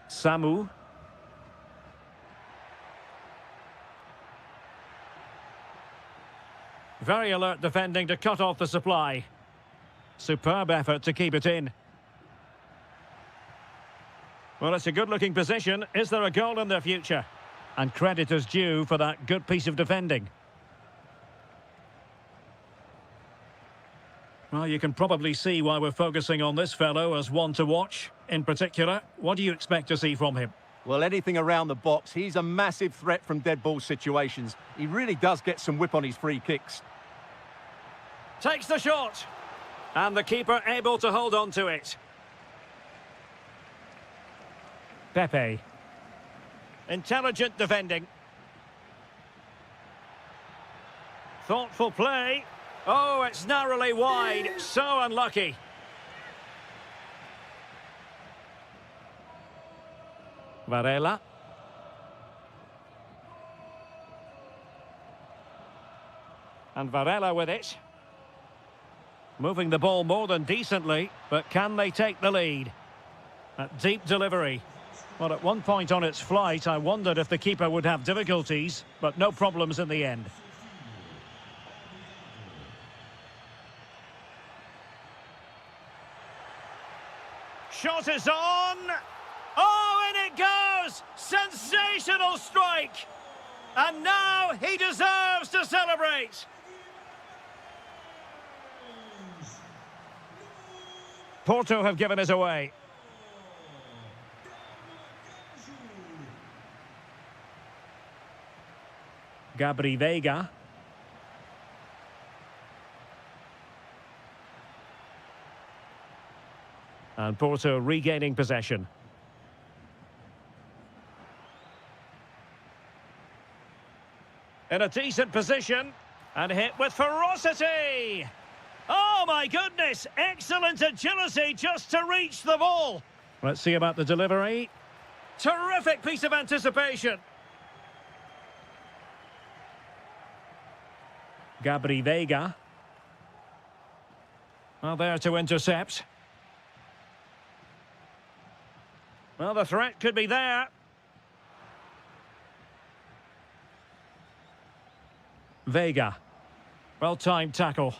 Samu. Very alert defending to cut off the supply. Superb effort to keep it in. Well, it's a good-looking position. Is there a goal in their future? And credit is due for that good piece of defending. Well, you can probably see why we're focusing on this fellow as one to watch. In particular, what do you expect to see from him? Well, anything around the box. He's a massive threat from dead ball situations. He really does get some whip on his free kicks. Takes the shot. And the keeper able to hold on to it. Pepe. Intelligent defending. Thoughtful play. Oh, it's narrowly wide. So unlucky. Varela. And Varela with it. Moving the ball more than decently, but can they take the lead? A deep delivery. Well, at one point on its flight, I wondered if the keeper would have difficulties, but no problems in the end. Shot is on! Oh, in it goes! Sensational strike! And now he deserves to celebrate! Porto have given it away. Gabri Veiga. And Porto regaining possession. In a decent position. And hit with ferocity. Oh, my goodness. Excellent agility just to reach the ball. Let's see about the delivery. Terrific piece of anticipation. Gabri Veiga. Well, there to intercept. Well, the threat could be there. Veiga. Well-timed tackle.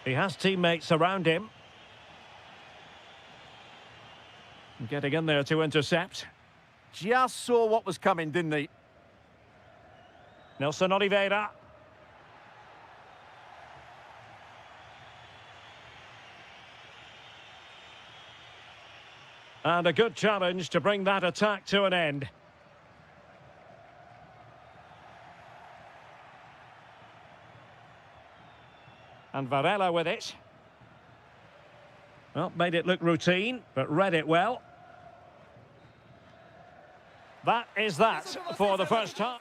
He has teammates around him. Getting in there to intercept. Just saw what was coming, didn't he? Nelson Oliveira. And a good challenge to bring that attack to an end. And Varela with it. Well, made it look routine, but read it well. That is that for the first half.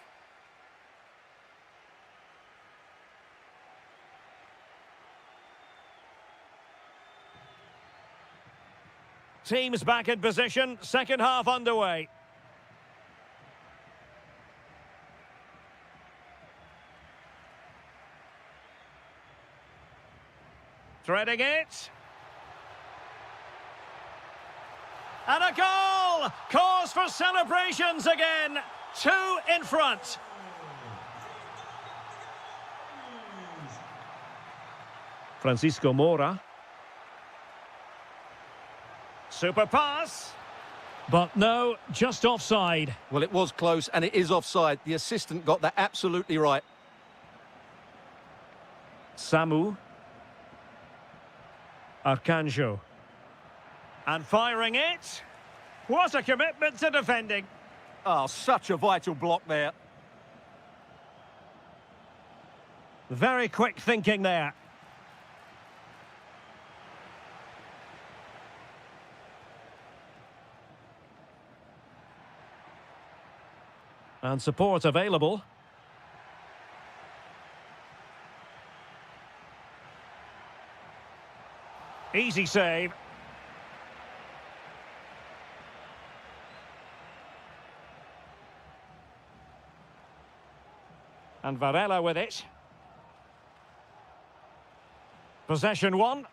Teams back in position, second half underway. Threading it. And a goal! Cause for celebrations again. 2 in front. Francisco Moura. Super pass. But no, just offside. Well, it was close, and it is offside. The assistant got that absolutely right. Samu. Arcanjo. And firing it. What a commitment to defending. Oh, such a vital block there. Very quick thinking there. And support available. Easy save. And Varela with it. Possession one.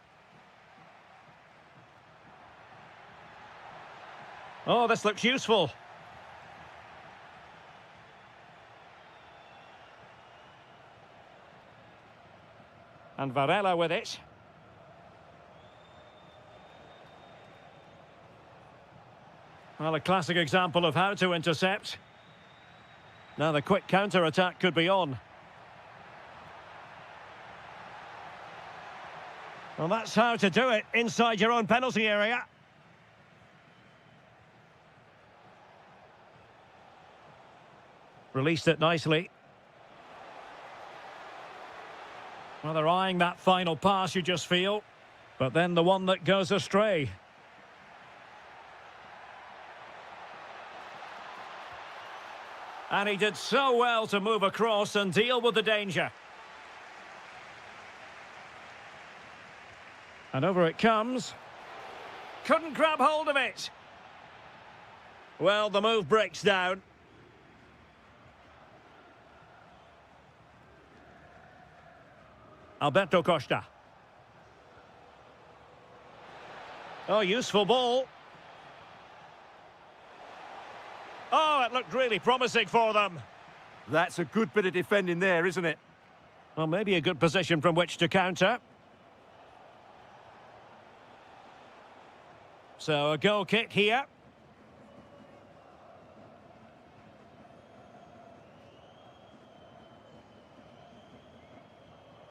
Oh, this looks useful. And Varela with it. Well, a classic example of how to intercept. Now the quick counter-attack could be on. Well, that's how to do it inside your own penalty area. Released it nicely. Well, they're eyeing that final pass, you just feel. But then the one that goes astray. And he did so well to move across and deal with the danger. And over it comes. Couldn't grab hold of it. Well, the move breaks down. Alberto Costa. Oh, useful ball. Oh, it looked really promising for them. That's a good bit of defending there, isn't it? Well, maybe a good position from which to counter. So a goal kick here.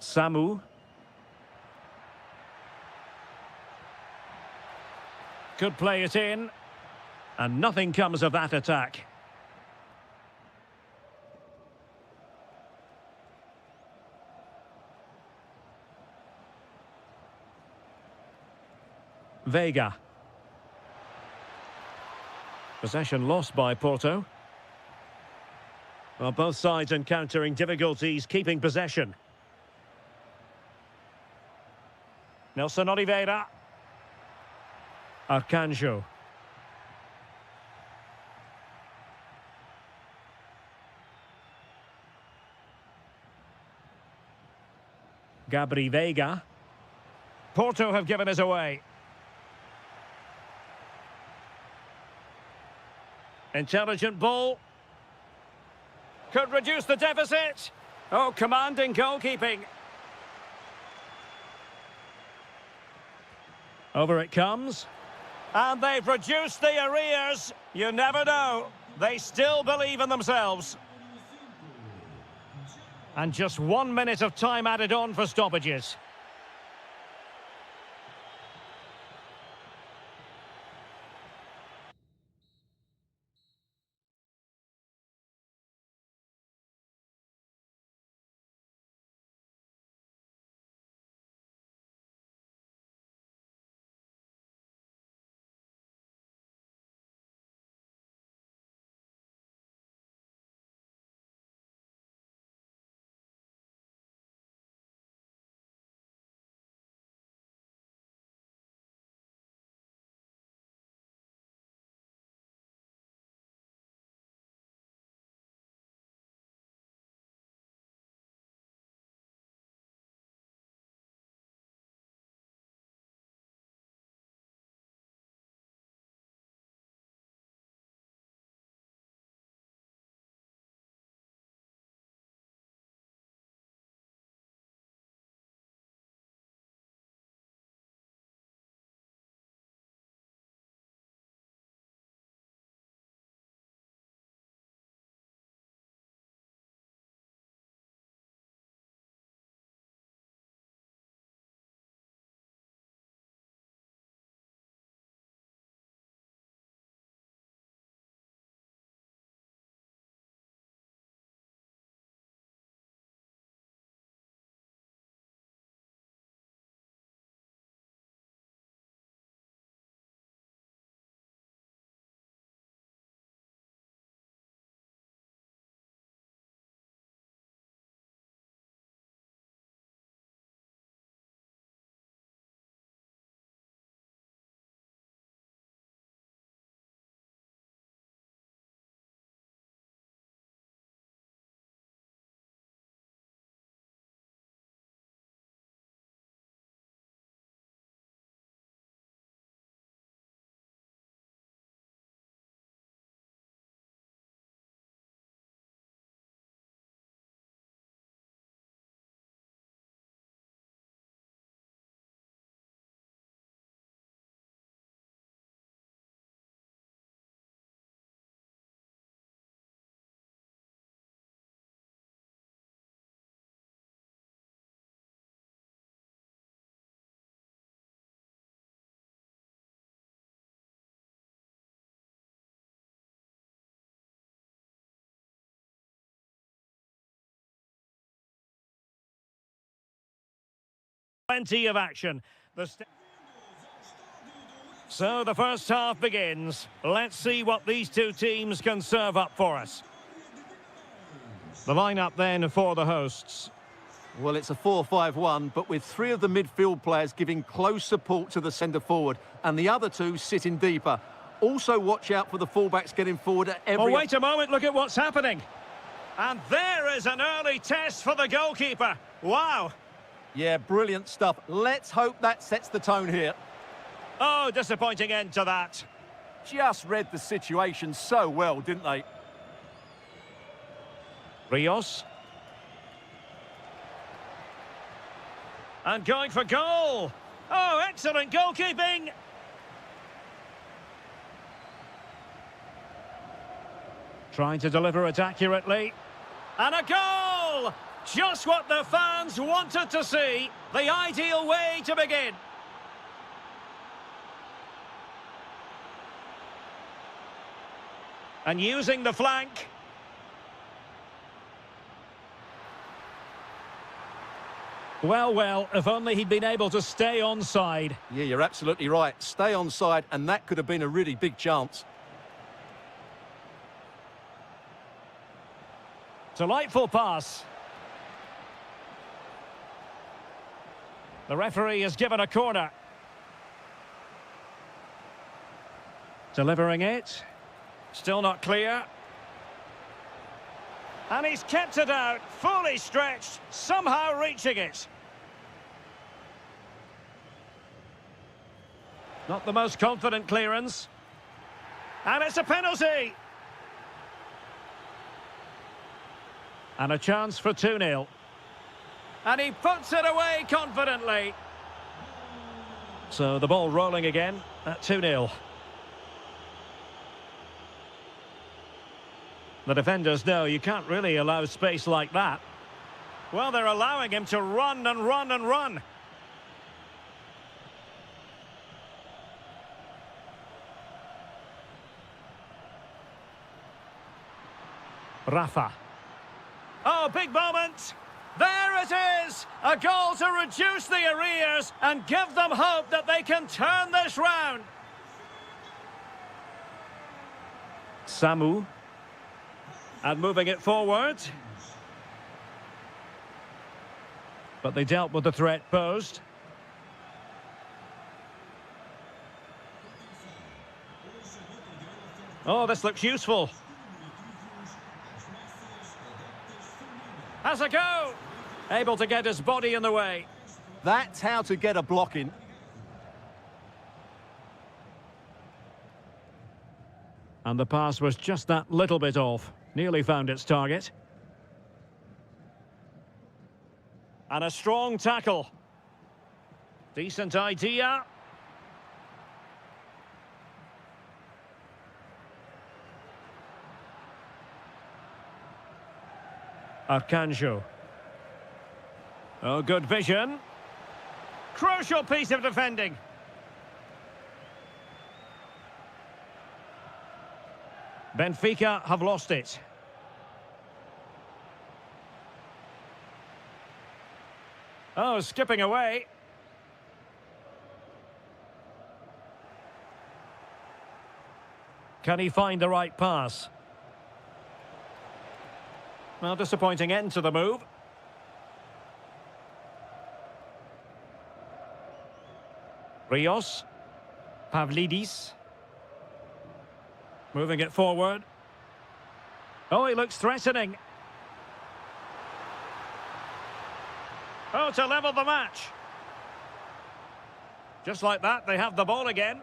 Samu. Could play it in. And nothing comes of that attack. Vega. Possession lost by Porto. Well, both sides encountering difficulties keeping possession. Nelson Oliveira. Arcanjo. Gabri Vega. Porto have given us away. Intelligent ball. Could reduce the deficit. Oh, commanding goalkeeping. Over it comes. And they've reduced the arrears. You never know. They still believe in themselves. And just 1 minute of time added on for stoppages. Plenty of action. So the first half begins. Let's see what these two teams can serve up for us. The lineup then for the hosts. Well, it's a 4-5-1, but with three of the midfield players giving close support to the centre forward and the other two sitting deeper. Also watch out for the fullbacks getting forward at every... Oh, wait a moment, look at what's happening. And there is an early test for the goalkeeper. Wow. Yeah, brilliant stuff. Let's hope that sets the tone here. Oh, disappointing end to that. Just read the situation so well, didn't they? Rios. And going for goal. Oh, excellent goalkeeping. Trying to deliver it accurately. And a goal! Just what the fans wanted to see. The ideal way to begin. And using the flank. Well, well, if only he'd been able to stay onside. Yeah, you're absolutely right. Stay onside, and that could have been a really big chance. Delightful pass. The referee has given a corner. Delivering it. Still not clear. And he's kept it out, fully stretched, somehow reaching it. Not the most confident clearance. And it's a penalty. And a chance for 2-0. And he puts it away confidently. So the ball rolling again at 2-0. The defenders know you can't really allow space like that. Well, they're allowing him to run and run and run. Rafa. Oh, big moment. There it is. A goal to reduce the arrears and give them hope that they can turn this round. Samu. And moving it forward. But they dealt with the threat posed. Oh, this looks useful. Has a go. Able to get his body in the way. That's how to get a block in. And the pass was just that little bit off. Nearly found its target. And a strong tackle. Decent idea. Arcanjo. Oh, good vision. Crucial piece of defending. Benfica have lost it. Oh, skipping away. Can he find the right pass? Well, disappointing end to the move. Rios. Pavlidis. Moving it forward. Oh, he looks threatening. Oh, to level the match. Just like that, they have the ball again.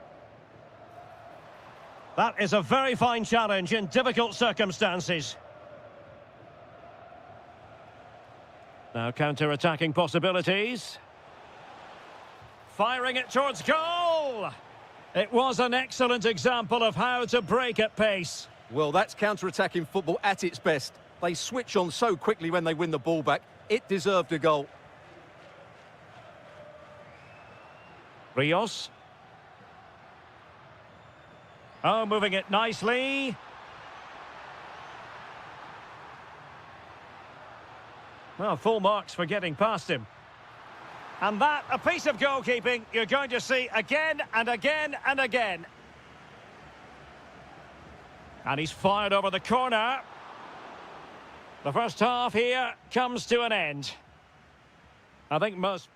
That is a very fine challenge in difficult circumstances. Now counter-attacking possibilities. Firing it towards goal. It was an excellent example of how to break at pace. Well, that's counter-attacking football at its best. They switch on so quickly when they win the ball back. It deserved a goal. Rios. Oh, moving it nicely. Well, full marks for getting past him. And that, a piece of goalkeeping you're going to see again and again and again. And he's fired over the corner. The first half here comes to an end. I think most...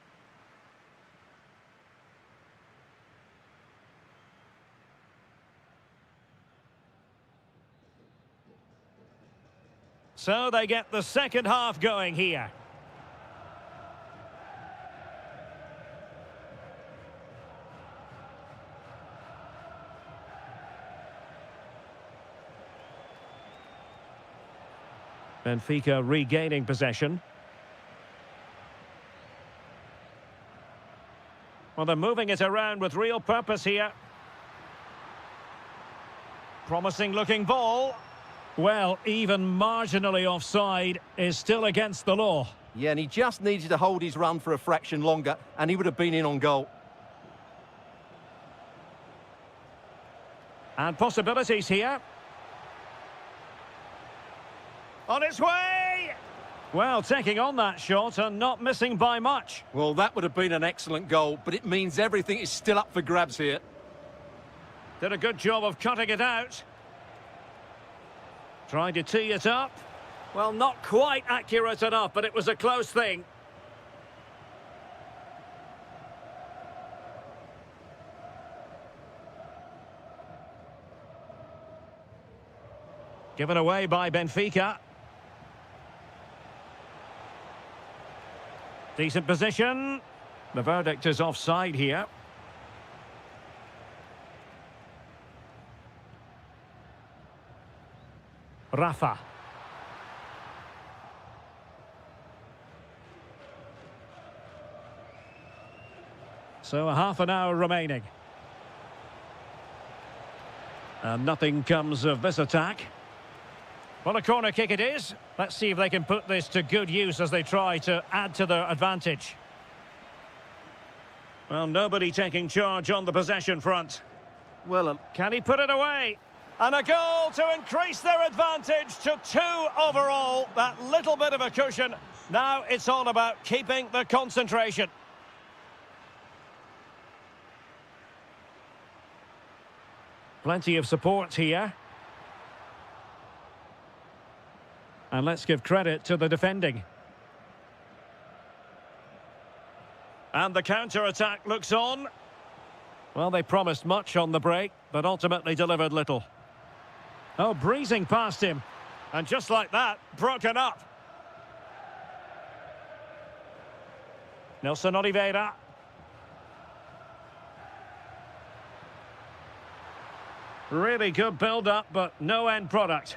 So they get the second half going here. Benfica regaining possession. Well, they're moving it around with real purpose here. Promising looking ball. Well, even marginally offside is still against the law. Yeah, and he just needed to hold his run for a fraction longer, and he would have been in on goal. And possibilities here. On its way! Well, taking on that shot and not missing by much. Well, that would have been an excellent goal, but it means everything is still up for grabs here. Did a good job of cutting it out. Trying to tee it up. Well, not quite accurate enough, but it was a close thing. Given away by Benfica. Decent position. The verdict is offside here. Rafa. So a half an hour remaining. And nothing comes of this attack. Well, a corner kick it is. Let's see if they can put this to good use as they try to add to their advantage. Well, nobody taking charge on the possession front. Well, can he put it away? And a goal to increase their advantage to 2 overall. That little bit of a cushion. Now it's all about keeping the concentration. Plenty of support here. And let's give credit to the defending. And the counter-attack looks on. Well, they promised much on the break, but ultimately delivered little. Oh, breezing past him. And just like that, broken up. Nelson Oliveira. Really good build-up, but no end product.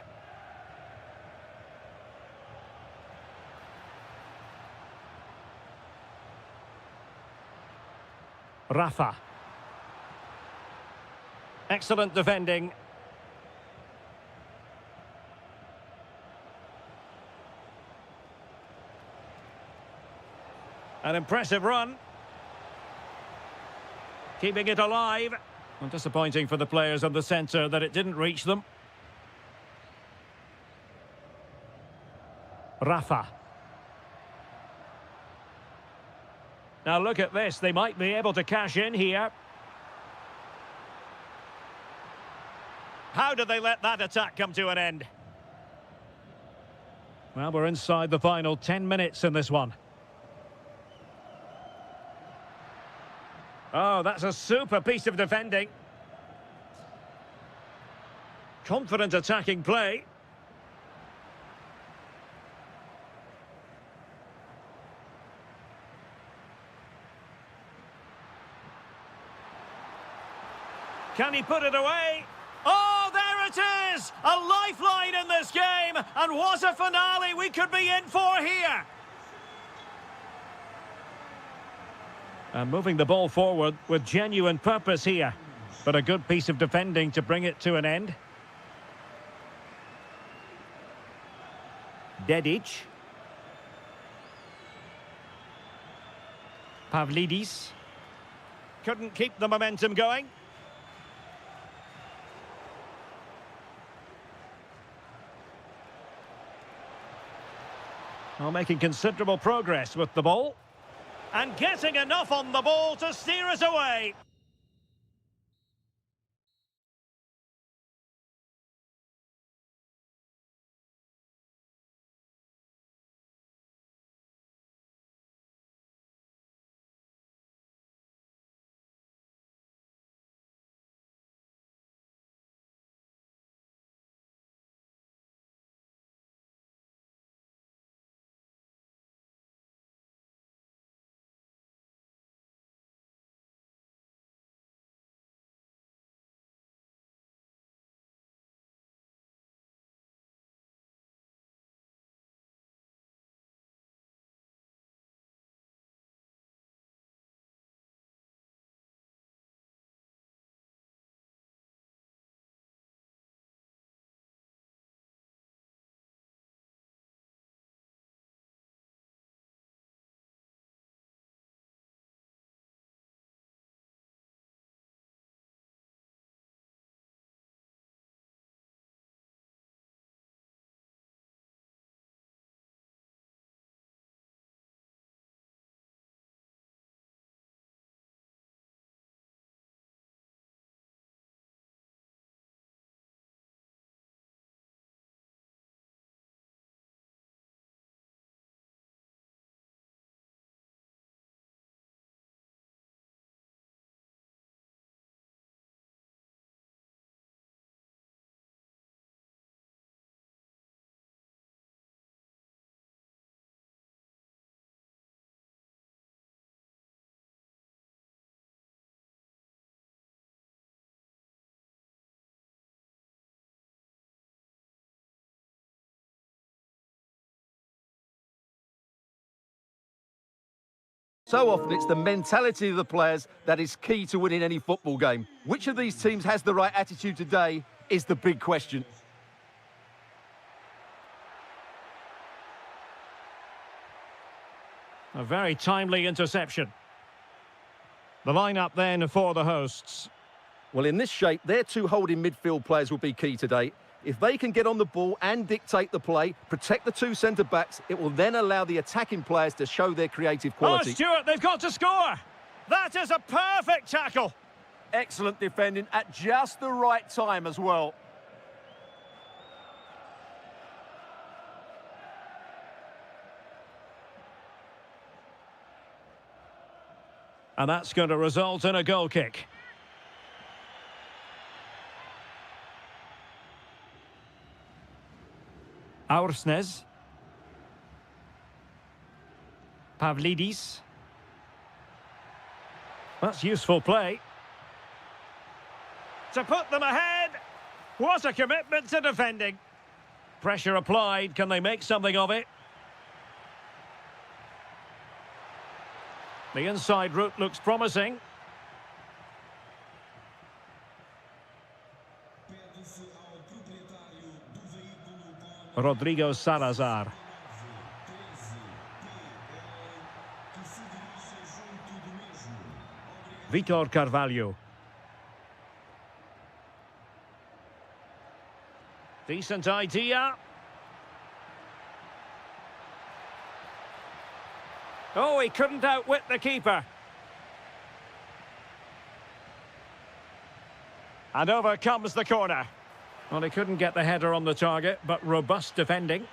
Rafa. Excellent defending. An impressive run. Keeping it alive. And disappointing for the players on the centre that it didn't reach them. Rafa. Now look at this, they might be able to cash in here. How did they let that attack come to an end? Well, we're inside the final 10 minutes in this one. Oh, that's a super piece of defending. Confident attacking play. Can he put it away? Oh, there it is! A lifeline in this game! And what a finale we could be in for here! And moving the ball forward with genuine purpose here. But a good piece of defending to bring it to an end. Dedic. Pavlidis. Couldn't keep the momentum going. Well, making considerable progress with the ball. And getting enough on the ball to steer it away. So often it's the mentality of the players that is key to winning any football game. Which of these teams has the right attitude today is the big question. A very timely interception. The lineup then for the hosts. Well, in this shape, their two holding midfield players will be key today. If they can get on the ball and dictate the play, protect the two centre-backs, it will then allow the attacking players to show their creative quality. Oh, Stuart, they've got to score! That is a perfect tackle! Excellent defending at just the right time as well. And that's going to result in a goal kick. Aursnes. Pavlidis. That's useful play. To put them ahead. What a commitment to defending. Pressure applied. Can they make something of it? The inside route looks promising. Rodrigo Salazar. Vitor Carvalho. Decent idea. Oh, he couldn't outwit the keeper. And over comes the corner. Well, he couldn't get the header on the target, but robust defending.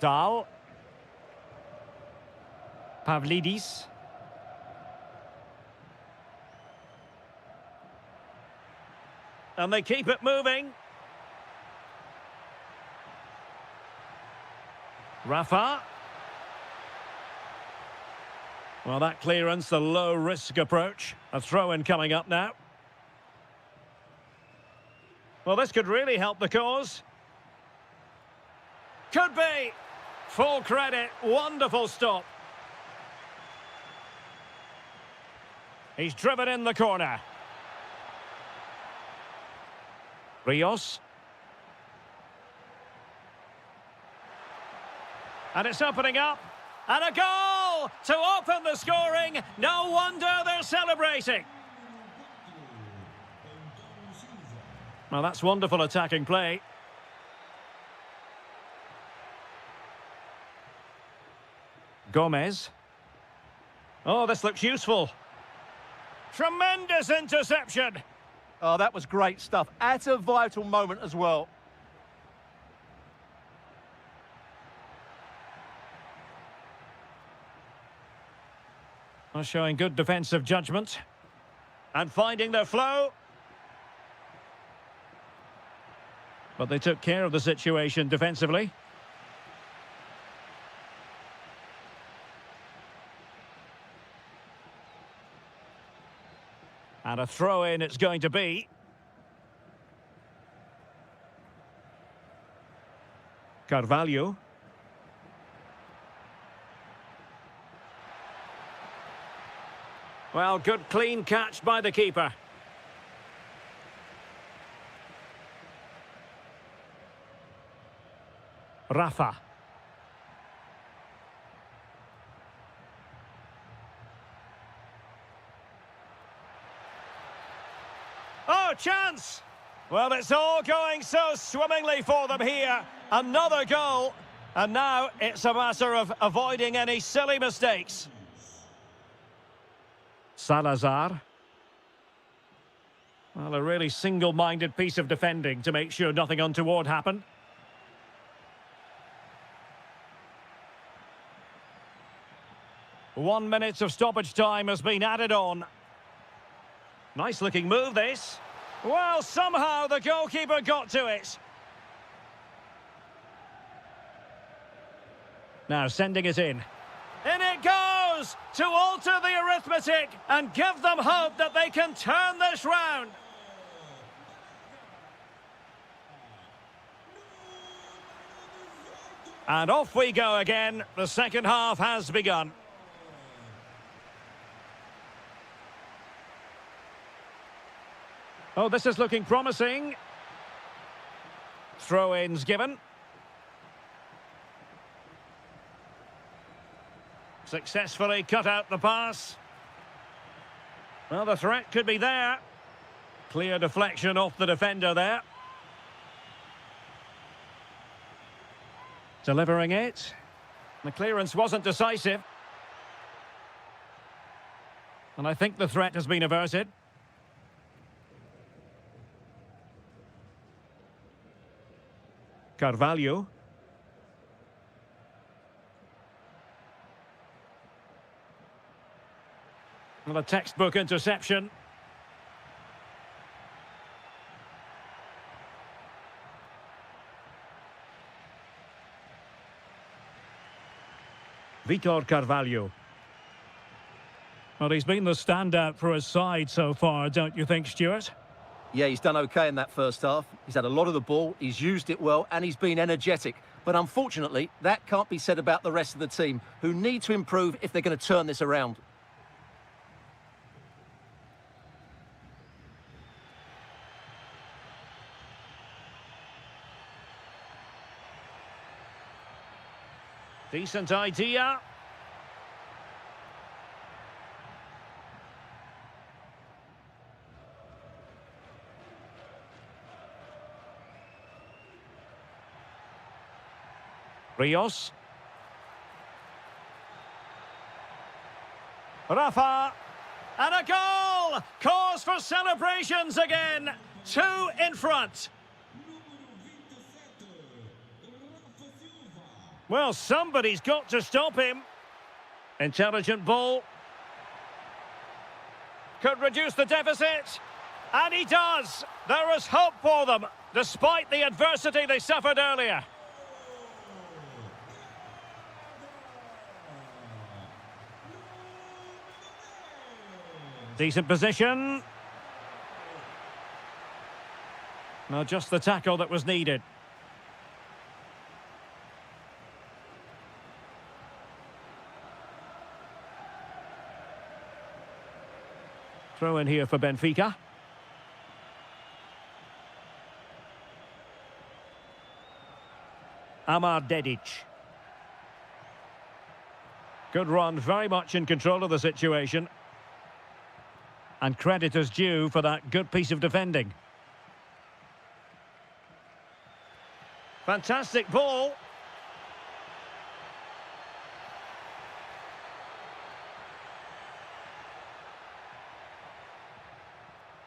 Dahl. Pavlidis. And they keep it moving. Rafa. Well, that clearance, the low-risk approach. A throw-in coming up now. Well, this could really help the cause. Could be. Full credit. Wonderful stop. He's driven in the corner. Rios. And it's opening up. And a goal to open the scoring. No wonder they're celebrating. Well, that's wonderful attacking play. Gomez. Oh, this looks useful. Tremendous interception. Oh, that was great stuff. At a vital moment as well. Well, showing good defensive judgment. And finding their flow. But they took care of the situation defensively. And a throw-in it's going to be. Carvalho. Well, good clean catch by the keeper. Rafa. Oh, chance! Well, it's all going so swimmingly for them here. Another goal. And now it's a matter of avoiding any silly mistakes. Salazar. Well, a really single-minded piece of defending to make sure nothing untoward happened. One minute of stoppage time has been added on. Nice looking move, this. Well, somehow the goalkeeper got to it. Now sending it in. In it goes to alter the arithmetic and give them hope that they can turn this round. And off we go again. The second half has begun. Oh, this is looking promising. Throw-ins given. Successfully cut out the pass. Well, the threat could be there. Clear deflection off the defender there. Delivering it. The clearance wasn't decisive. And I think the threat has been averted. Carvalho. Well, a textbook interception. Vitor Carvalho. Well, he's been the standout for his side so far, don't you think, Stuart? Yeah, he's done okay in that first half. He's had a lot of the ball, he's used it well, and he's been energetic. But unfortunately, that can't be said about the rest of the team, who need to improve if they're going to turn this around. Decent idea. Rios. Rafa. And a goal! Cause for celebrations again. 2 in front. Well, somebody's got to stop him. Intelligent ball. Could reduce the deficit. And he does. There is hope for them, despite the adversity they suffered earlier. Decent position. No, just the tackle that was needed. Throw in here for Benfica. Amar Dedic. Good run, very much in control of the situation. And credit is due for that good piece of defending. Fantastic ball.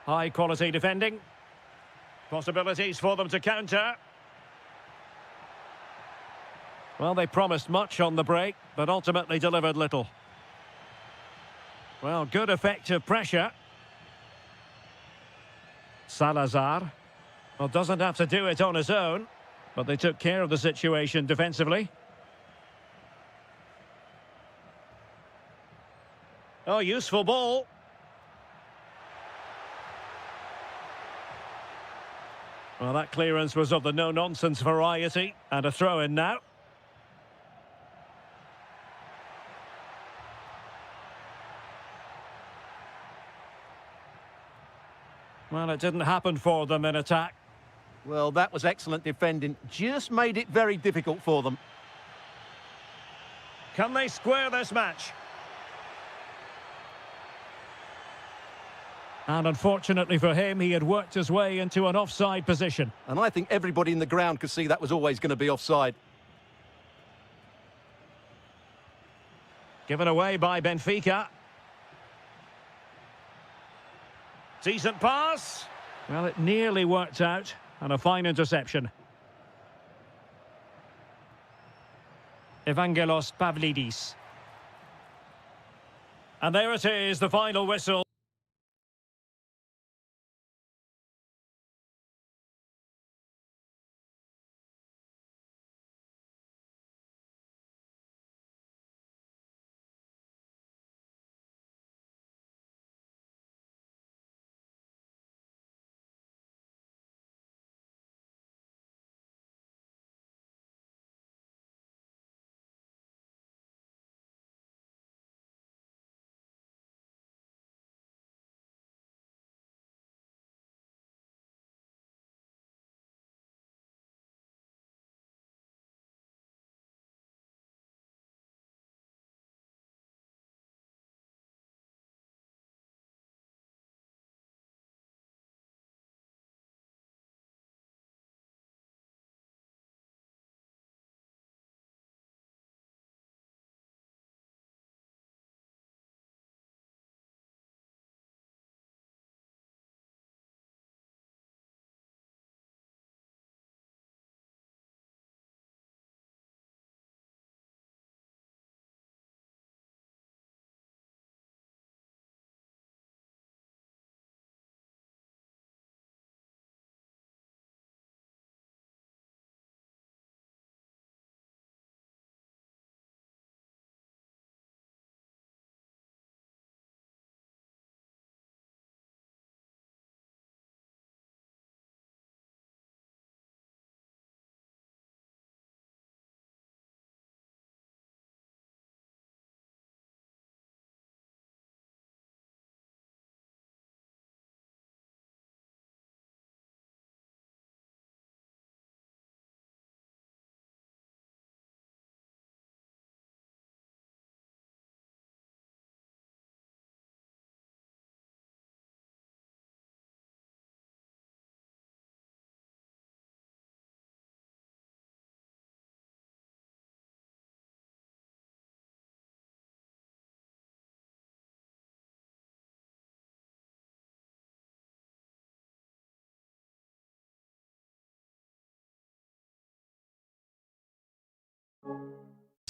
High quality defending. Possibilities for them to counter. Well, they promised much on the break, but ultimately delivered little. Well, good effective pressure. Salazar. Well, doesn't have to do it on his own, but they took care of the situation defensively. Oh, useful ball. Well, that clearance was of the no-nonsense variety, and a throw-in now. Well, it didn't happen for them in attack. Well, that was excellent defending. Just made it very difficult for them. Can they square this match? And unfortunately for him, he had worked his way into an offside position. And I think everybody in the ground could see that was always going to be offside. Given away by Benfica. Decent pass. Well, it nearly worked out. And a fine interception. Evangelos Pavlidis. And there it is, the final whistle.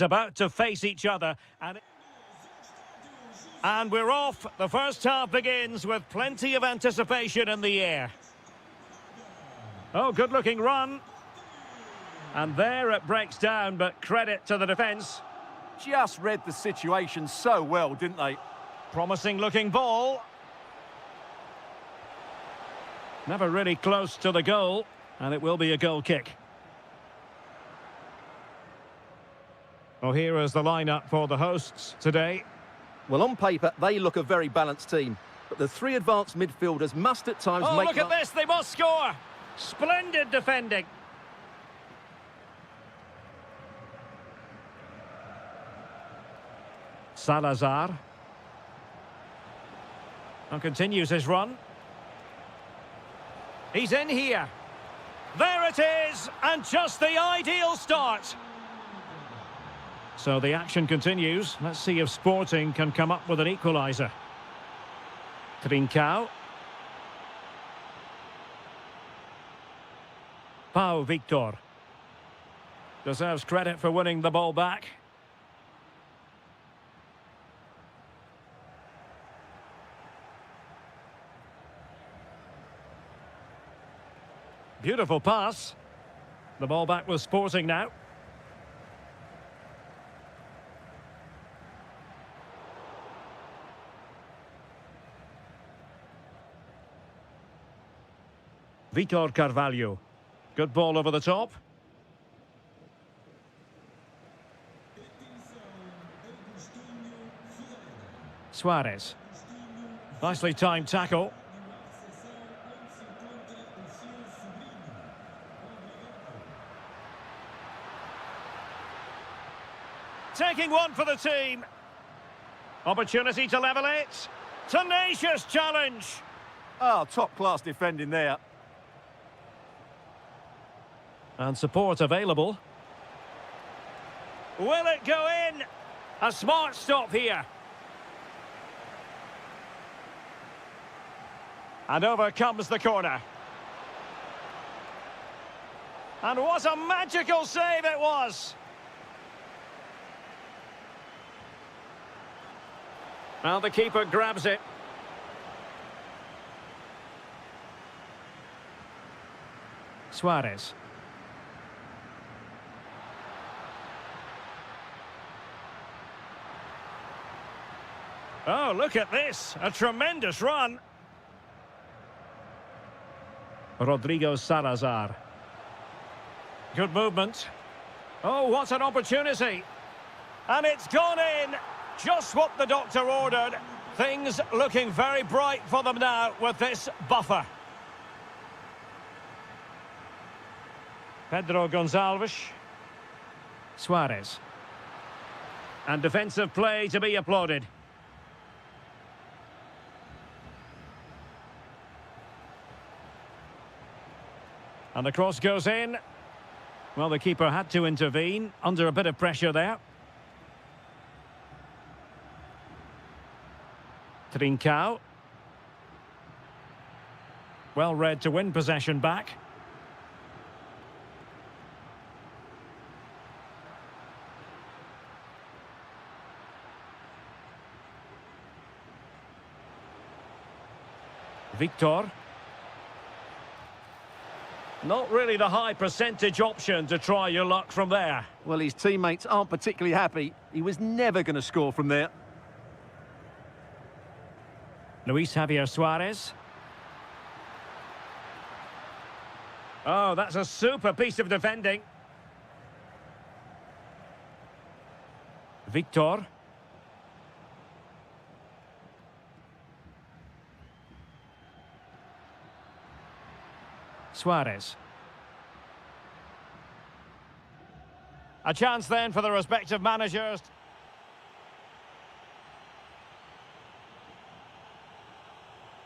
About to face each other, and we're off. The first half begins with plenty of anticipation in the air. Oh, good looking run, and there it breaks down, but credit to the defence. Just read the situation so well, didn't they? Promising looking ball, never really close to the goal, and it will be a goal kick. Well, here is the lineup for the hosts today. Well, on paper, they look a very balanced team. But the three advanced midfielders must at times make... make... Oh, look at this! They must score! Splendid defending. Salazar. And continues his run. He's in here. There it is! And just the ideal start. So the action continues. Let's see if Sporting can come up with an equaliser. Trincao. Pau Victor. Deserves credit for winning the ball back. Beautiful pass. The ball back with Sporting now. Vitor Carvalho. Good ball over the top. Suarez. Nicely timed tackle. Taking one for the team. Opportunity to level it. Tenacious challenge. Oh, top-class defending there. And support available. Will it go in? A smart stop here. And over comes the corner. And what a magical save it was! Well, the keeper grabs it. Suarez. Oh, look at this. A tremendous run. Rodrigo Salazar. Good movement. Oh, what an opportunity. And it's gone in. Just what the doctor ordered. Things looking very bright for them now with this buffer. Pedro Gonçalves. Suarez. And defensive play to be applauded. And the cross goes in. Well, the keeper had to intervene under a bit of pressure there. Trincao. Well read to win possession back. Victor. Not really the high percentage option to try your luck from there. Well, his teammates aren't particularly happy. He was never going to score from there. Luis Javier Suarez. Oh, that's a super piece of defending. Victor. Suarez. A chance then for the respective managers.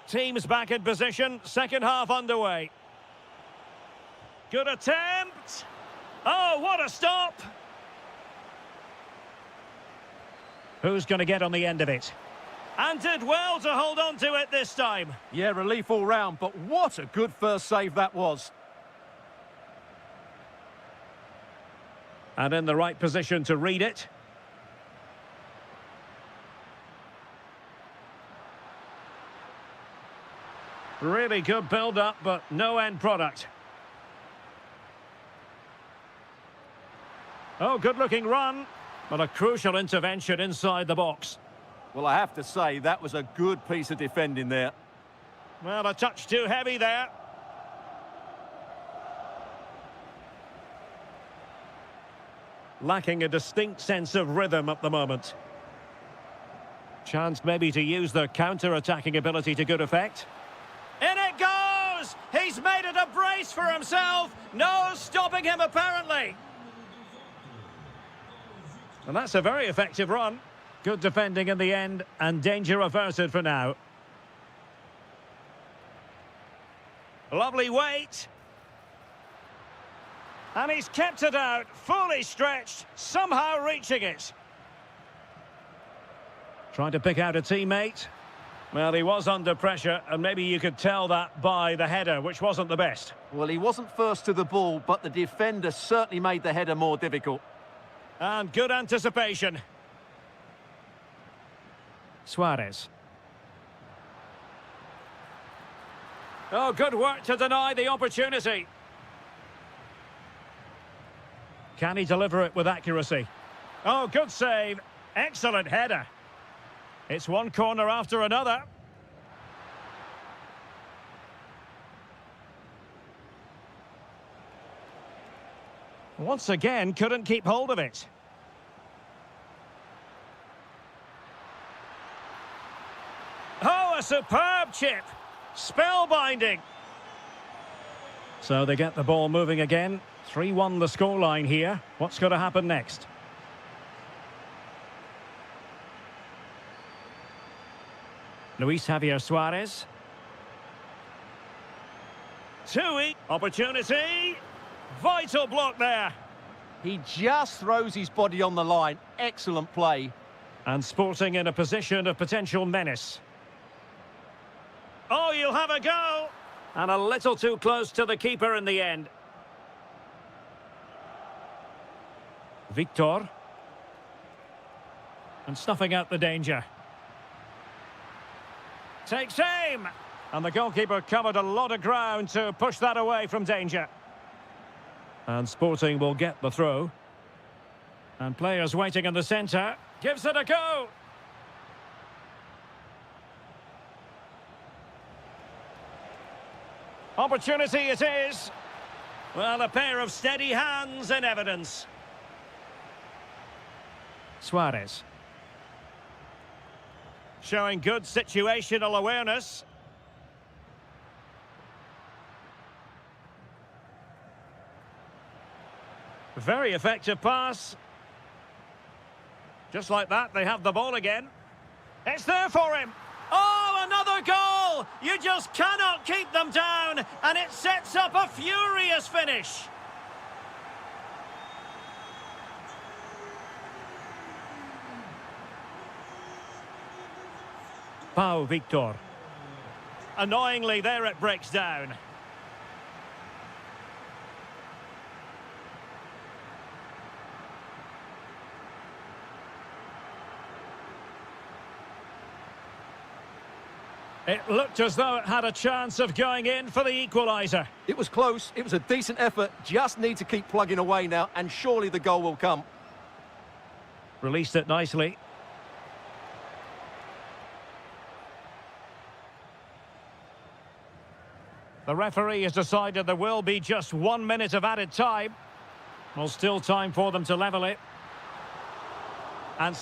Teams back in position, second half underway. Good attempt. Oh, what a stop. Who's going to get on the end of it? And did well to hold on to it this time. Yeah, relief all round, but what a good first save that was. And in the right position to read it. Really good build-up, but no end product. Oh, good-looking run, but a crucial intervention inside the box. Well, I have to say, that was a good piece of defending there. Well, a touch too heavy there. Lacking a distinct sense of rhythm at the moment. Chance maybe to use the counter-attacking ability to good effect. In it goes! He's made it a brace for himself. No stopping him, apparently. And that's a very effective run. Good defending in the end, and danger averted for now. Lovely weight. And he's kept it out, fully stretched, somehow reaching it. Trying to pick out a teammate. Well, he was under pressure, and maybe you could tell that by the header, which wasn't the best. Well, he wasn't first to the ball, but the defender certainly made the header more difficult. And good anticipation. Suarez. Oh, good work to deny the opportunity. Can he deliver it with accuracy? Oh, good save. Excellent header. It's one corner after another. Once again, couldn't keep hold of it. Oh, a superb chip. Spellbinding. So they get the ball moving again. 3-1 the scoreline here. What's going to happen next? Luis Javier Suarez. Tui. Opportunity. Vital block there. He just throws his body on the line. Excellent play. And Sporting in a position of potential menace. Oh, you'll have a go. And a little too close to the keeper in the end. Victor. And snuffing out the danger. Takes aim. And the goalkeeper covered a lot of ground to push that away from danger. And Sporting will get the throw. And players waiting in the centre. Gives it a go. Opportunity it is. Well, a pair of steady hands in evidence. Suarez. Showing good situational awareness. Very effective pass. Just like that, they have the ball again. It's there for him. Oh, another goal! You just cannot keep them down, and it sets up a furious finish. Pau Victor. Annoyingly, there it breaks down. It looked as though it had a chance of going in for the equaliser. It was close. It was a decent effort. Just need to keep plugging away now, and surely the goal will come. Released it nicely. The referee has decided there will be just 1 minute of added time. Well, still time for them to level it. And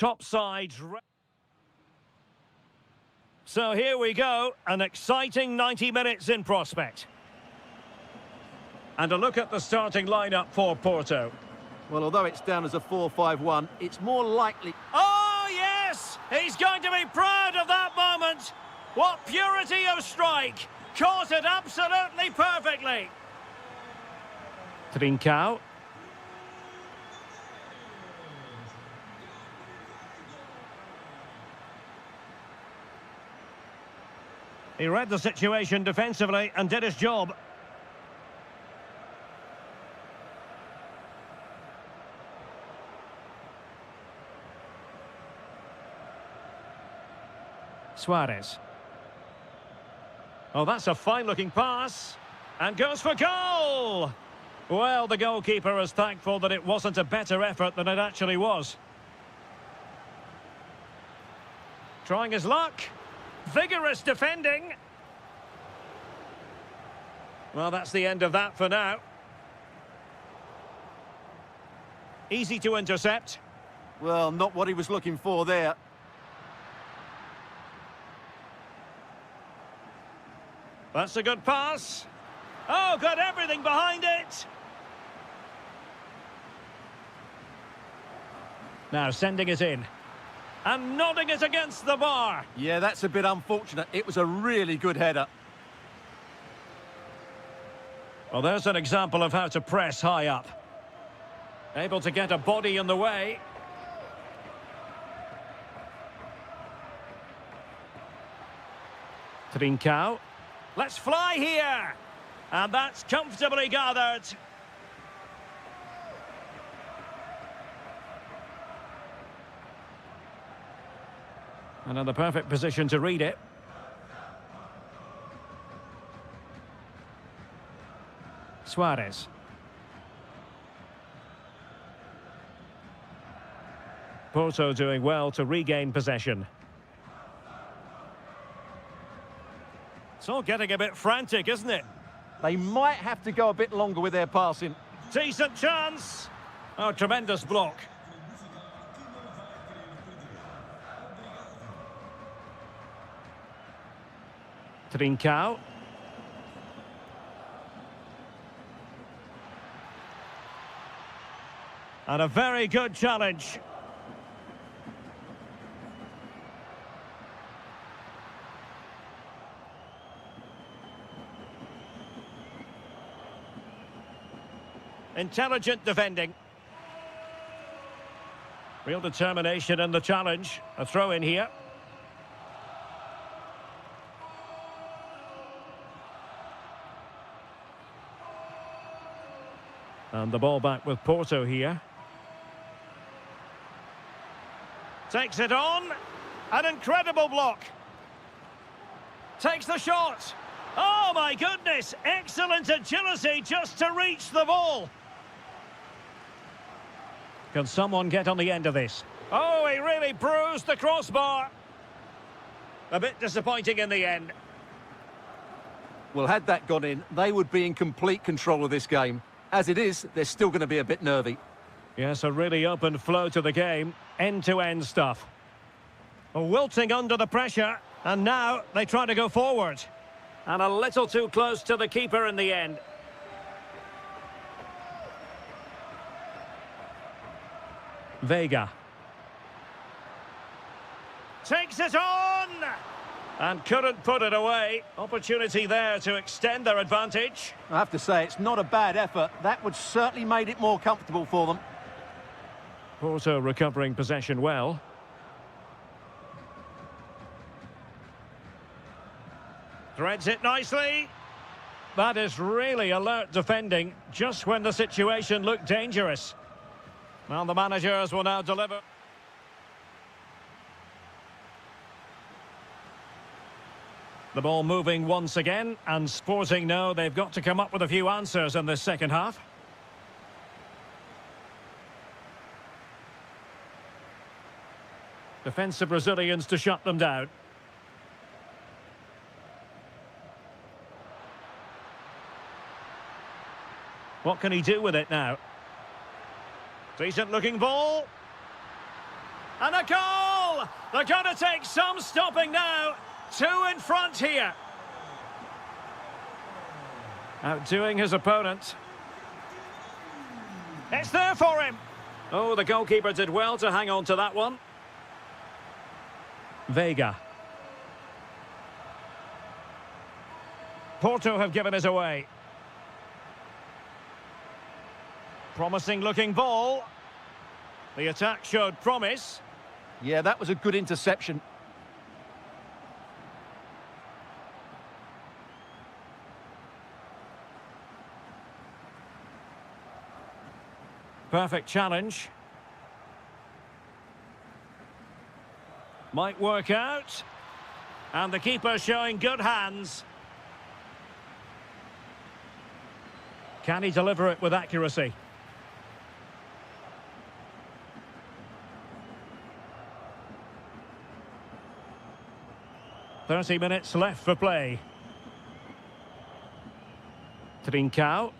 top sides. So here we go, an exciting 90 minutes in prospect. And a look at the starting lineup for Porto. Well, although it's down as a 4-5-1, it's more likely... Oh, yes! He's going to be proud of that moment. What purity of strike. Caught it absolutely perfectly. Trincao. He read the situation defensively and did his job. Suarez. Oh, that's a fine-looking pass. And goes for goal! Well, the goalkeeper is thankful that it wasn't a better effort than it actually was. Trying his luck. Vigorous defending. Well, that's the end of that for now. Easy to intercept. Well, not what he was looking for there. That's a good pass. Oh, got everything behind it. Now sending it in. And nodding it against the bar. Yeah, that's a bit unfortunate. It was a really good header. Well, there's an example of how to press high up. Able to get a body in the way. Trincao. Let's fly here. And that's comfortably gathered. Another perfect position to read it. Suarez. Porto doing well to regain possession. It's all getting a bit frantic, isn't it? They might have to go a bit longer with their passing. Decent chance. Oh, tremendous block. Trincao. And a very good challenge. Intelligent defending. Real determination in the challenge. A throw in here. And the ball back with Porto here. Takes it on. An incredible block. Takes the shot. Oh, my goodness. Excellent agility just to reach the ball. Can someone get on the end of this? Oh, he really bruised the crossbar. A bit disappointing in the end. Well, had that gone in, they would be in complete control of this game. As it is, they're still going to be a bit nervy. Yes, a really open flow to the game. End-to-end stuff. Wilting under the pressure. And now they try to go forward. And a little too close to the keeper in the end. Vega. Takes it on! And couldn't put it away. Opportunity there to extend their advantage. I have to say, it's not a bad effort. That would certainly made it more comfortable for them. Porto recovering possession well. Threads it nicely. That is really alert defending, just when the situation looked dangerous. Well, the managers will now deliver. The ball moving once again, and Sporting know they've got to come up with a few answers in this second half. Defensive Brazilians to shut them down. What can he do with it now? Decent looking ball. And a goal! They're going to take some stopping now. 2 in front here. Outdoing his opponent. It's there for him. Oh, the goalkeeper did well to hang on to that one. Vega. Porto have given us away. Promising looking ball. The attack showed promise. Yeah, that was a good interception. Perfect challenge. Might work out. And the keeper showing good hands. Can he deliver it with accuracy? "30 minutes left for play." Trincao.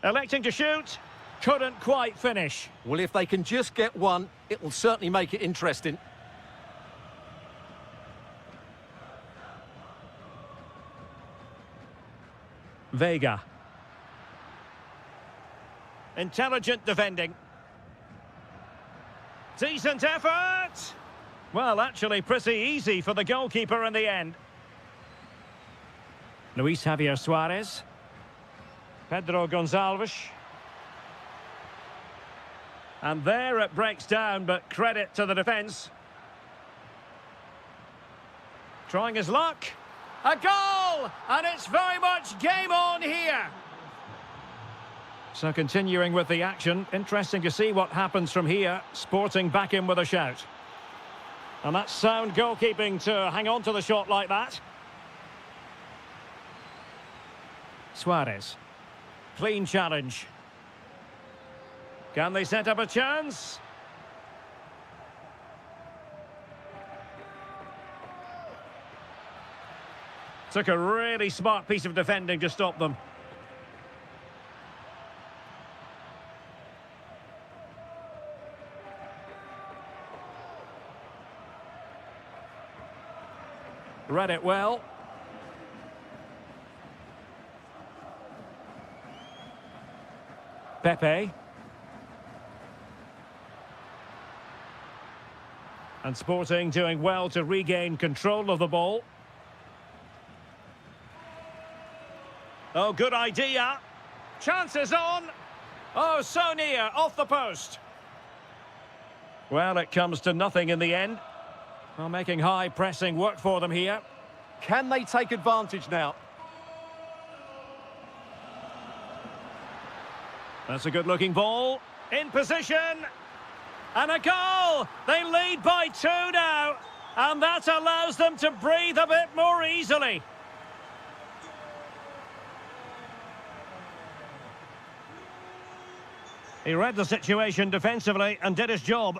Electing to shoot. Couldn't quite finish. Well, if they can just get one, it will certainly make it interesting. Vega. Intelligent defending. Decent effort. Well, actually pretty easy for the goalkeeper in the end. Luis Javier Suarez. Pedro Gonçalves. And there it breaks down, but credit to the defence. Trying his luck. A goal! And it's very much game on here. So continuing with the action, interesting to see what happens from here. Sporting back in with a shout. And that's sound goalkeeping to hang on to the shot like that. Suarez. Clean challenge. Can they set up a chance? Took a really smart piece of defending to stop them. Read it well. Pepe. And Sporting doing well to regain control of the ball. Oh, good idea. Chances on. Oh, so near, off the post. Well, it comes to nothing in the end. Well, making high pressing work for them here. Can they take advantage now? That's a good-looking ball. In position. And a goal! They lead by 2 now. And that allows them to breathe a bit more easily. He read the situation defensively and did his job.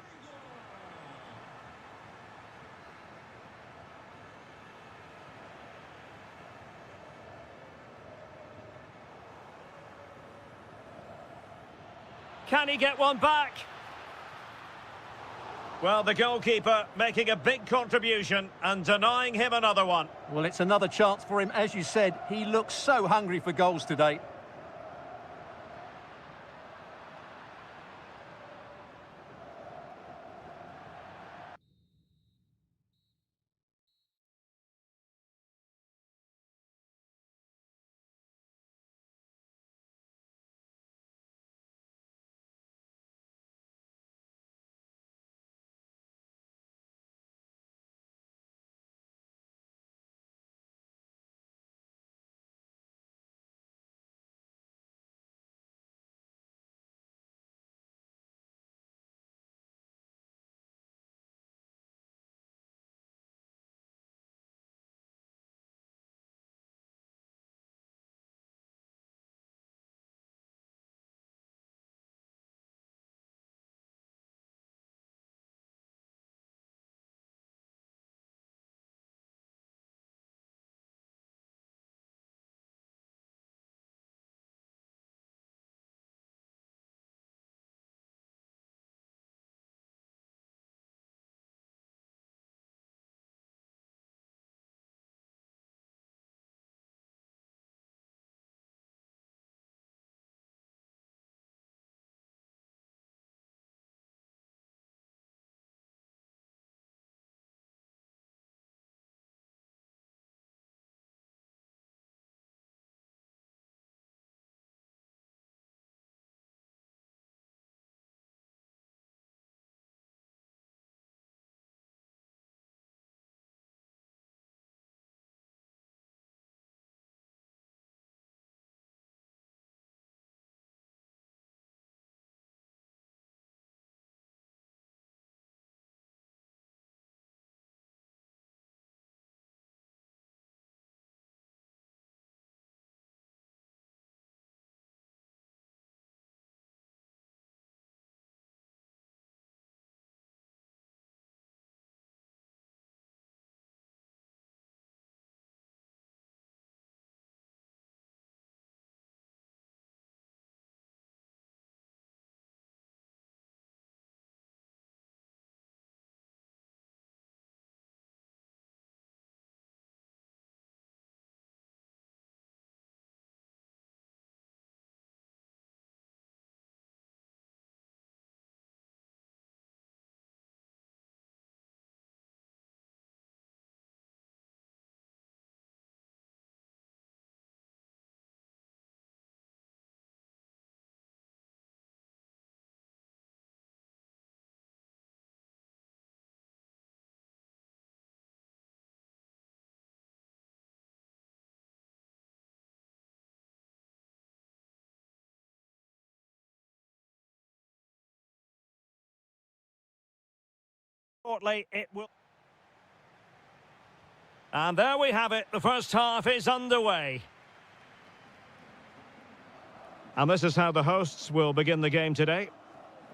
Can he get one back? Well, the goalkeeper making a big contribution and denying him another one. Well, it's another chance for him. As you said, he looks so hungry for goals today. Shortly, it will. And there we have it. The first half is underway. And this is how the hosts will begin the game today.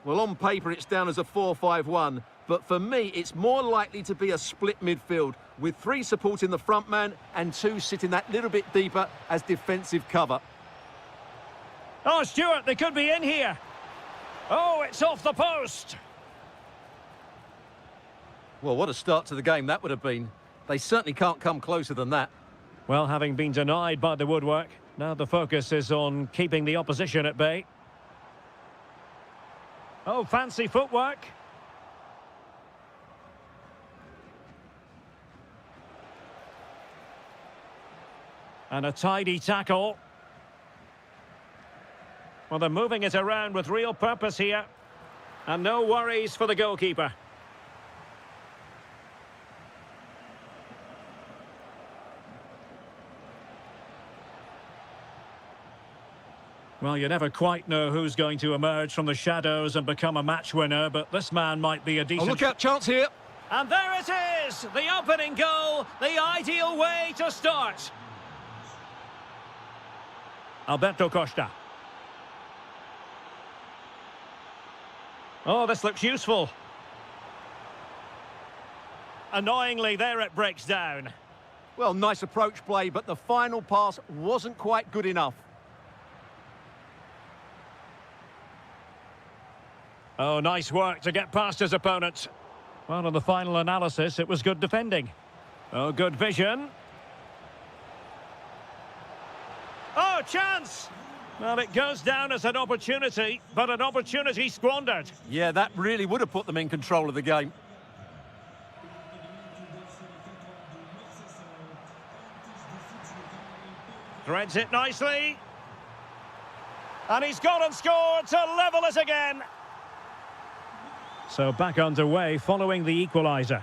Well, on paper, it's down as a 4-5-1. But for me, it's more likely to be a split midfield, with 3 supporting the front man and 2 sitting that little bit deeper as defensive cover. Oh, Stuart, they could be in here. Oh, it's off the post. Well, what a start to the game that would have been. They certainly can't come closer than that. Well, having been denied by the woodwork, now the focus is on keeping the opposition at bay. Oh, fancy footwork. And a tidy tackle. Well, they're moving it around with real purpose here. And no worries for the goalkeeper. Well, you never quite know who's going to emerge from the shadows and become a match winner, but this man might be a decent... Oh, look out, chance here. And there it is! The opening goal, the ideal way to start. Alberto Costa. Oh, this looks useful. Annoyingly, there it breaks down. Well, nice approach play, but the final pass wasn't quite good enough. Oh, nice work to get past his opponent. Well, on the final analysis, it was good defending. Oh, good vision. Oh, chance! Well, it goes down as an opportunity, but an opportunity squandered. Yeah, that really would have put them in control of the game. Threads it nicely. And he's gone and scored to level it again. So back underway following the equaliser.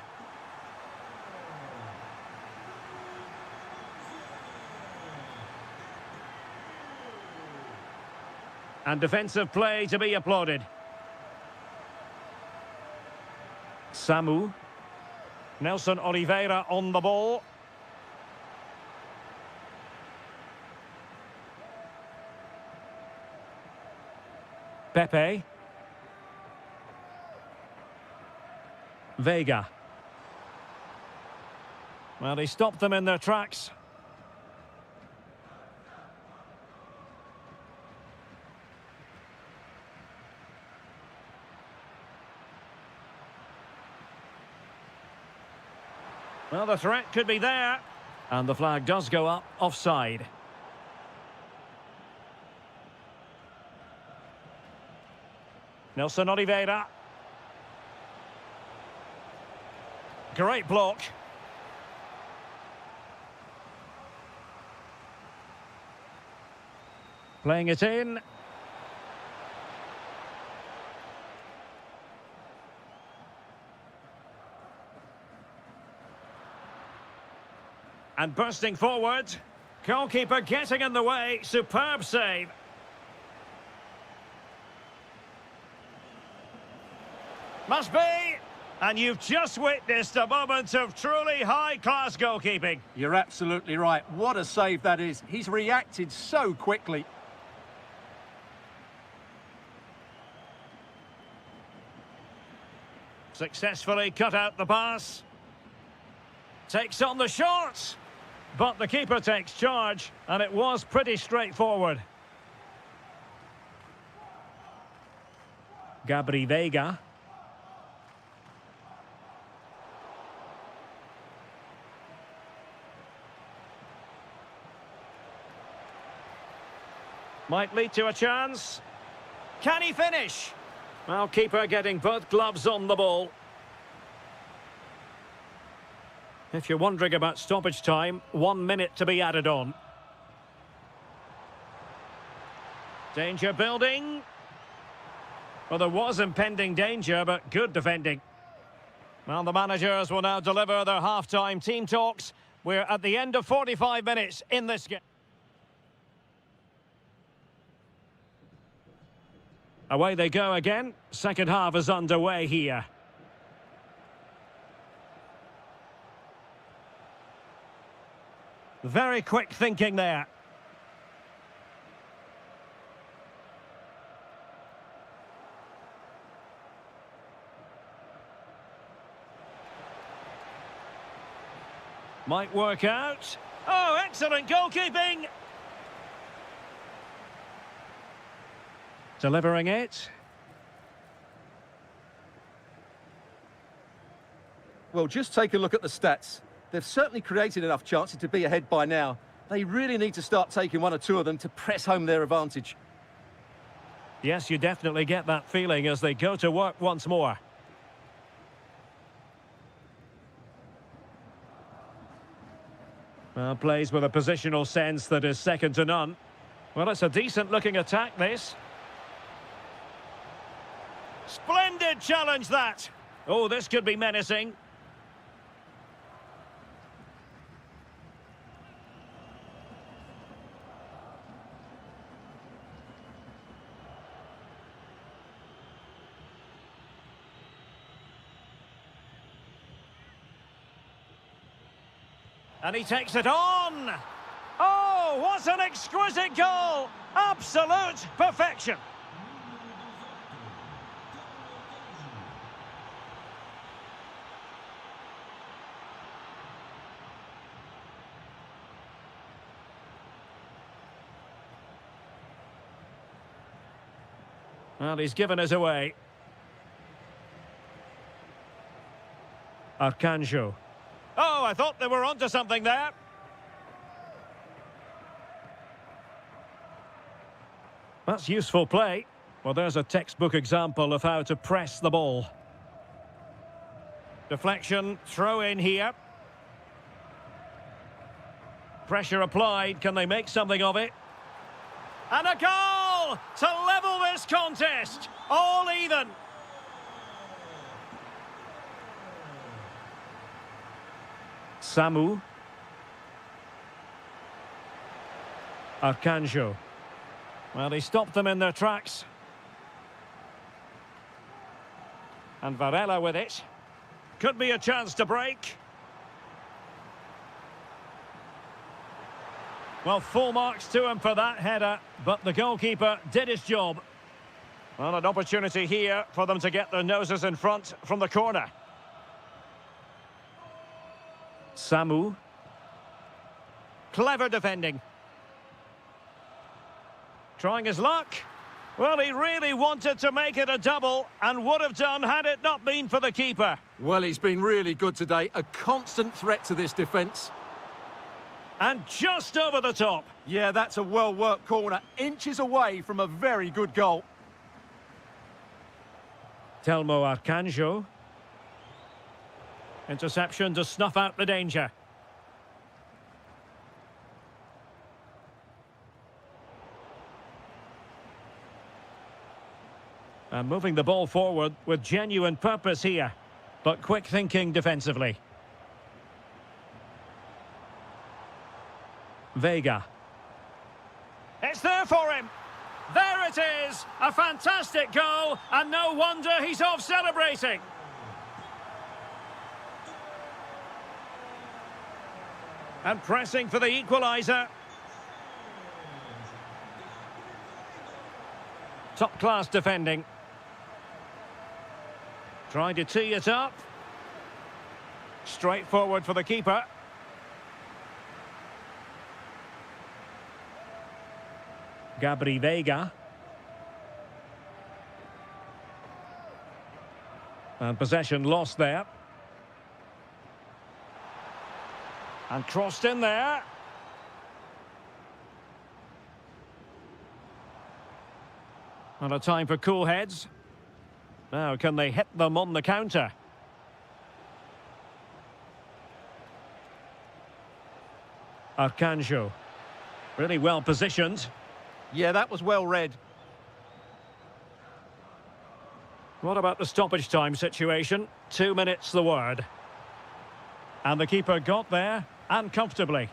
And defensive play to be applauded. Samu. Nelson Oliveira on the ball. Pepe. Vega. Well, he stopped them in their tracks. Well, the threat could be there. And the flag does go up, offside. Nelson Oliveira. Great block. Playing it in. And bursting forward. Goalkeeper getting in the way. Superb save. Must be. And you've just witnessed a moment of truly high-class goalkeeping. You're absolutely right. What a save that is. He's reacted so quickly. Successfully cut out the pass. Takes on the shot. But the keeper takes charge, and it was pretty straightforward. Gabri Vega. Might lead to a chance. Can he finish? Well, keeper getting both gloves on the ball. If you're wondering about stoppage time, 1 minute to be added on. Danger building. Well, there was impending danger, but good defending. Well, the managers will now deliver their half-time team talks. We're at the end of 45 minutes in this game. Away they go again. Second half is underway here. Very quick thinking there. Might work out. Oh, excellent goalkeeping! Delivering it. Well, just take a look at the stats. They've certainly created enough chances to be ahead by now. They really need to start taking one or two of them to press home their advantage. Yes, you definitely get that feeling as they go to work once more. Well, plays with a positional sense that is second to none. Well, it's a decent-looking attack, this. Splendid challenge, that! Oh, this could be menacing. And he takes it on! Oh, what an exquisite goal! Absolute perfection! Well, he's given us away. Arcanjo. Oh, I thought they were onto something there. That's useful play. Well, there's a textbook example of how to press the ball. Deflection, throw in here. Pressure applied. Can they make something of it? And a goal to level this contest. All even. Samu. Arcanjo. Well, he stopped them in their tracks. And Varela with it. Could be a chance to break. Well, full marks to him for that header, but the goalkeeper did his job. Well, an opportunity here for them to get their noses in front from the corner. Samu. Clever defending. Trying his luck. Well, he really wanted to make it a double and would have done had it not been for the keeper. Well, he's been really good today. A constant threat to this defence. And just over the top. Yeah, that's a well-worked corner. Inches away from a very good goal. Telmo Arcanjo. Interception to snuff out the danger. And moving the ball forward with genuine purpose here, but quick thinking defensively. Vega. It's there for him. There it is. A fantastic goal, and no wonder he's off celebrating. And pressing for the equaliser. Top-class defending. Trying to tee it up. Straight forward for the keeper. Gabri Vega. And possession lost there. And crossed in there. And a time for cool heads. Now, can they hit them on the counter? Arcanjo. Really well positioned. Yeah, that was well read. What about the stoppage time situation? 2 minutes the word. And the keeper got there, and comfortably.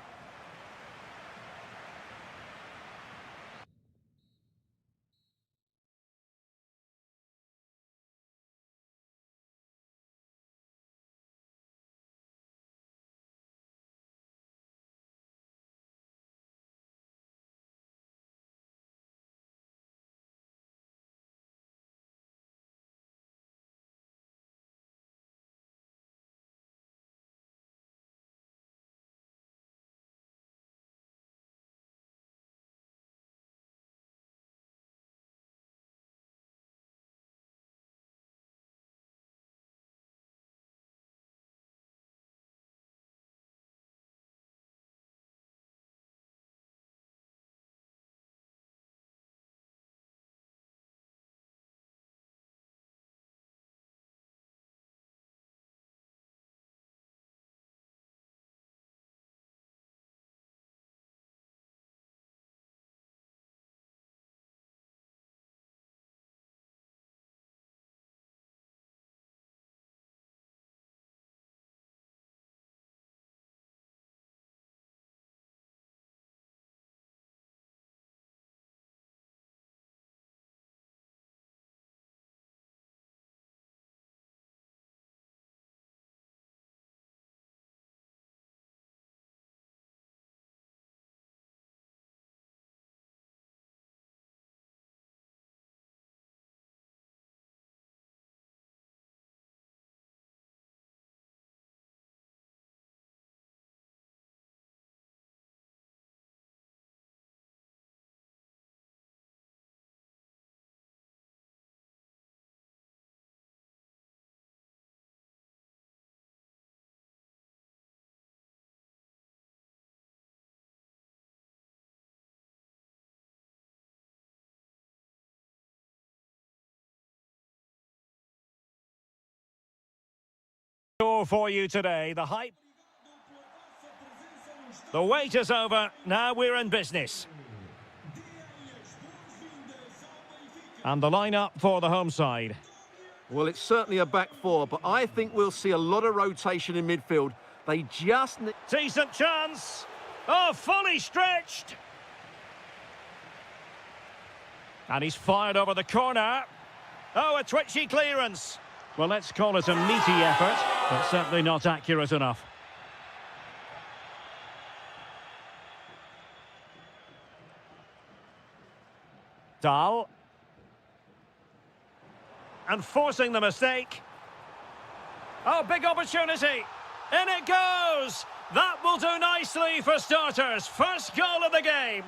Score for you today, the hype. The wait is over, now we're in business. And the lineup for the home side. Well, it's certainly a back four, but I think we'll see a lot of rotation in midfield. They just need... Decent chance. Oh, fully stretched. And he's fired over the corner. Oh, a twitchy clearance. Well, let's call it a meaty effort, but certainly not accurate enough. Dahl. And forcing the mistake. Oh, big opportunity. In it goes. That will do nicely for starters. First goal of the game.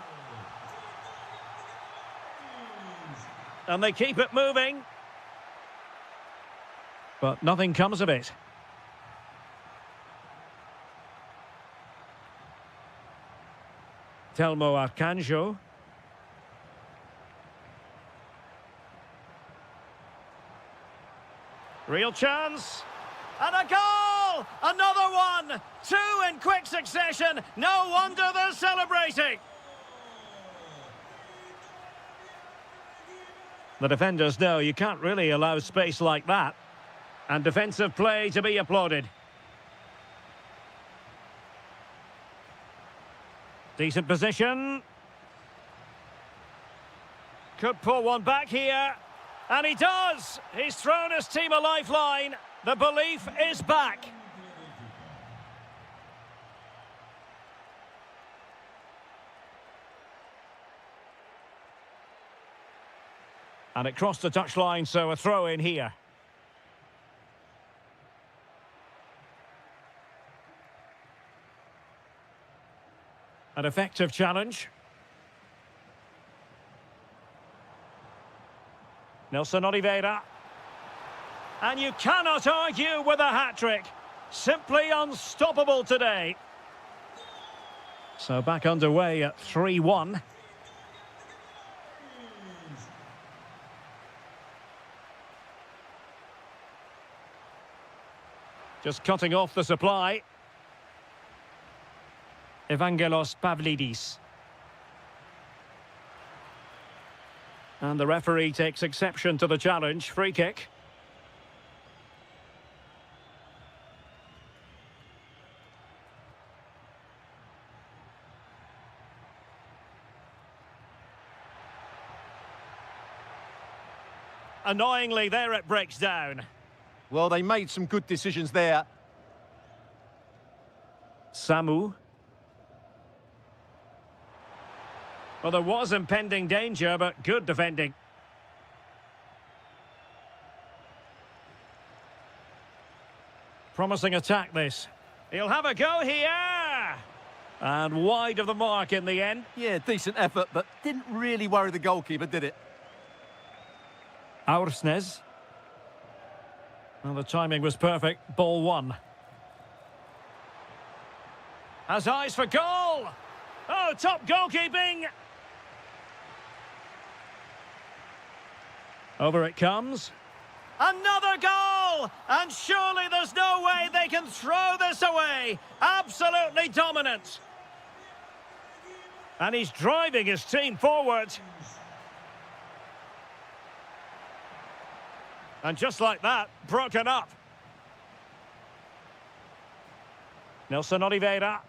And they keep it moving. But nothing comes of it. Telmo Arcanjo. Real chance. And a goal! Another one! Two in quick succession. No wonder they're celebrating. The defenders know you can't really allow space like that. And defensive play to be applauded. Decent position. Could pull one back here. And he does! He's thrown his team a lifeline. The belief is back. And it crossed the touchline, so a throw in here. An effective challenge. Nelson Oliveira. And you cannot argue with a hat-trick. Simply unstoppable today. So back underway at 3-1. Just cutting off the supply. Evangelos Pavlidis. And the referee takes exception to the challenge. Free kick. Annoyingly, there it breaks down. Well, they made some good decisions there. Samu. Well, there was impending danger, but good defending. Promising attack, this. He'll have a go here! And wide of the mark in the end. Yeah, decent effort, but didn't really worry the goalkeeper, did it? Aursnes. Well, the timing was perfect. Ball one. Has eyes for goal! Oh, top goalkeeping! Over it comes. Another goal! And surely there's no way they can throw this away. Absolutely dominant. And he's driving his team forward. And just like that, broken up. Nelson Oliveira.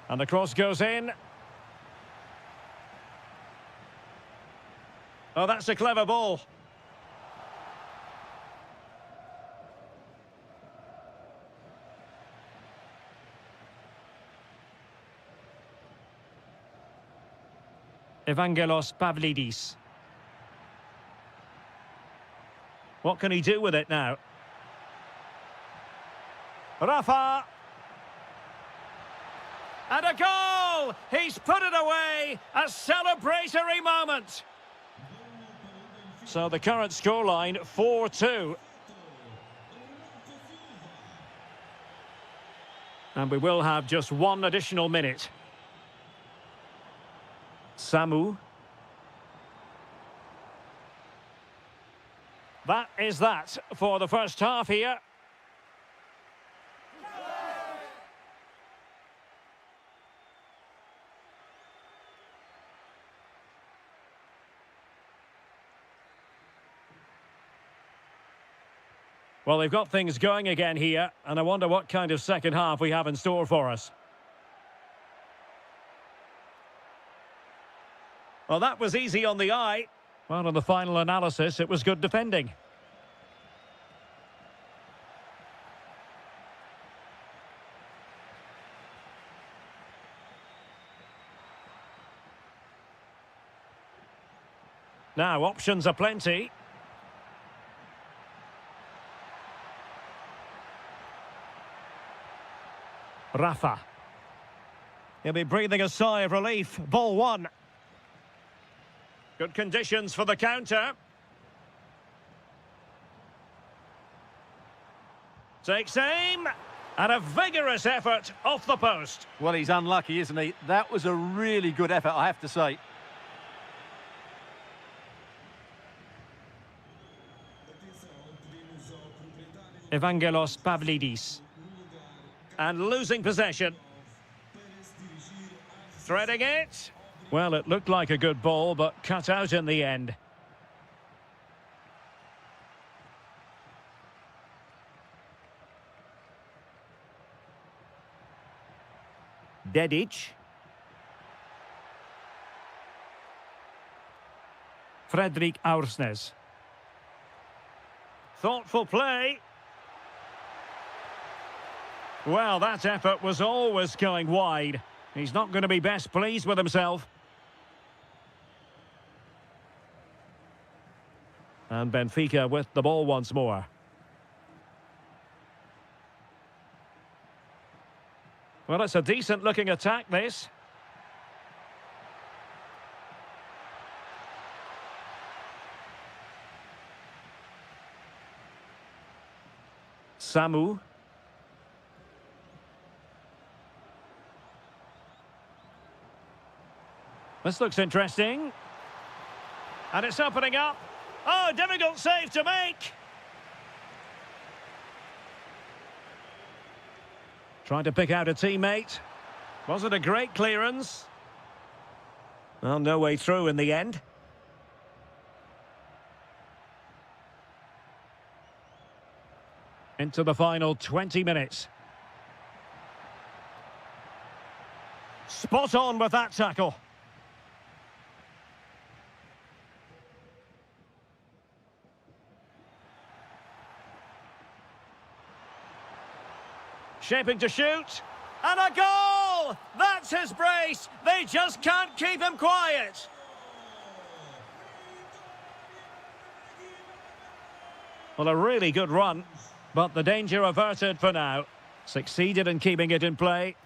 And the cross goes in. Oh, that's a clever ball. Evangelos Pavlidis. What can he do with it now? Rafa. And a goal! He's put it away! A celebratory moment! So the current scoreline, 4-2. And we will have just one additional minute. Samu. That is that for the first half here. Well, they've got things going again here, and I wonder what kind of second half we have in store for us. Well, that was easy on the eye. Well, on the final analysis, it was good defending. Now, options are plenty. Rafa. He'll be breathing a sigh of relief. Ball one. Good conditions for the counter. Takes aim. And a vigorous effort off the post. Well, he's unlucky, isn't he? That was a really good effort, I have to say. Evangelos Pavlidis. And losing possession. Threading it. Well, it looked like a good ball, but cut out in the end. Dedic. Fredrik Aursnes. Thoughtful play. Well, that effort was always going wide. He's not going to be best pleased with himself. And Benfica with the ball once more. Well, it's a decent-looking attack, this. Samu. This looks interesting. And it's opening up. Oh, difficult save to make. Trying to pick out a teammate. Was it a great clearance? Well, no way through in the end. Into the final 20 minutes. Spot on with that tackle. Shaping to shoot. And a goal! That's his brace. They just can't keep him quiet. Well, a really good run, but the danger averted for now. Succeeded in keeping it in play.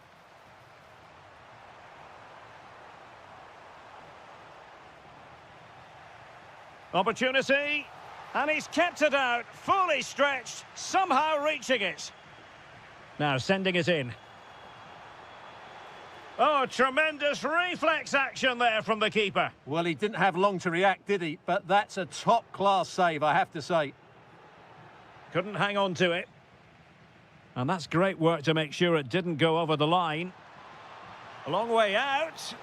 Opportunity. And he's kept it out, fully stretched, somehow reaching it. Now sending it in. Oh, tremendous reflex action there from the keeper. Well, he didn't have long to react, did he? But that's a top-class save, I have to say. Couldn't hang on to it. And that's great work to make sure it didn't go over the line. A long way out.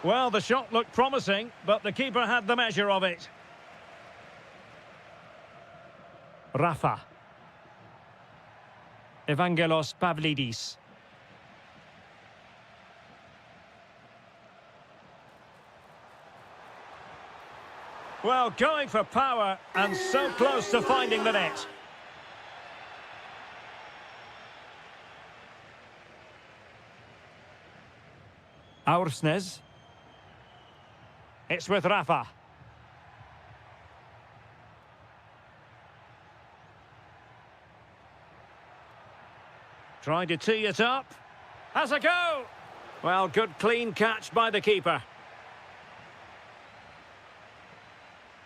Well, the shot looked promising, but the keeper had the measure of it. Rafa. Evangelos Pavlidis. Well, going for power and so close to finding the net. Aursnes. It's with Rafa. Trying to tee it up. Has a go. Well, good clean catch by the keeper.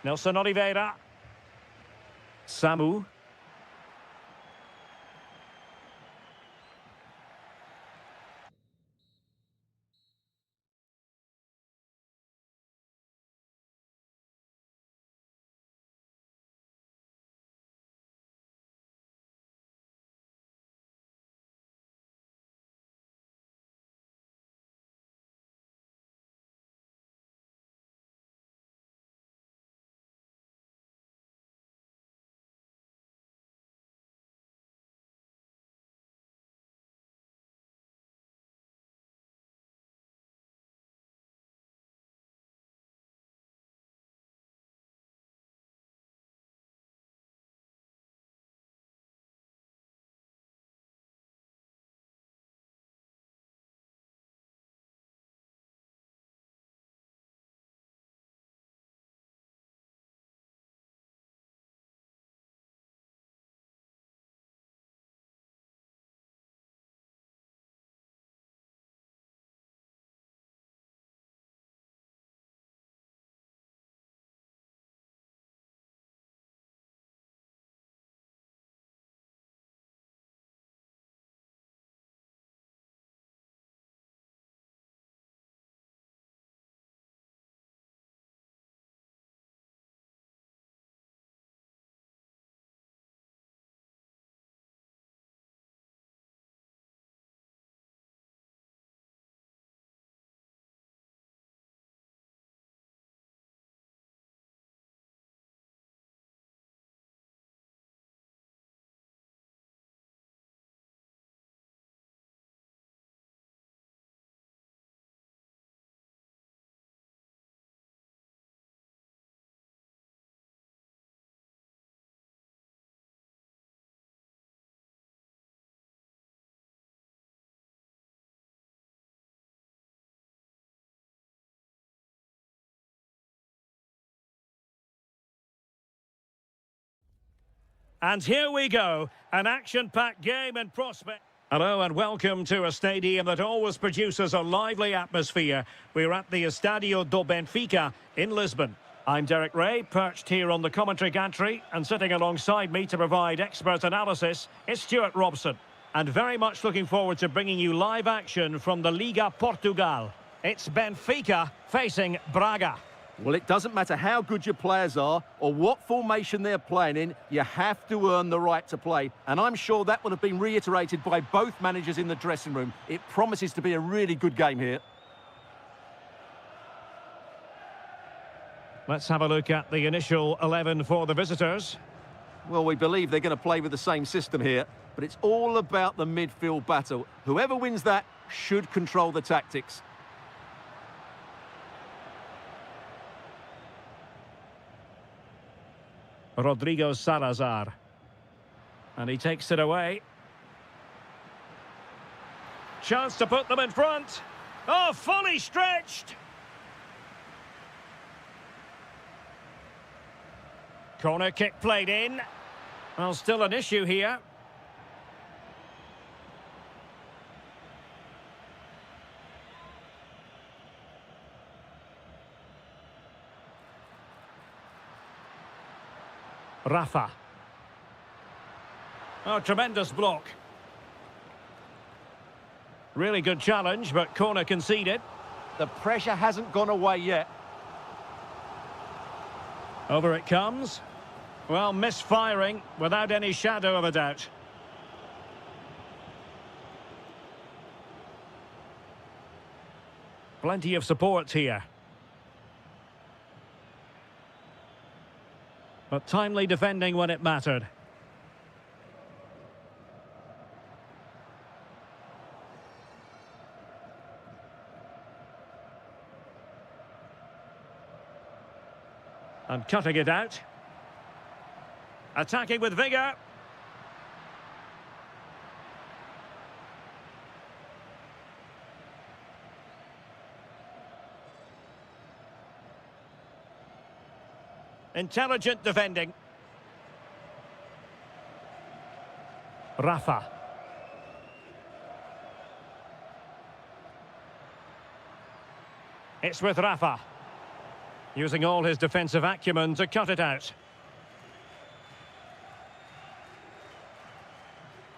Nelson Oliveira. Samu. And here we go, an action-packed game in prospect. Hello and welcome to a stadium that always produces a lively atmosphere. We're at the Estadio do Benfica in Lisbon. I'm Derek Ray, perched here on the commentary gantry, and sitting alongside me to provide expert analysis is Stuart Robson. And very much looking forward to bringing you live action from the Liga Portugal. It's Benfica facing Braga. Well, it doesn't matter how good your players are or what formation they're playing in, you have to earn the right to play. And I'm sure that will have been reiterated by both managers in the dressing room. It promises to be a really good game here. Let's have a look at the initial 11 for the visitors. Well, we believe they're going to play with the same system here, but it's all about the midfield battle. Whoever wins that should control the tactics. Rodrigo Salazar. And he takes it away. Chance to put them in front. Oh, fully stretched. Corner kick played in. Well, still an issue here. Rafa. Oh, tremendous block. Really good challenge, but corner conceded. The pressure hasn't gone away yet. Over it comes. Well, misfiring without any shadow of a doubt. Plenty of support here. But timely defending when it mattered. And cutting it out. Attacking with vigour. Intelligent defending. Rafa. It's with Rafa. Using all his defensive acumen to cut it out.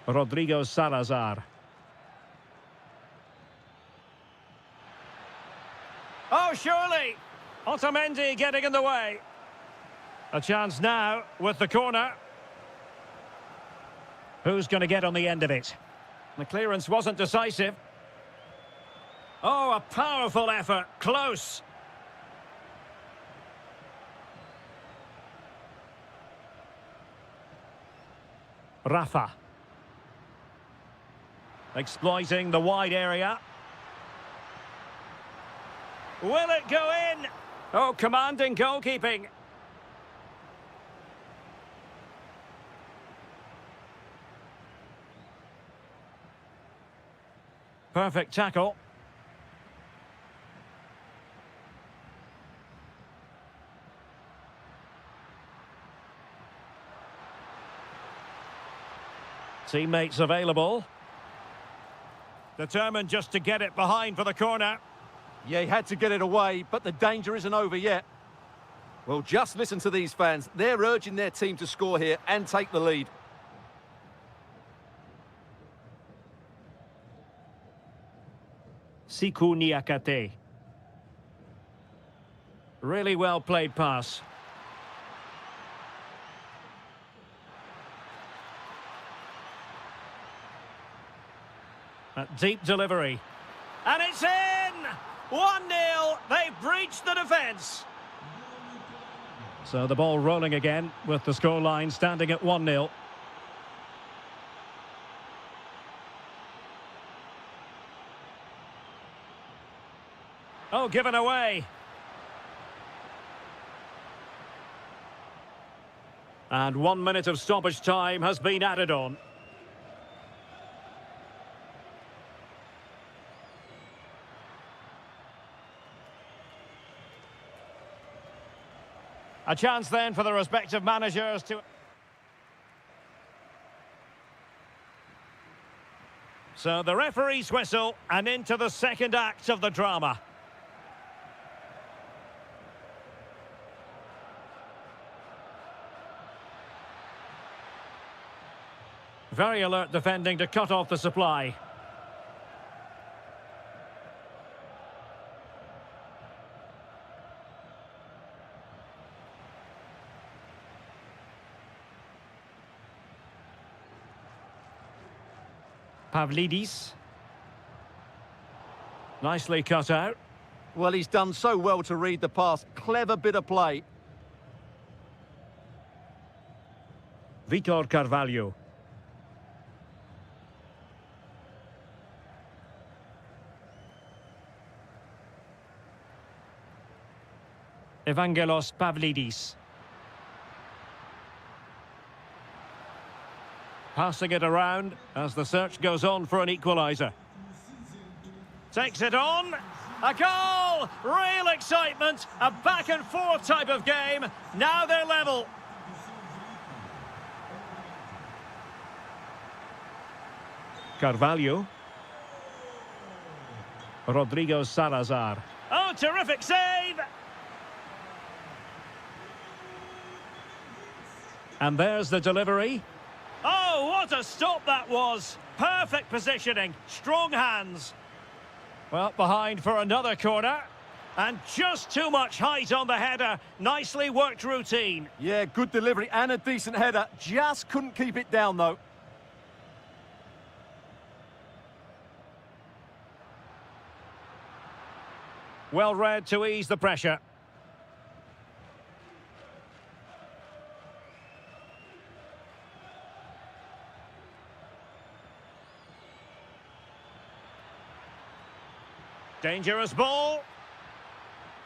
Rodrigo Salazar. Oh, surely! Otamendi getting in the way. A chance now with the corner. Who's going to get on the end of it? The clearance wasn't decisive. Oh, a powerful effort. Close. Rafa. Exploiting the wide area. Will it go in? Oh, commanding goalkeeping. Perfect tackle. Teammates available. Determined just to get it behind for the corner. Yeah, he had to get it away, but the danger isn't over yet. Well, just listen to these fans. They're urging their team to score here and take the lead. Siku Niakate. Really well played pass. A deep delivery. And it's in! 1-0. They've breached the defence. So the ball rolling again with the scoreline standing at 1-0. Oh, given away. And 1 minute of stoppage time has been added on. A chance then for the respective managers to... So the referee's whistle and into the second act of the drama. Very alert defending to cut off the supply. Pavlidis. Nicely cut out. Well, he's done so well to read the pass. Clever bit of play. Vitor Carvalho. Evangelos Pavlidis. Passing it around as the search goes on for an equaliser. Takes it on. A goal! Real excitement. A back and forth type of game. Now they're level. Carvalho. Rodrigo Salazar. Oh, terrific save! And there's the delivery. Oh, what a stop that was! Perfect positioning, strong hands. Well, behind for another corner. And just too much height on the header. Nicely worked routine. Yeah, good delivery and a decent header. Just couldn't keep it down, though. Well read to ease the pressure. Dangerous ball.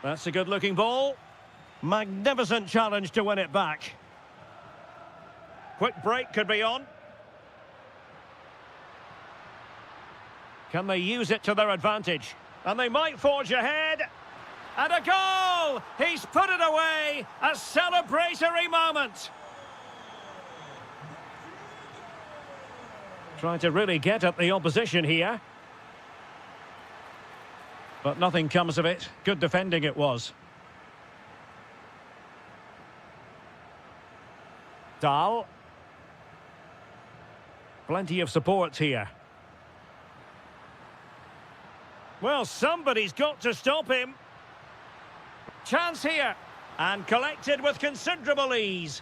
That's a good-looking ball. Magnificent challenge to win it back. Quick break could be on. Can they use it to their advantage? And they might forge ahead. And a goal! He's put it away. A celebratory moment. Trying to really get at the opposition here. But nothing comes of it. Good defending it was. Dahl. Plenty of support here. Well, somebody's got to stop him. Chance here. And collected with considerable ease.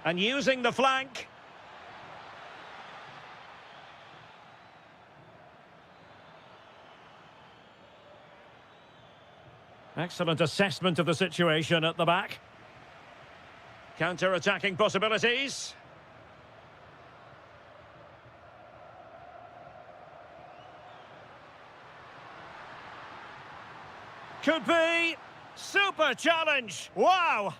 And using the flank. Excellent assessment of the situation at the back. Counter-attacking possibilities. Could be. Super challenge. Wow.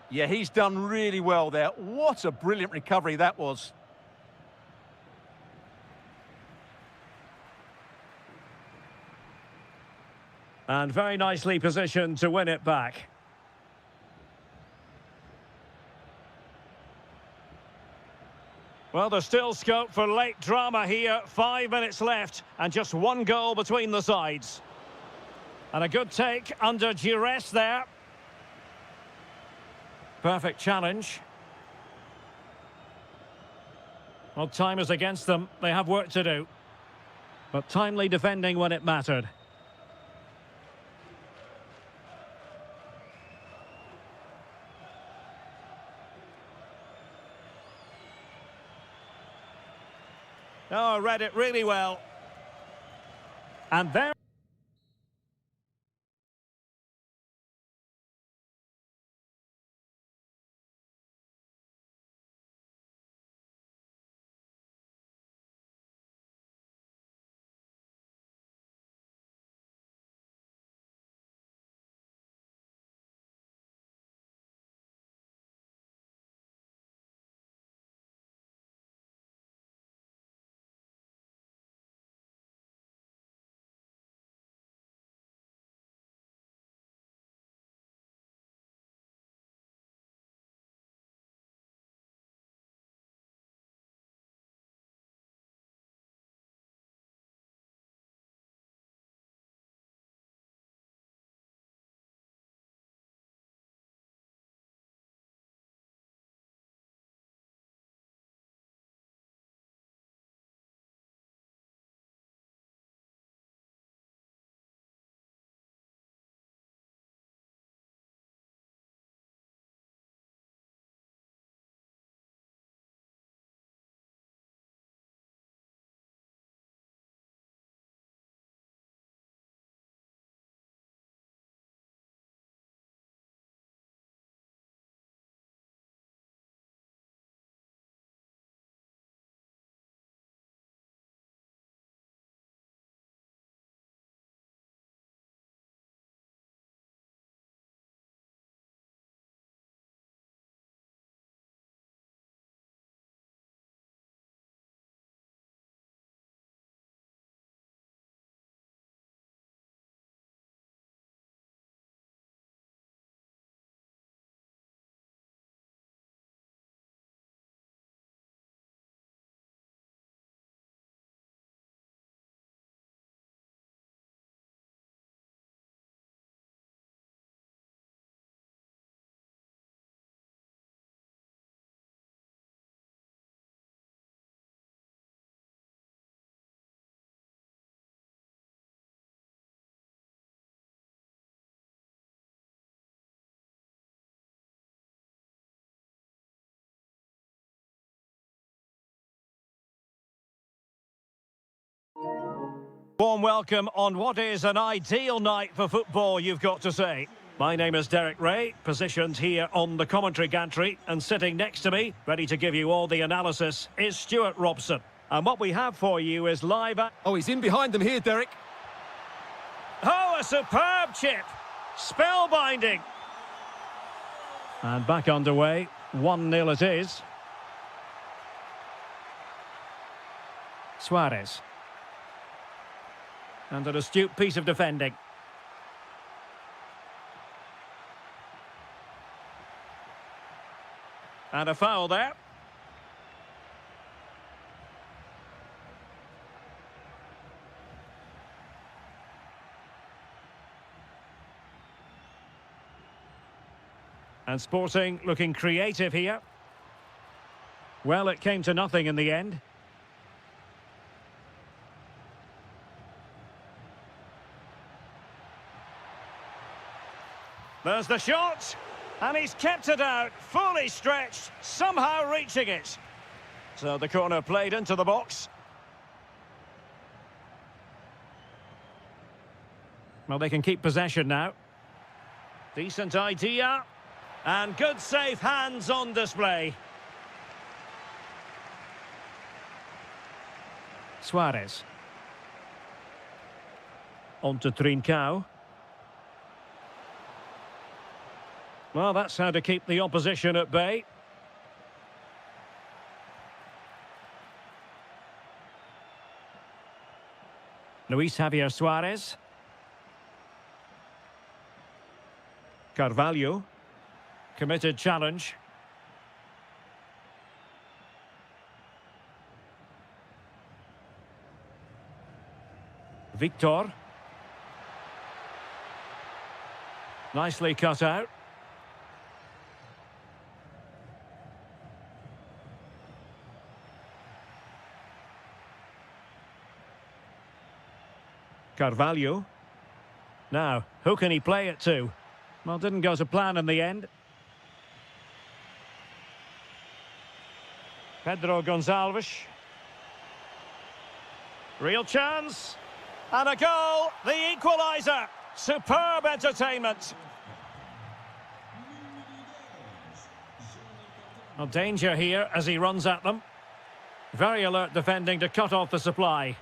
Yeah, he's done really well there. What a brilliant recovery that was. And very nicely positioned to win it back. Well, there's still scope for late drama here. 5 minutes left and just one goal between the sides. And a good take under duress there. Perfect challenge. Well, time is against them. They have work to do. But timely defending when it mattered. Oh, read it really well. And there... Warm welcome on what is an ideal night for football, you've got to say. My name is Derek Ray, positioned here on the commentary gantry, and sitting next to me, ready to give you all the analysis, is Stuart Robson. And what we have for you is live... Oh, he's in behind them here, Derek. Oh, a superb chip! Spellbinding! And back underway, 1-0 it is. Suarez. And an astute piece of defending. And a foul there. And Sporting looking creative here. Well, it came to nothing in the end. There's the shot, and he's kept it out, fully stretched, somehow reaching it. So the corner played into the box. Well, they can keep possession now. Decent idea, and good safe hands on display. Suarez. On to Trincao. Well, that's how to keep the opposition at bay. Luis Javier Suarez. Carvalho. Committed challenge. Victor. Nicely cut out. Carvalho. Now, who can he play it to? Well, didn't go to plan in the end. Pedro Gonçalves. Real chance. And a goal, the equaliser. Superb entertainment. Well, danger here as he runs at them. Very alert defending to cut off the supply.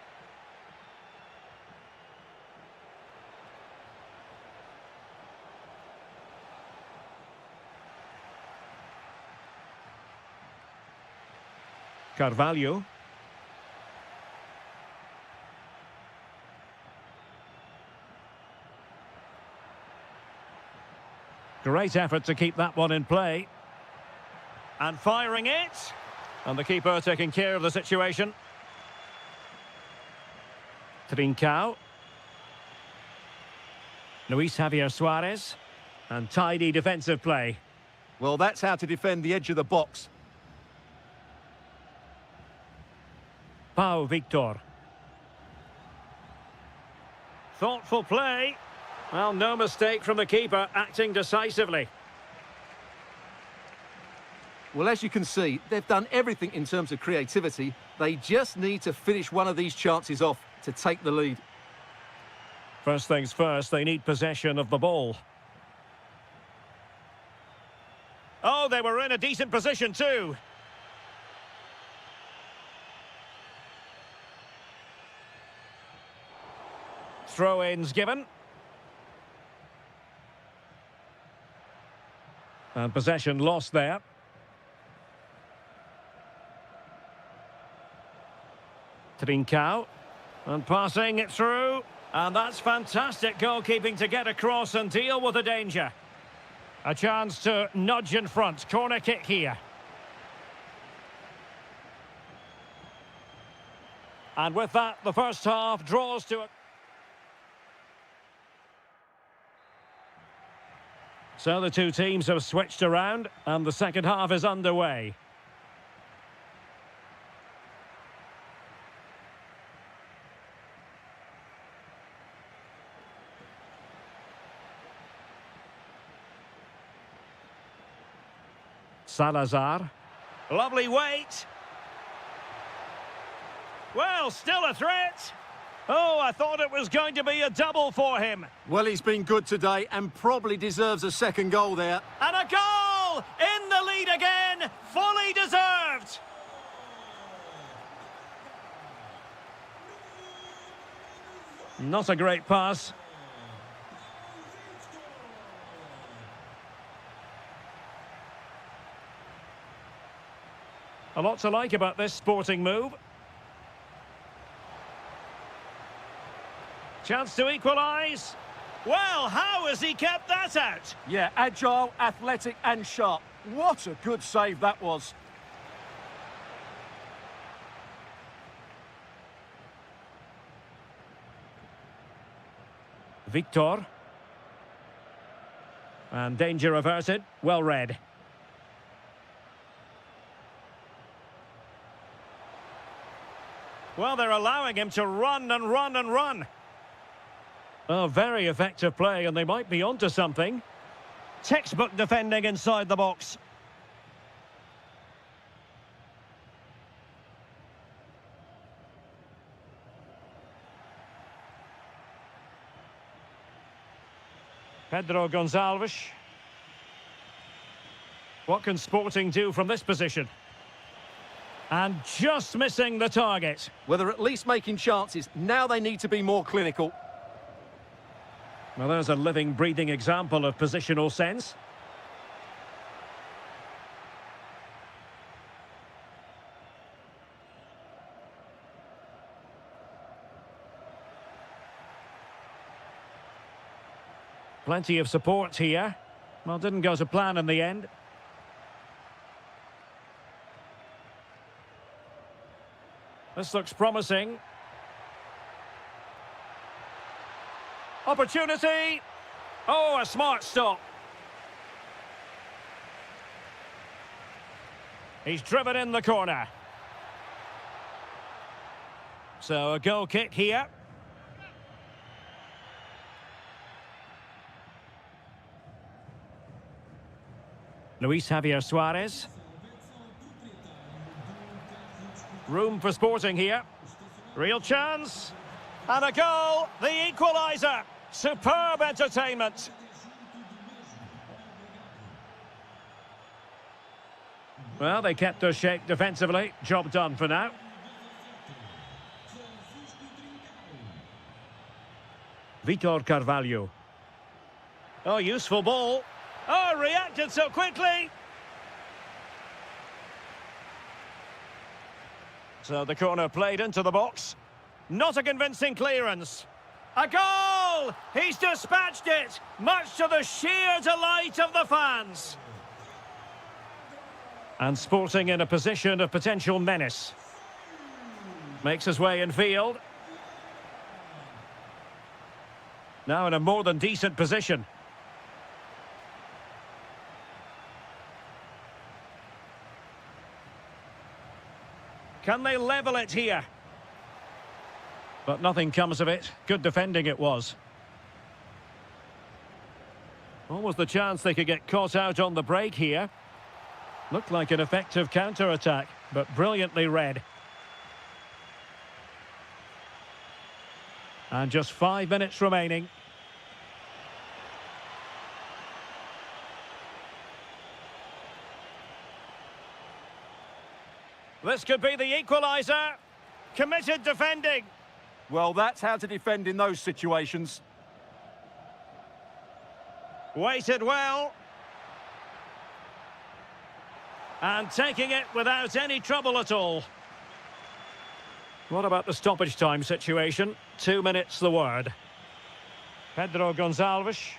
Carvalho. Great effort to keep that one in play. And firing it. And the keeper taking care of the situation. Trincao. Luis Javier Suarez. And tidy defensive play. Well, that's how to defend the edge of the box. Pau Victor. Thoughtful play. Well, no mistake from the keeper, acting decisively. Well, as you can see, they've done everything in terms of creativity. They just need to finish one of these chances off to take the lead. First things first, they need possession of the ball. Oh, they were in a decent position too. Throw-ins given. And possession lost there. Trincao. And passing it through. And that's fantastic goalkeeping to get across and deal with the danger. A chance to nudge in front. Corner kick here. And with that, the first half draws to a... So the two teams have switched around, and the second half is underway. Salazar. Lovely weight. Well, still a threat. Oh, I thought it was going to be a double for him. Well, he's been good today and probably deserves a second goal there. And a goal! In the lead again, fully deserved. Not a great pass. A lot to like about this sporting move. Chance to equalise. Well, how has he kept that out? Yeah, agile, athletic and sharp. What a good save that was. Victor. And danger averted. Well read. Well, they're allowing him to run and run and run. Oh, very effective play, and they might be onto something. Textbook defending inside the box. Pedro Gonçalves. What can Sporting do from this position? And just missing the target. Well, they're at least making chances. Now they need to be more clinical. Well, there's a living, breathing example of positional sense. Plenty of support here. Well, didn't go to plan in the end. This looks promising. Opportunity. Oh, a smart stop. He's driven in the corner. So a goal kick here. Luis Javier Suarez. Room for Sporting here. Real chance. And a goal, the equaliser. Superb entertainment. Well, they kept their shape defensively. Job done for now. Vitor Carvalho. Oh, useful ball. Oh, reacted so quickly. So the corner played into the box. Not a convincing clearance. A goal! He's dispatched it, much to the sheer delight of the fans. And Sporting in a position of potential menace. Makes his way in field. Now in a more than decent position. Can they level it here? But nothing comes of it. Good defending it was. What was the chance they could get caught out on the break here? Looked like an effective counter-attack, but brilliantly read. And just 5 minutes remaining. This could be the equaliser. Committed defending. Well, that's how to defend in those situations. Waited well. And taking it without any trouble at all. What about the stoppage time situation? 2 minutes the word. Pedro Gonçalves.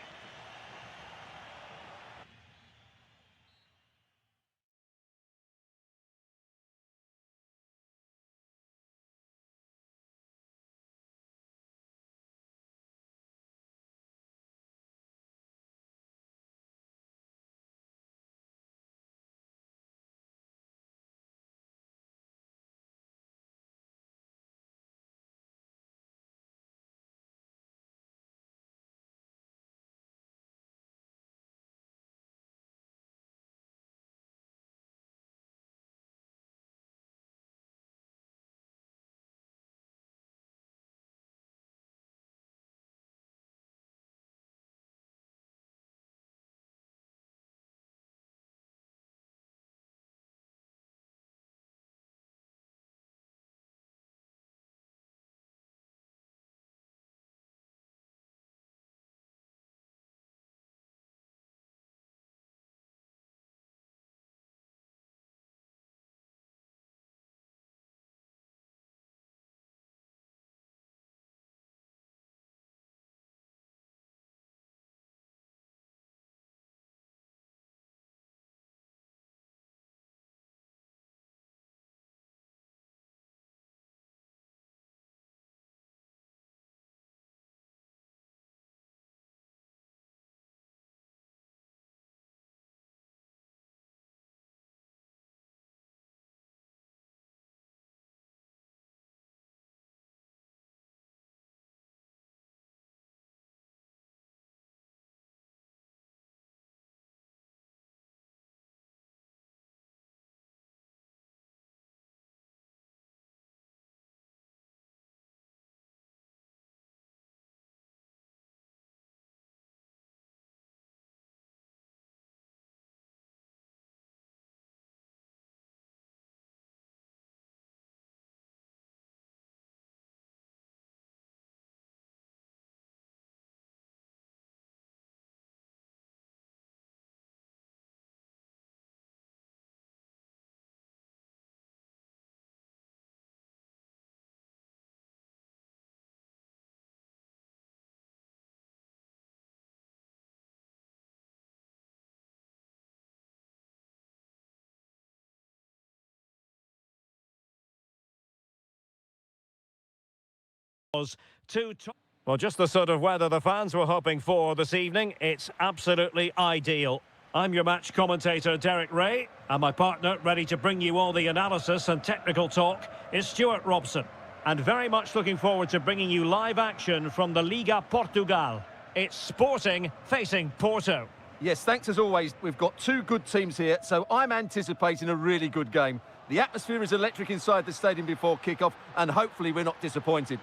Well, just the sort of weather the fans were hoping for this evening. It's absolutely ideal. I'm your match commentator, Derek Ray, and my partner, ready to bring you all the analysis and technical talk, is Stuart Robson. And very much looking forward to bringing you live action from the Liga Portugal. It's Sporting facing Porto. Yes, thanks as always. We've got two good teams here, so I'm anticipating a really good game. The atmosphere is electric inside the stadium before kick-off, and hopefully we're not disappointed.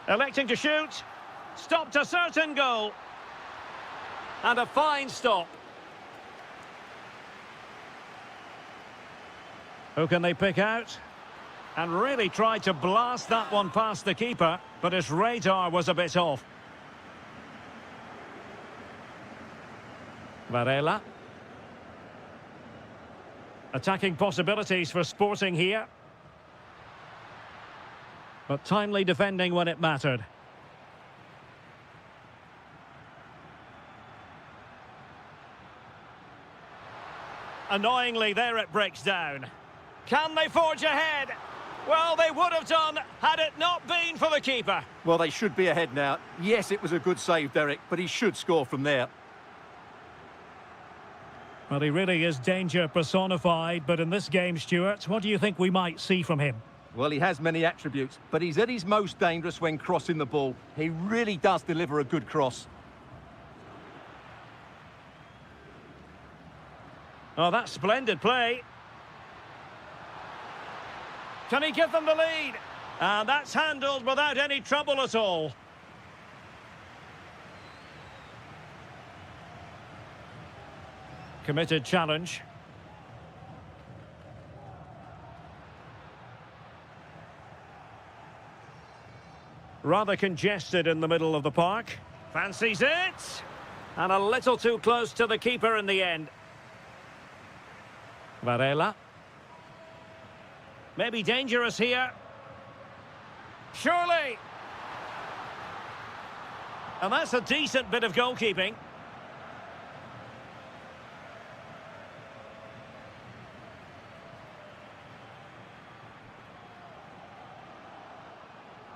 Electing to shoot. Stopped a certain goal. And a fine stop. Who can they pick out? And really tried to blast that one past the keeper, but his radar was a bit off. Varela. Attacking possibilities for Sporting here. But timely defending when it mattered. Annoyingly, there it breaks down. Can they forge ahead? Well, they would have done had it not been for the keeper. Well, they should be ahead now. Yes, it was a good save, Derek, but he should score from there. Well, he really is danger personified, but in this game, Stuart, what do you think we might see from him? Well, he has many attributes, but he's at his most dangerous when crossing the ball. He really does deliver a good cross. Oh, that's splendid play. Can he give them the lead? And that's handled without any trouble at all. Committed challenge. Rather congested in the middle of the park. Fancies it. And a little too close to the keeper in the end. Varela. Maybe dangerous here. Surely. And that's a decent bit of goalkeeping.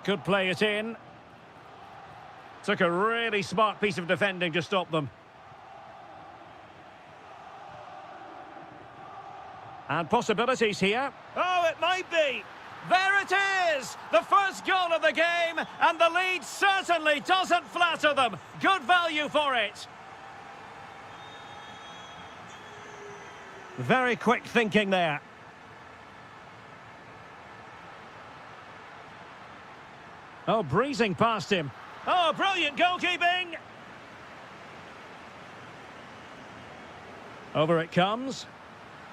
Could play it in. Took a really smart piece of defending to stop them. And possibilities here. Oh, it might be. There it is! The first goal of the game, and the lead certainly doesn't flatter them. Good value for it. Very quick thinking there. Oh, breezing past him. Oh, brilliant goalkeeping! Over it comes.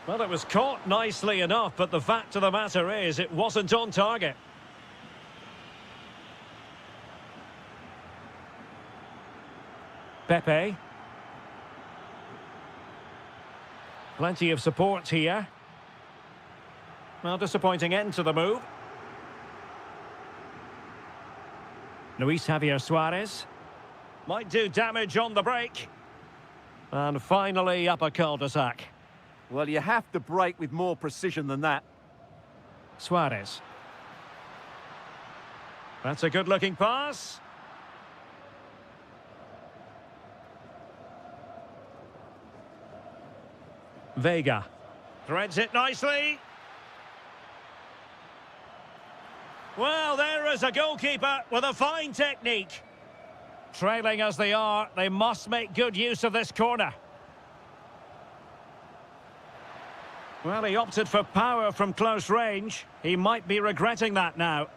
Well, it was caught nicely enough, but the fact of the matter is it wasn't on target. Pepe. Plenty of support here. Well, disappointing end to the move. Luis Javier Suarez. Might do damage on the break. And finally up a cul-de-sac. Well, you have to break with more precision than that. Suarez. That's a good-looking pass. Vega. Threads it nicely. Well, there is a goalkeeper with a fine technique. Trailing as they are, they must make good use of this corner. Well, he opted for power from close range. He might be regretting that now.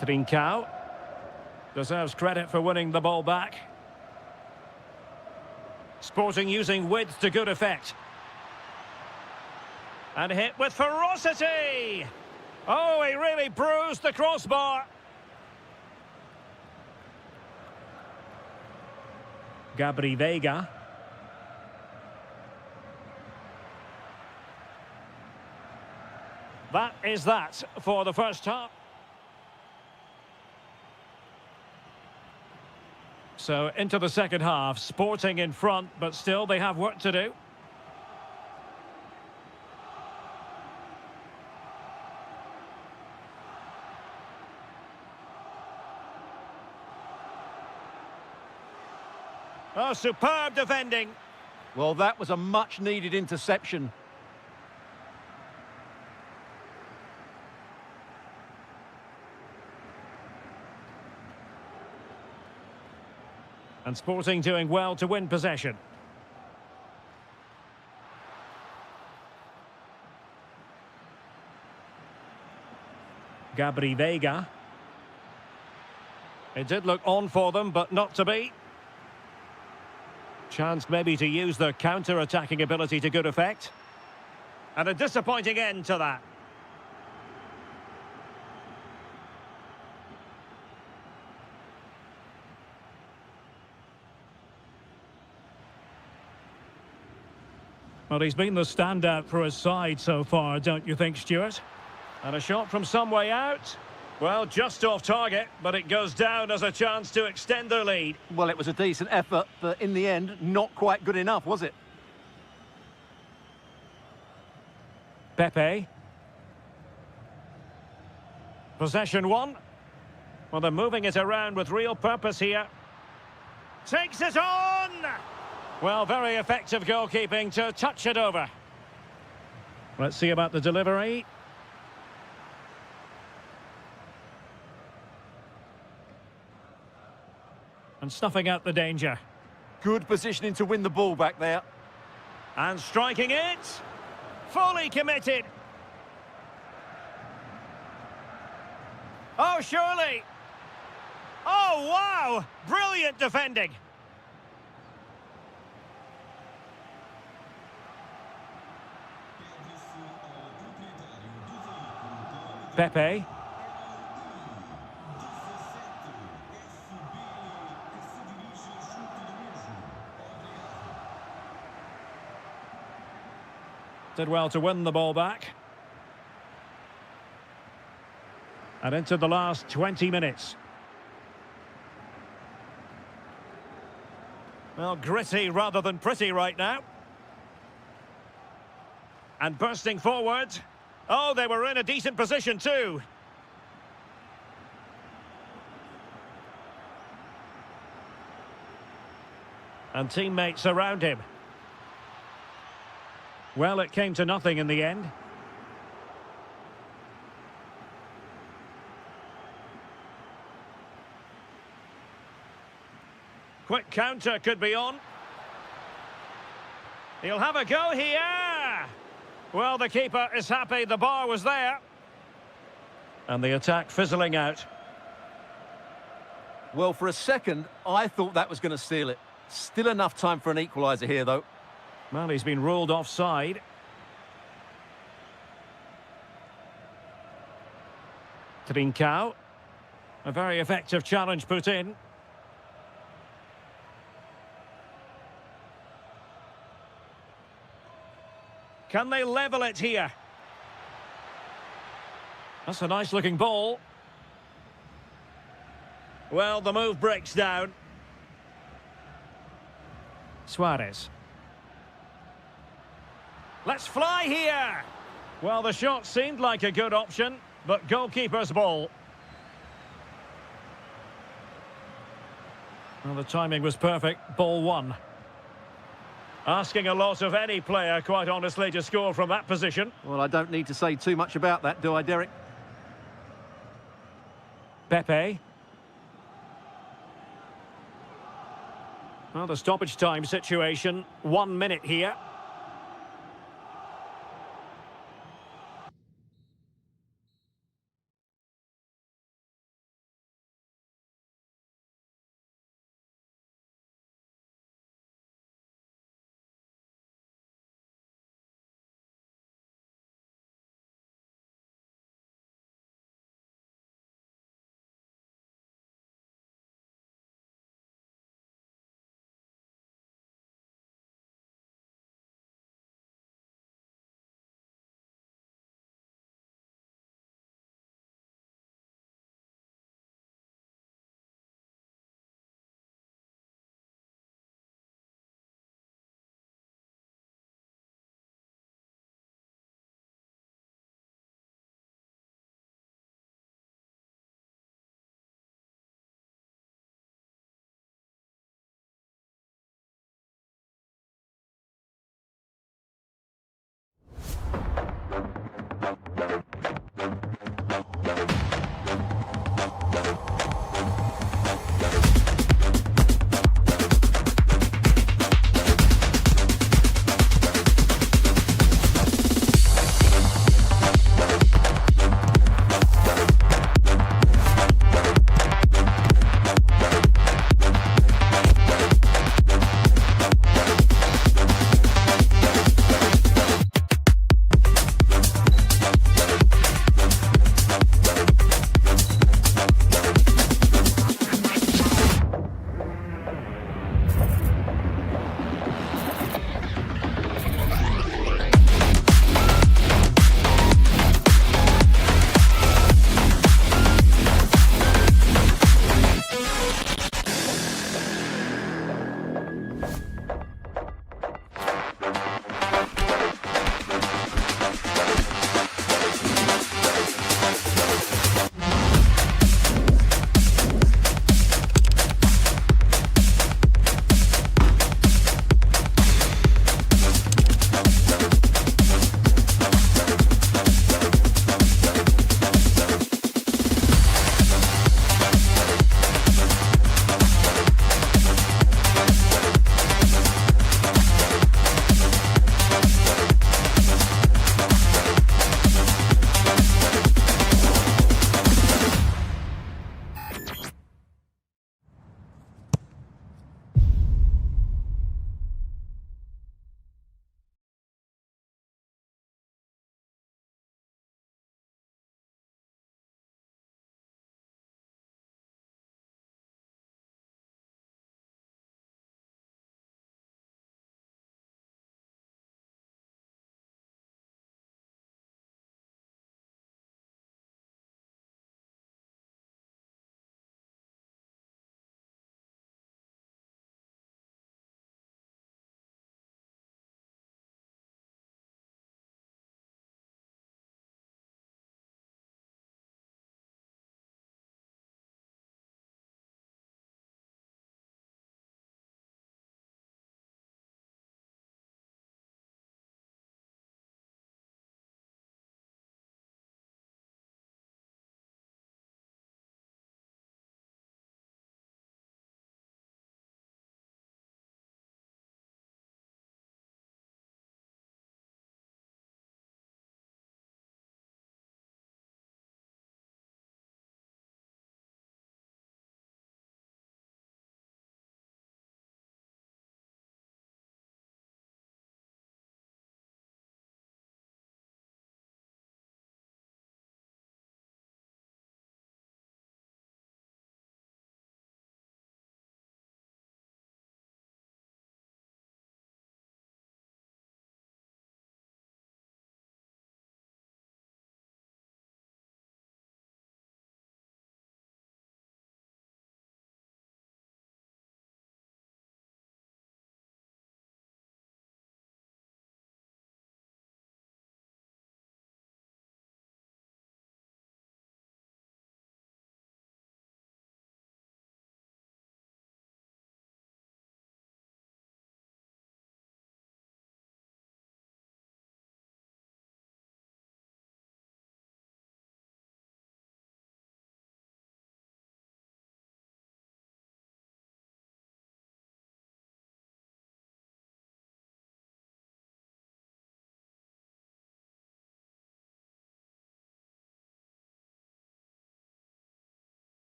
Trincao deserves credit for winning the ball back. Sporting using width to good effect. And hit with ferocity! Oh, he really bruised the crossbar. Gabri Vega. That is that for the first half. So into the second half, Sporting in front, but still they have work to do. Oh, superb defending. Well, that was a much-needed interception. And Sporting doing well to win possession. Gabri Veiga. It did look on for them, but not to be. Chance maybe to use their counter-attacking ability to good effect. And a disappointing end to that. Well, he's been the standout for his side so far, don't you think, Stuart? And a shot from some way out. Well, just off target, but it goes down as a chance to extend their lead. Well, it was a decent effort, but in the end, not quite good enough, was it? Pepe. Possession one. Well, they're moving it around with real purpose here. Takes it on! Well, very effective goalkeeping to touch it over. Let's see about the delivery. And snuffing out the danger. Good positioning to win the ball back there. And striking it. Fully committed. Oh, surely. Oh, wow. Brilliant defending. Pepe. Did well to win the ball back. And into the last 20 minutes. Well, gritty rather than pretty right now. And bursting forward. Oh, they were in a decent position too. And teammates around him. Well, it came to nothing in the end. Quick counter could be on. He'll have a go here. Well, the keeper is happy the bar was there. And the attack fizzling out. Well, for a second, I thought that was going to seal it. Still enough time for an equaliser here, though. Well, he's been ruled offside. Trincao. A very effective challenge put in. Can they level it here? That's a nice-looking ball. Well, the move breaks down. Suarez. Let's fly here! Well, the shot seemed like a good option, but goalkeeper's ball. Well, the timing was perfect. Ball one. Asking a lot of any player, quite honestly, to score from that position. Well, I don't need to say too much about that, do I, Derek? Pepe. Well, the stoppage time situation, 1 minute here.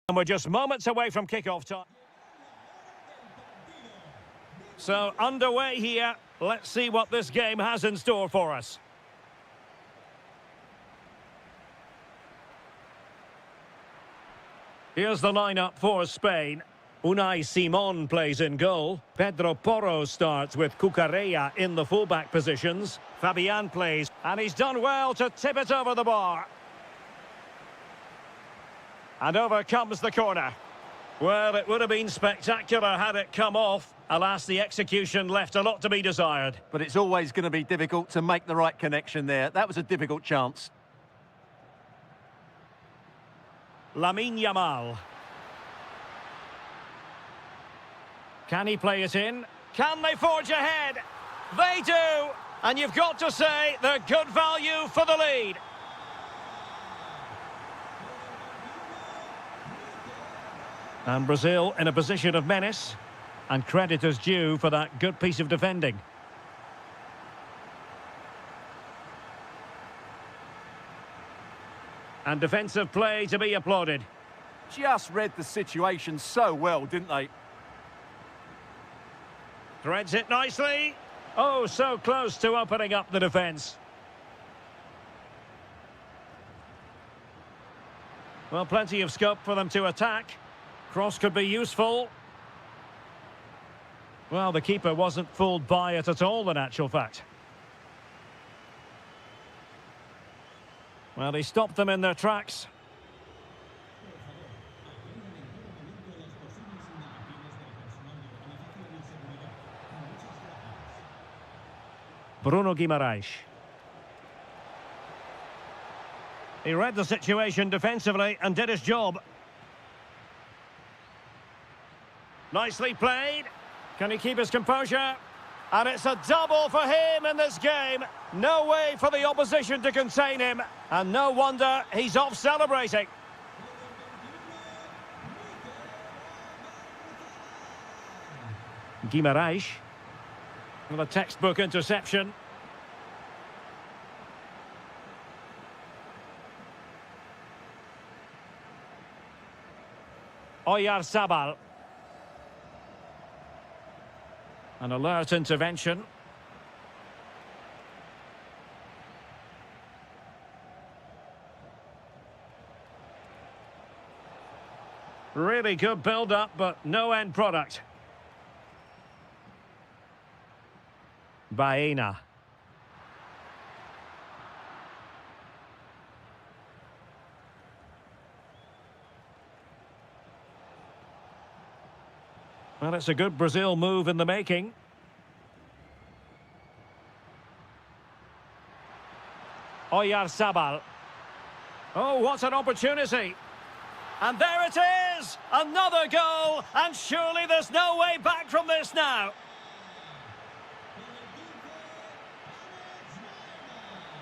And we're just moments away from kick-off time. So, underway here. Let's see what this game has in store for us. Here's the lineup for Spain. Unai Simon plays in goal. Pedro Porro starts with Cucurella in the fullback positions. Fabian plays, and he's done well to tip it over the bar. And over comes the corner. Well, it would have been spectacular had it come off. Alas, the execution left a lot to be desired. But it's always going to be difficult to make the right connection there. That was a difficult chance. Lamine Yamal. Can he play it in? Can they forge ahead? They do! And you've got to say they're good value for the lead. And Brazil in a position of menace. And credit is due for that good piece of defending. And defensive play to be applauded. Just read the situation so well, didn't they? Threads it nicely. Oh, so close to opening up the defence. Well, plenty of scope for them to attack. Cross could be useful. Well, the keeper wasn't fooled by it at all, in actual fact. Well, he stopped them in their tracks. Bruno Guimaraes. He read the situation defensively and did his job. Nicely played. Can he keep his composure? And it's a double for him in this game. No way for the opposition to contain him. And no wonder he's off celebrating. Guimaraes. With a textbook interception. Oyarzabal. An alert intervention. Really good build-up, but no end product. Baena. Well, it's a good Brazil move in the making. Oyarzabal. Oh, what an opportunity. And there it is! Another goal! And surely there's no way back from this now.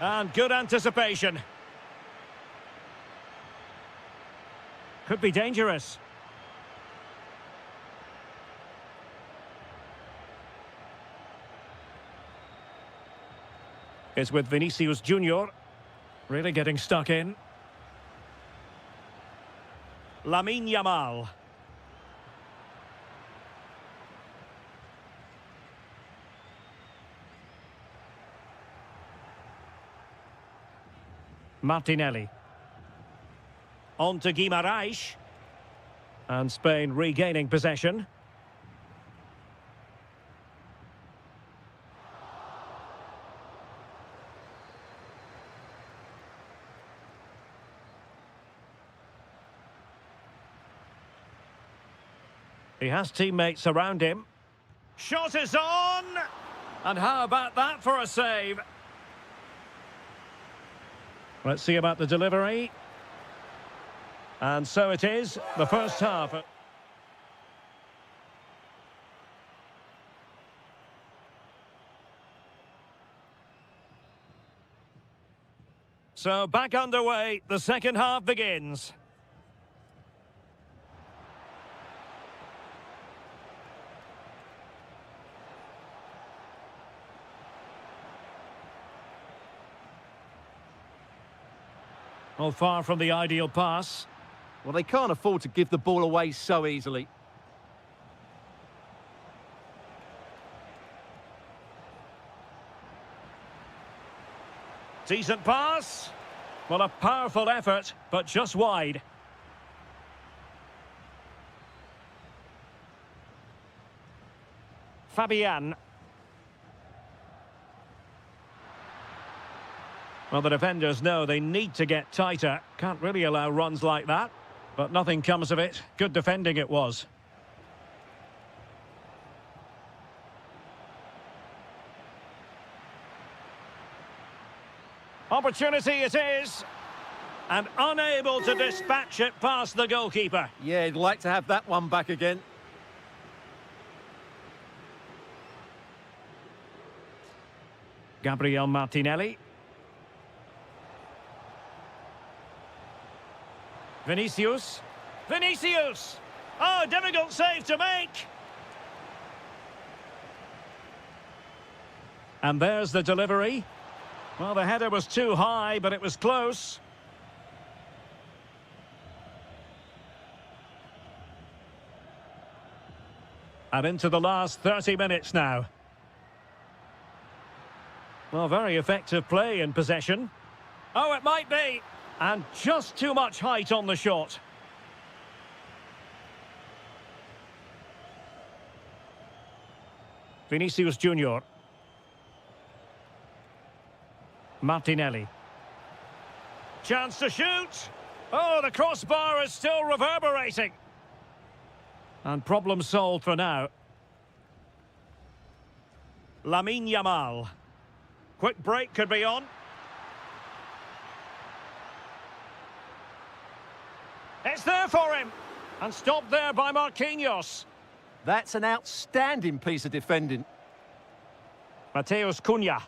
And good anticipation. Could be dangerous. It's with Vinicius Junior. Really getting stuck in. Lamine Yamal. Martinelli. On to Guimaraes. And Spain regaining possession. He has teammates around him. Shot is on! And how about that for a save? Let's see about the delivery. And so it is, the first half. So back underway, the second half begins. Well, far from the ideal pass. Well, they can't afford to give the ball away so easily. Decent pass. Well, a powerful effort, but just wide. Fabian. Well, the defenders know they need to get tighter. Can't really allow runs like that. But nothing comes of it. Good defending it was. Opportunity it is. And unable to dispatch it past the goalkeeper. Yeah, he'd like to have that one back again. Gabriel Martinelli. Vinicius. Vinicius! Oh, difficult save to make. And there's the delivery. Well, the header was too high, but it was close. And into the last 30 minutes now. Well, very effective play in possession. Oh, it might be. And just too much height on the shot. Vinicius Junior. Martinelli. Chance to shoot. Oh, the crossbar is still reverberating. And problem solved for now. Lamine Yamal. Quick break could be on. It's there for him. And stopped there by Marquinhos. That's an outstanding piece of defending. Mateus Cunha.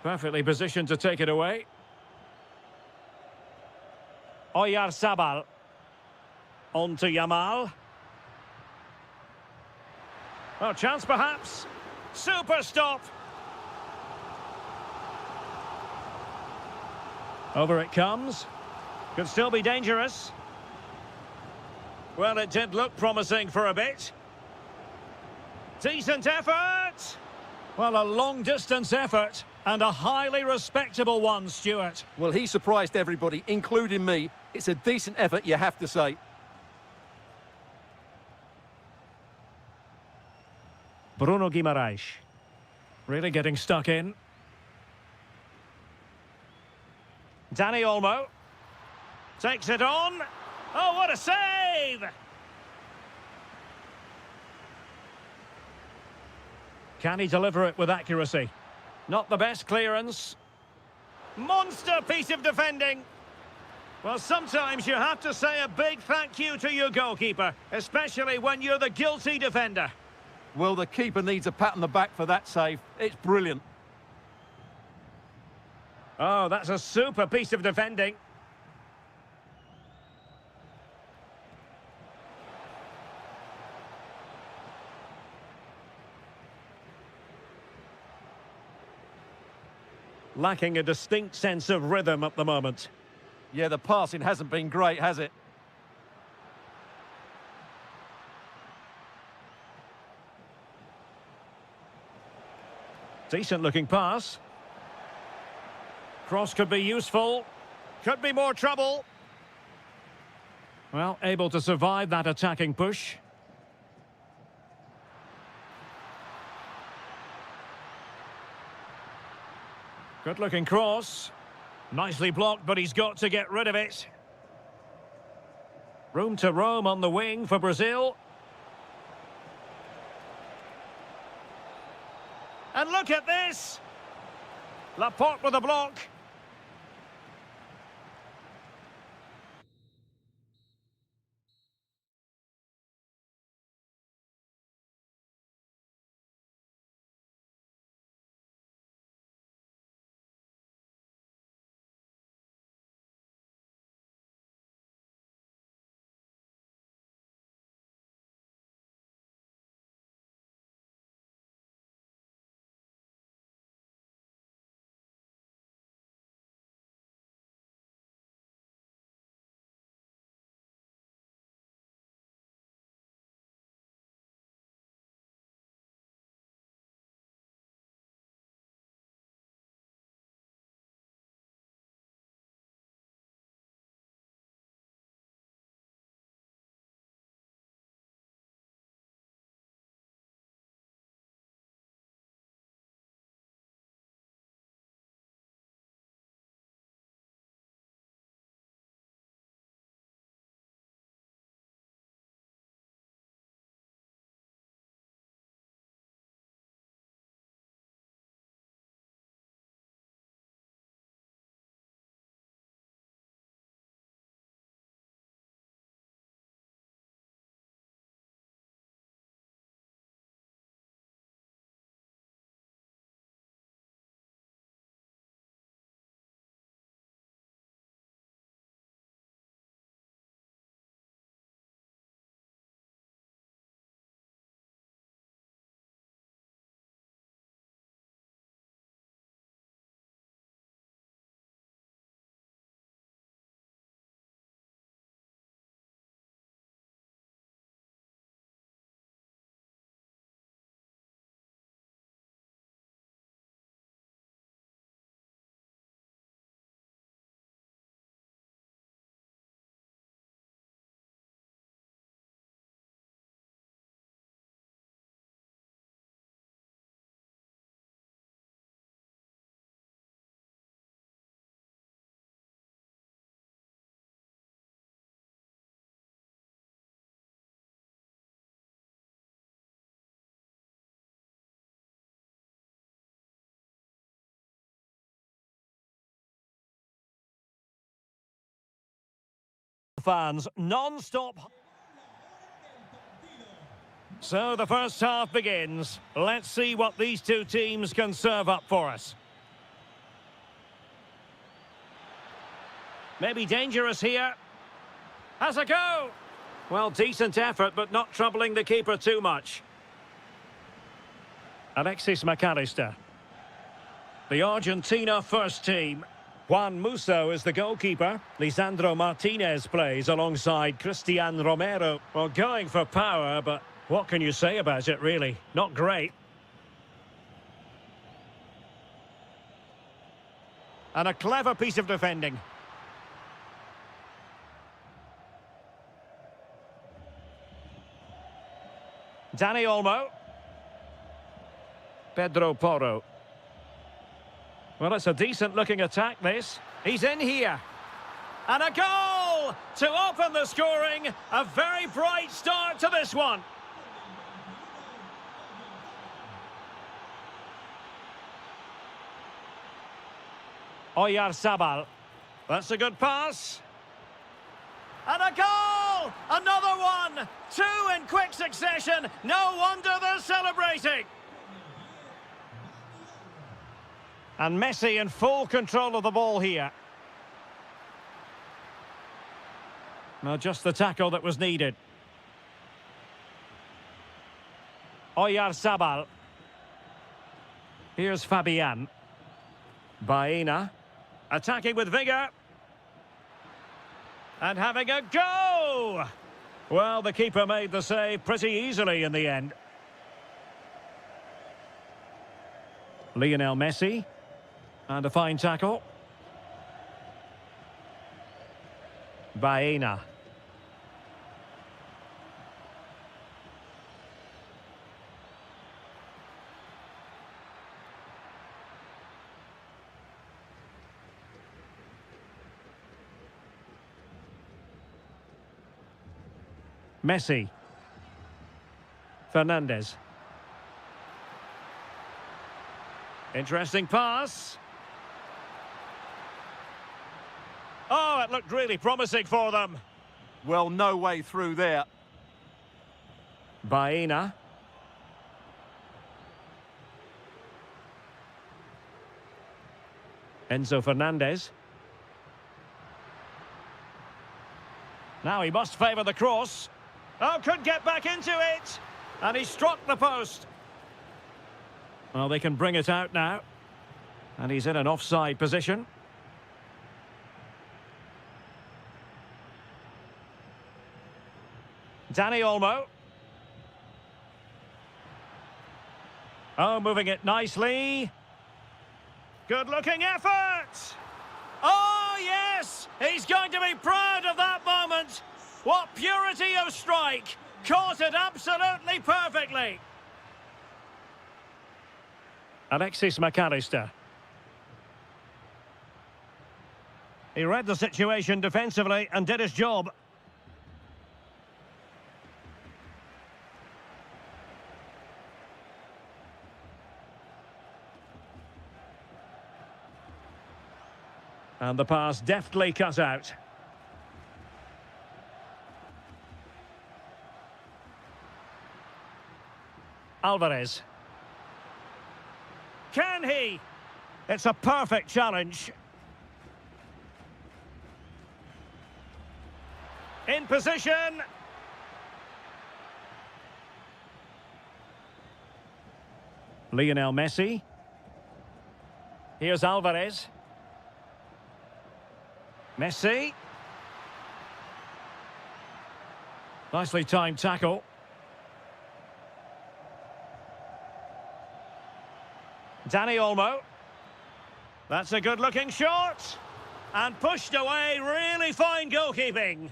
Perfectly positioned to take it away. Oyarzabal. On to Yamal. Oh, chance perhaps. Super stop. Over it comes. Could still be dangerous. Well, it did look promising for a bit. Decent effort. Well, a long-distance effort and a highly respectable one, Stuart. Well, he surprised everybody, including me. It's a decent effort, you have to say. Bruno Guimaraes. Really getting stuck in. Dani Olmo. Takes it on. Oh, what a save! Can he deliver it with accuracy? Not the best clearance. Monster piece of defending. Well, sometimes you have to say a big thank you to your goalkeeper, especially when you're the guilty defender. Well, the keeper needs a pat on the back for that save. It's brilliant. Oh, that's a super piece of defending. Lacking a distinct sense of rhythm at the moment. Yeah, the passing hasn't been great, has it? Decent looking pass. Cross could be useful. Could be more trouble. Well, able to survive that attacking push. Good looking cross. Nicely blocked, but he's got to get rid of it. Room to roam on the wing for Brazil. And look at this! Laporte with a block. Fans, non-stop. So the first half begins. Let's see what these two teams can serve up for us. Maybe dangerous here. Has a go. Well, decent effort, but not troubling the keeper too much. Alexis McAllister. The Argentina first team. Juan Musso is the goalkeeper. Lisandro Martinez plays alongside Cristian Romero. Well, going for power, but what can you say about it, really? Not great. And a clever piece of defending. Dani Olmo. Pedro Porro. Well, it's a decent-looking attack, this. He's in here. And a goal to open the scoring. A very bright start to this one. Oyarzabal. That's a good pass. And a goal! Another one! Two in quick succession. No wonder they're celebrating. And Messi in full control of the ball here. Well, just the tackle that was needed. Oyarzabal. Here's Fabian. Baena. Attacking with vigour. And having a go! Well, the keeper made the save pretty easily in the end. Lionel Messi. And a fine tackle. Baena. Messi. Fernandez. Interesting pass. Oh, it looked really promising for them. Well, no way through there. Baena. Enzo Fernandez. Now he must favour the cross. Oh, could get back into it. And he struck the post. Well, they can bring it out now. And he's in an offside position. Dani Olmo. Oh, moving it nicely. Good-looking effort. Oh, yes! He's going to be proud of that moment. What purity of strike. Caught it absolutely perfectly. Alexis McAllister. He read the situation defensively and did his job. And the pass deftly cut out. Alvarez. Can he? It's a perfect challenge. In position. Lionel Messi. Here's Alvarez. Messi. Nicely timed tackle. Dani Olmo. That's a good-looking shot. And pushed away, really fine goalkeeping.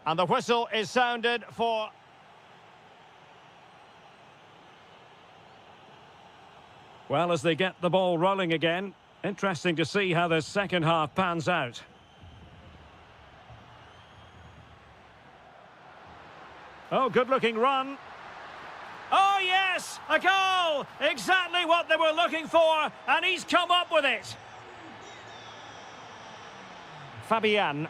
And the whistle is sounded for... Well, as they get the ball rolling again, interesting to see how this second half pans out. Oh, good-looking run. Oh, yes! A goal! Exactly what they were looking for, and he's come up with it. Fabian.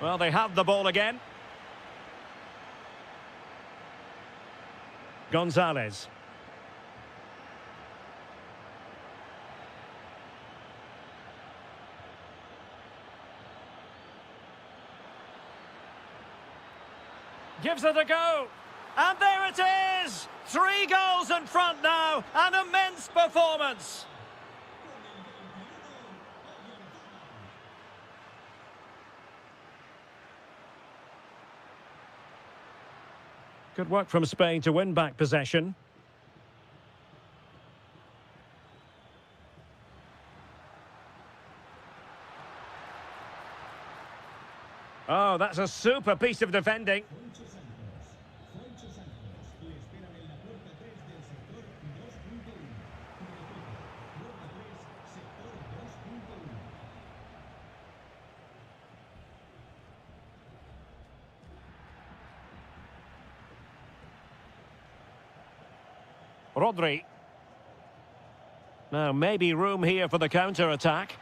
Well, they have the ball again. Gonzalez. Gives it a go. And there it is! 3 goals in front now. An immense performance. Good work from Spain to win back possession. Oh, that's a super piece of defending. Rodri. Now, maybe room here for the counter-attack.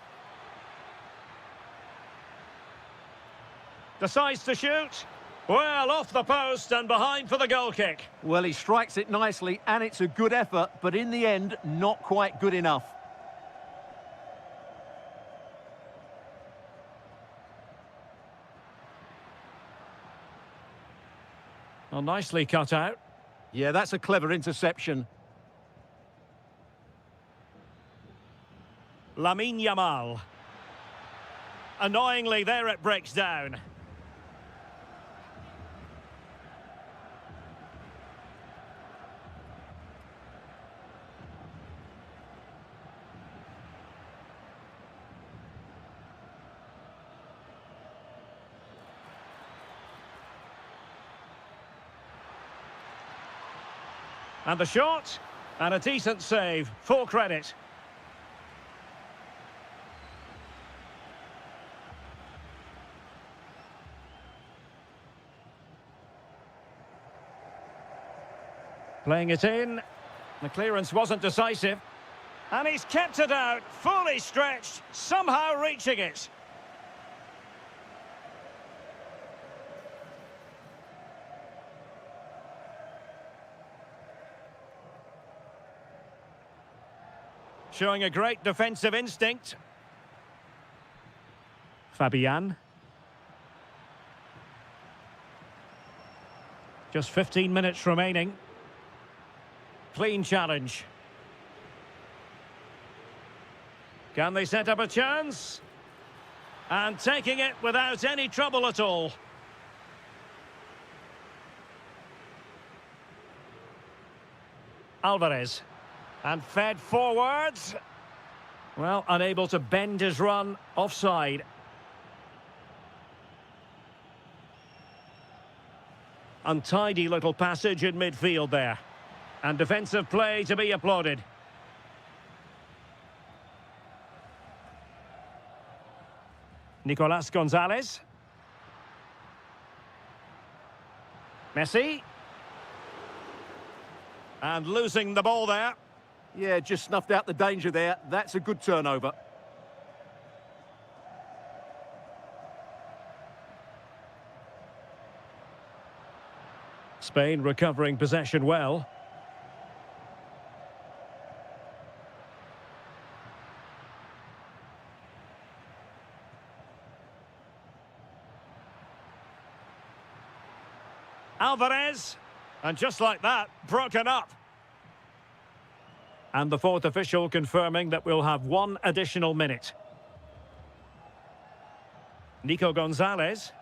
Decides to shoot. Well, off the post and behind for the goal kick. Well, he strikes it nicely, and it's a good effort, but in the end, not quite good enough. Well, nicely cut out. Yeah, that's a clever interception. Lamine Yamal. Annoyingly, there it breaks down. And the shot, and a decent save, full credit. Playing it in, the clearance wasn't decisive, and he's kept it out, fully stretched, somehow reaching it. Showing a great defensive instinct. Fabian. Just 15 minutes remaining. Clean challenge. Can they set up a chance? And taking it without any trouble at all. Alvarez. And fed forwards. Well, unable to bend his run. Offside. Untidy little passage in midfield there. And defensive play to be applauded. Nicolas Gonzalez. Messi. And losing the ball there. Yeah, just snuffed out the danger there. That's a good turnover. Spain recovering possession well. Alvarez. And just like that, broken up. And the fourth official confirming that we'll have 1 additional minute. Nico Gonzalez.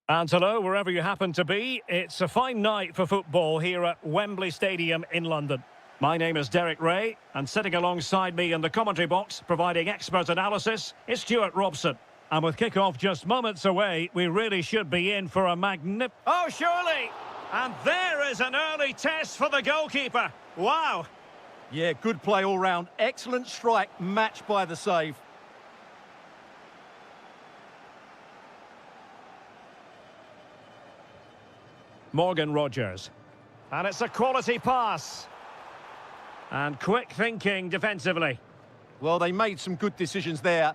And hello, wherever you happen to be. It's a fine night for football here at Wembley Stadium in London. My name is Derek Ray, and sitting alongside me in the commentary box, providing expert analysis, is Stuart Robson. And with kick-off just moments away, we really should be in for a Oh, surely! And there is an early test for the goalkeeper. Wow! Yeah, good play all round. Excellent strike, matched by the save. Morgan Rogers. And it's a quality pass. And quick thinking defensively. Well, they made some good decisions there.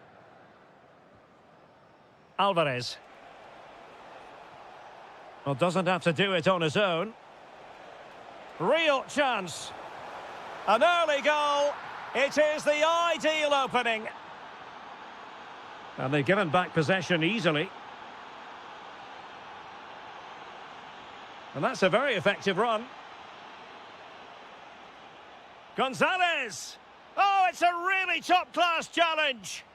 Alvarez. Well, doesn't have to do it on his own. Real chance. An early goal. It is the ideal opening. And they've given back possession easily. And that's a very effective run. Gonzalez! Oh, it's a really top-class challenge!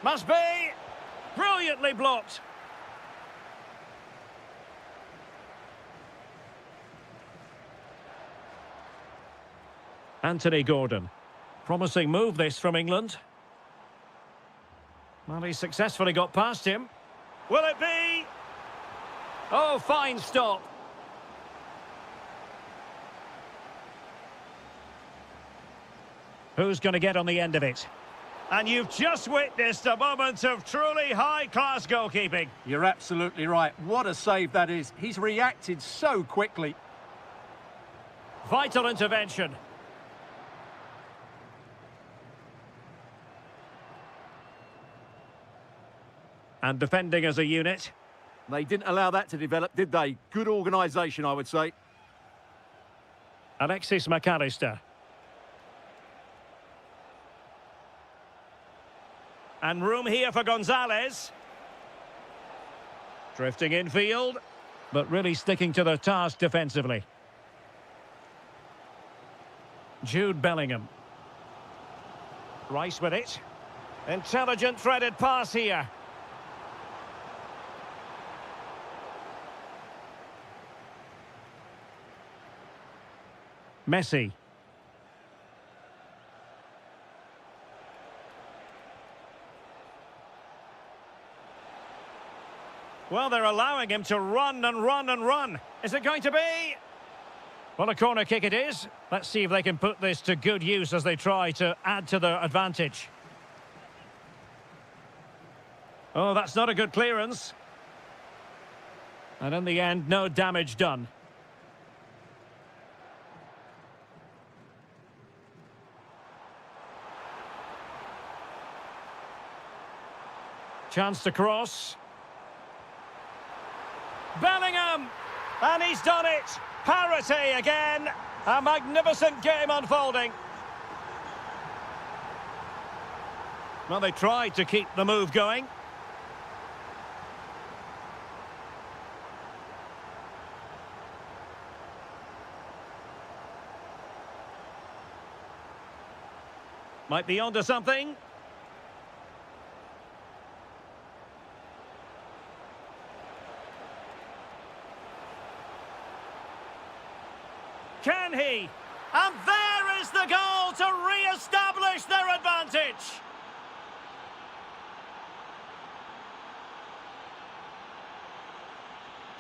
Must be! Brilliantly blocked! Anthony Gordon. Promising move this from England. Well, he successfully got past him. Will it be? Oh, fine stop. Who's going to get on the end of it? And you've just witnessed a moment of truly high-class goalkeeping. You're absolutely right. What a save that is. He's reacted so quickly. Vital intervention. And defending as a unit. They didn't allow that to develop, did they? Good organisation, I would say. Alexis McAllister. And room here for Gonzalez. Drifting infield, but really sticking to their task defensively. Jude Bellingham. Rice with it. Intelligent threaded pass here. Messi. Well, they're allowing him to run and run and run. Is it going to be? Well, a corner kick it is. Let's see if they can put this to good use as they try to add to their advantage. Oh, that's not a good clearance. And in the end, no damage done. Chance to cross. Bellingham! And he's done it! Parity again! A magnificent game unfolding. Well, they tried to keep the move going. Might be onto something. Can he? And there is the goal to re-establish their advantage.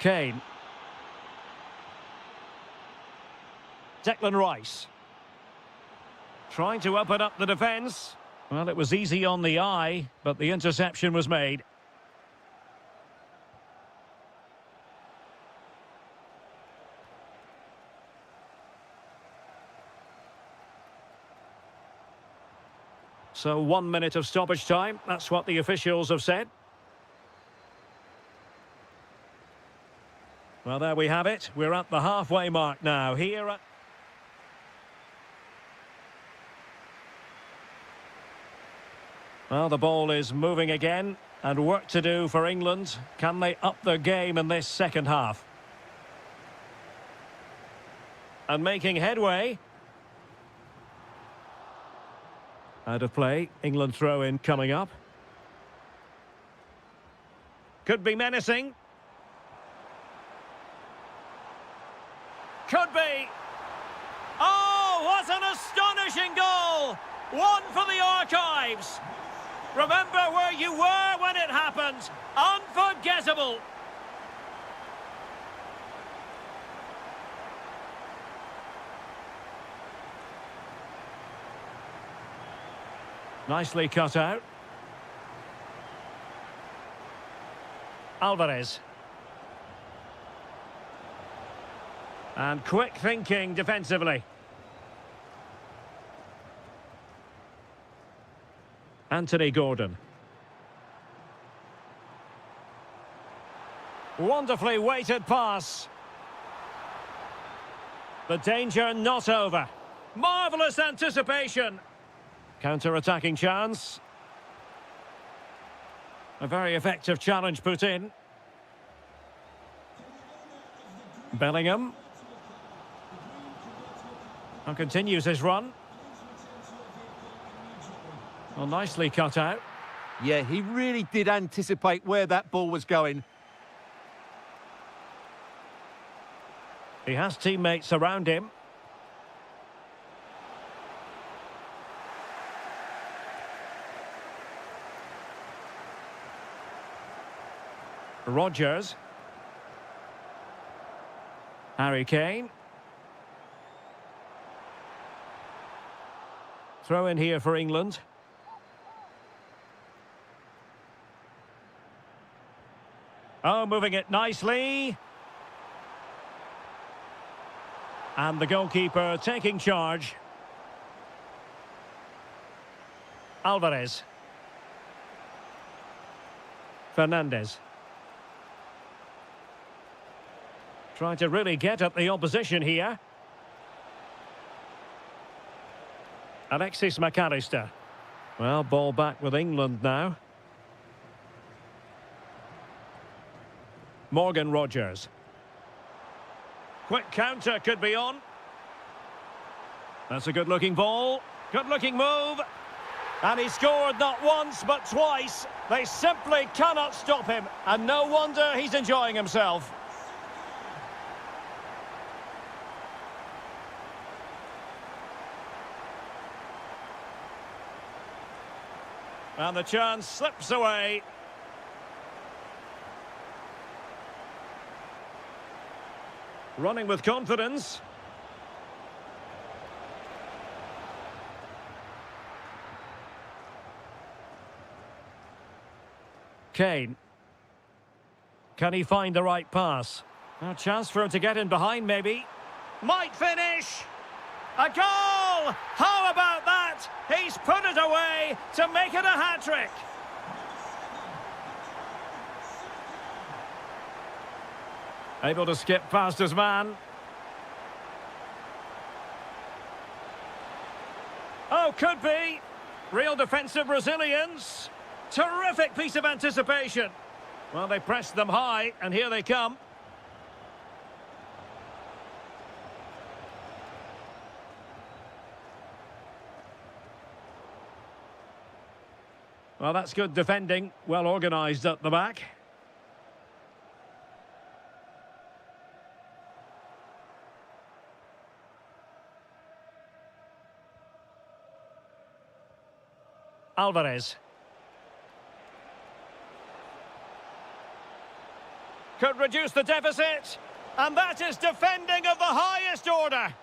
Kane. Declan Rice. Trying to open up the defence. Well, it was easy on the eye, but the interception was made. So 1 minute of stoppage time. That's what the officials have said. Well, there we have it. We're at the halfway mark now. Here at... Well, the ball is moving again. And work to do for England. Can they up their game in this second half? And making headway. Out of play. England throw-in coming up. Could be menacing. Could be. Oh, what an astonishing goal! One for the archives. Remember where you were when it happened. Unforgettable. Nicely cut out. Alvarez. And quick thinking defensively. Anthony Gordon. Wonderfully weighted pass. The danger not over. Marvellous anticipation. Counter-attacking chance. A very effective challenge put in. Bellingham. And continues his run. Well, nicely cut out. Yeah, he really did anticipate where that ball was going. He has teammates around him. Rodgers. Harry Kane. Throw in here for England. Oh, moving it nicely. And the goalkeeper taking charge. Alvarez. Fernandez. Trying to really get at the opposition here. Alexis McAllister. Well, ball back with England now. Morgan Rodgers. Quick counter could be on. That's a good-looking ball. Good-looking move. And he scored not once, but twice. They simply cannot stop him. And no wonder he's enjoying himself. And the chance slips away. Running with confidence. Kane. Can he find the right pass? A chance for him to get in behind, maybe. Might finish. A goal! How about that? He's put it away to make it a hat-trick. Able to skip past his man. Oh, could be. Real defensive resilience. Terrific piece of anticipation. Well, they pressed them high, and here they come. Well, that's good defending. Well organised at the back. Alvarez. Could reduce the deficit. And that is defending of the highest order.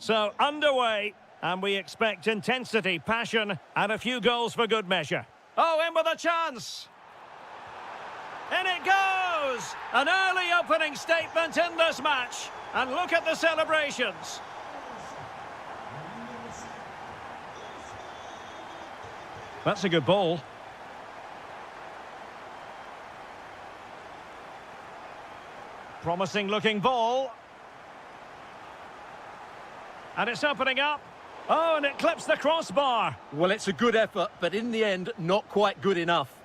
So, underway, and we expect intensity, passion, and a few goals for good measure. Oh, in with a chance! In it goes! An early opening statement in this match. And look at the celebrations. That's a good ball. Promising looking ball. And it's opening up. Oh, and it clips the crossbar. Well, it's a good effort, but in the end, not quite good enough.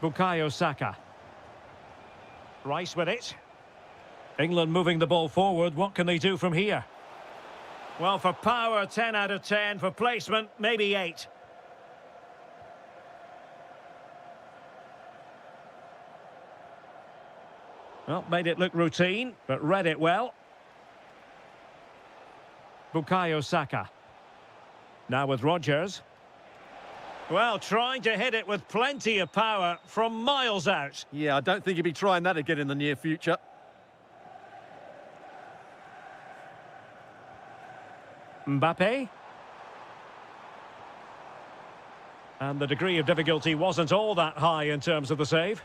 Bukayo Saka. Rice with it. England moving the ball forward. What can they do from here? Well, for power, 10 out of 10. For placement, maybe 8. Well, made it look routine, but read it well. Bukayo Saka. Now with Rodgers. Well, trying to hit it with plenty of power from miles out. Yeah, I don't think he'll be trying that again in the near future. Mbappe. And the degree of difficulty wasn't all that high in terms of the save.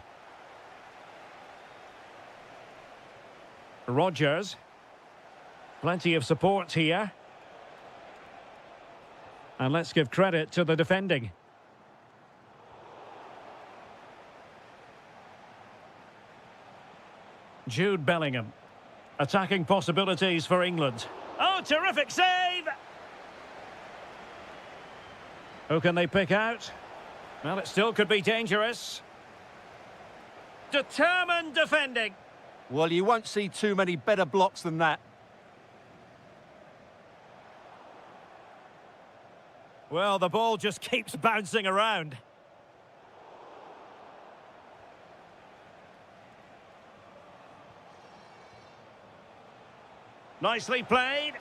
Rodgers. Plenty of support here. And let's give credit to the defending. Jude Bellingham. Attacking possibilities for England. Oh, terrific save! Who can they pick out? Well, it still could be dangerous. Determined defending. Well, you won't see too many better blocks than that. Well, the ball just keeps bouncing around. Nicely played.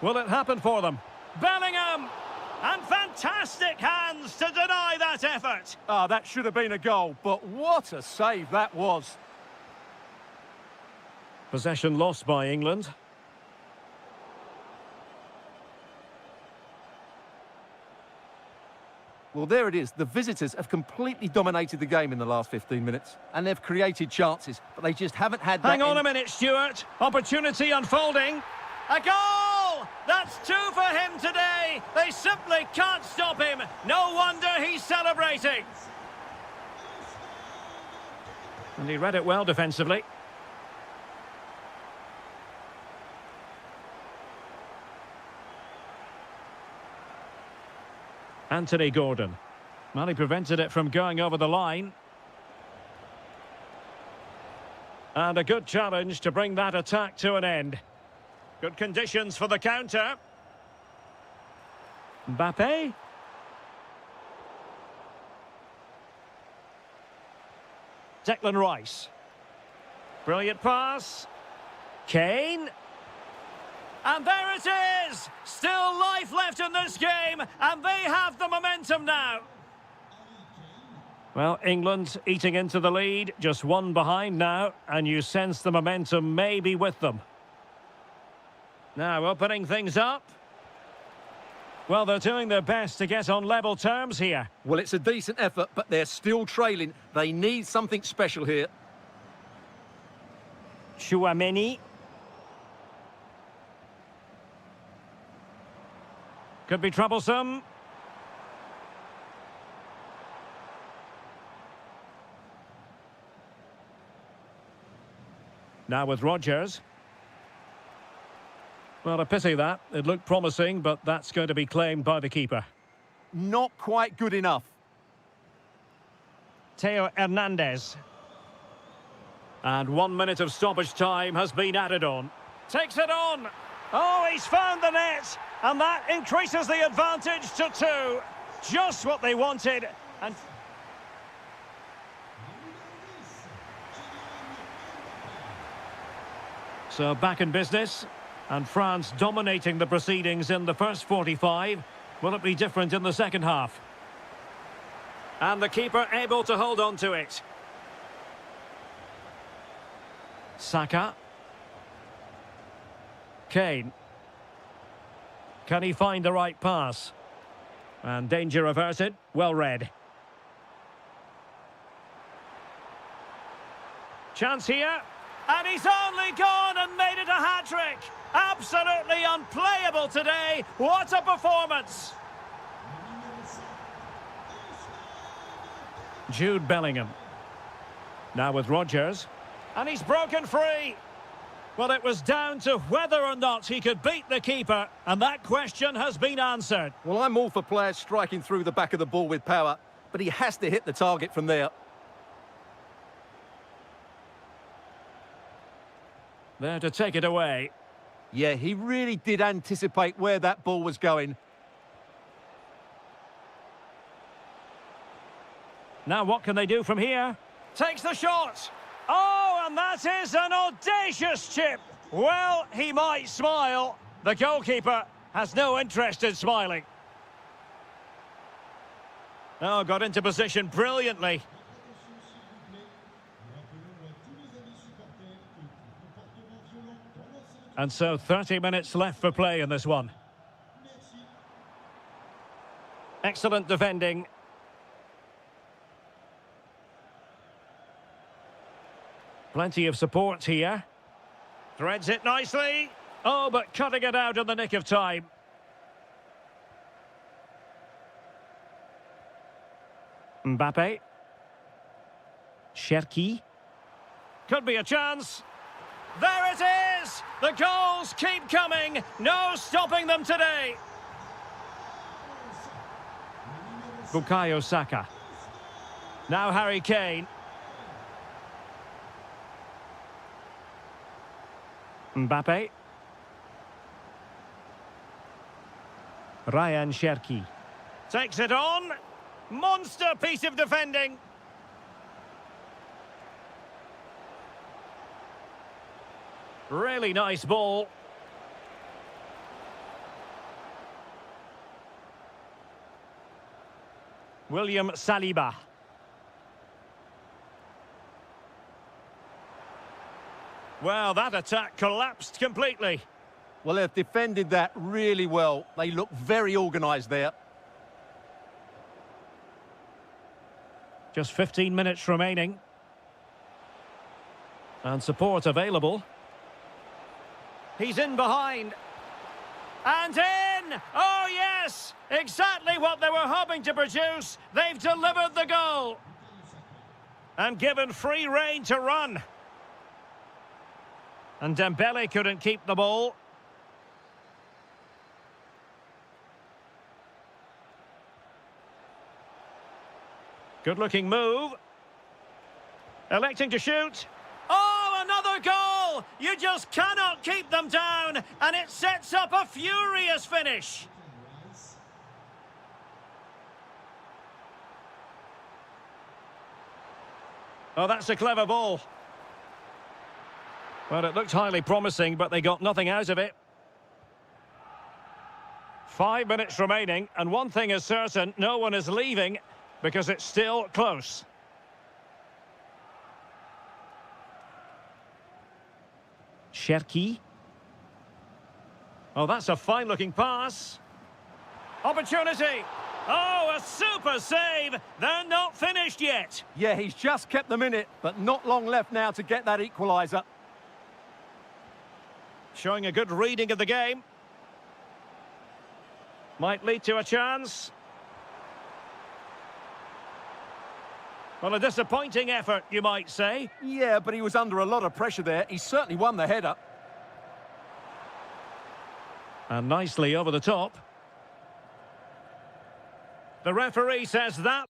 Will it happen for them? Bellingham! And fantastic hands to deny that effort. Ah, that should have been a goal, but what a save that was. Possession lost by England. Well, there it is. The visitors have completely dominated the game in the last 15 minutes. And they've created chances, but they just haven't had that... Hang on a minute, Stuart. Opportunity unfolding. A goal! That's 2 for him today. They simply can't stop him. No wonder he's celebrating. And he read it well defensively. Anthony Gordon. Well, he prevented it from going over the line. And a good challenge to bring that attack to an end. Good conditions for the counter. Mbappe. Declan Rice. Brilliant pass. Kane. And there it is! Still life left in this game, and they have the momentum now. Well, England eating into the lead, just 1 behind now, and you sense the momentum may be with them. Now, opening things up. Well, they're doing their best to get on level terms here. Well, it's a decent effort, but they're still trailing. They need something special here. Chouameni. Could be troublesome. Now with Rodgers. Well, a pity that. It looked promising, but that's going to be claimed by the keeper. Not quite good enough. Theo Hernandez. And 1 minute of stoppage time has been added on. Takes it on. Oh, he's found the net. And that increases the advantage to 2. Just what they wanted. And so back in business. And France dominating the proceedings in the first 45. Will it be different in the second half? And the keeper able to hold on to it. Saka. Kane. Can he find the right pass? And danger averted. Well read. Chance here. And he's only gone and made it a hat-trick. Absolutely unplayable today. What a performance. Jude Bellingham. Now with Rodgers. And he's broken free. Well, it was down to whether or not he could beat the keeper, and that question has been answered. Well, I'm all for players striking through the back of the ball with power, but he has to hit the target from there. There to take it away. Yeah, he really did anticipate where that ball was going. Now what can they do from here? Takes the shot. Oh, and that is an audacious chip. Well, he might smile. The goalkeeper has no interest in smiling. Oh, got into position brilliantly. And so 30 minutes left for play in this one. Excellent defending. Plenty of support here. Threads it nicely. Oh, but cutting it out in the nick of time. Mbappe. Cherki. Could be a chance. There it is! The goals keep coming. No stopping them today. Bukayo Saka. Now Harry Kane. Mbappe. Ryan Cherki. Takes it on. Monster piece of defending. Really nice ball. William Saliba. Well, that attack collapsed completely. Well, they've defended that really well. They look very organised there. Just 15 minutes remaining. And support available. He's in behind. And in! Oh, yes! Exactly what they were hoping to produce. They've delivered the goal. And given free rein to run. And Dembele couldn't keep the ball. Good-looking move. Electing to shoot. Oh, another goal! You just cannot keep them down, and it sets up a furious finish. Oh, that's a clever ball. Well, it looked highly promising, but they got nothing out of it. 5 minutes remaining, and one thing is certain, no one is leaving, because it's still close. Cherki. Oh, that's a fine-looking pass. Opportunity. Oh, a super save. They're not finished yet. Yeah, he's just kept them in it, but not long left now to get that equaliser. Showing a good reading of the game. Might lead to a chance. Well, a disappointing effort, you might say. Yeah, but he was under a lot of pressure there. He certainly won the header. And nicely over the top. The referee says that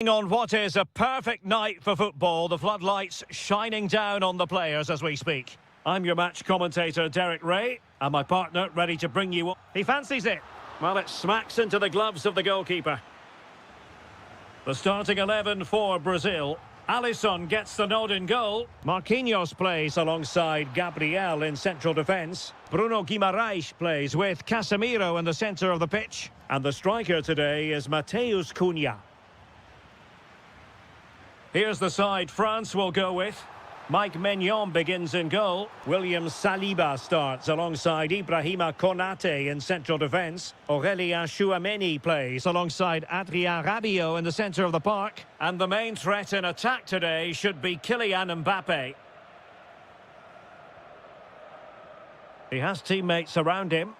On what is a perfect night for football, the floodlights shining down on the players as we speak. I'm your match commentator, Derek Ray, and my partner ready to bring you... He fancies it. Well, it smacks into the gloves of the goalkeeper. The starting 11 for Brazil. Alisson gets the nod in goal. Marquinhos plays alongside Gabriel in central defence. Bruno Guimaraes plays with Casemiro in the centre of the pitch. And the striker today is Mateus Cunha. Here's the side France will go with. Mike Maignan begins in goal. William Saliba starts alongside Ibrahima Konate in central defence. Aurélien Tchouameni plays alongside Adrien Rabiot in the centre of the park. And the main threat in attack today should be Kylian Mbappe. He has teammates around him.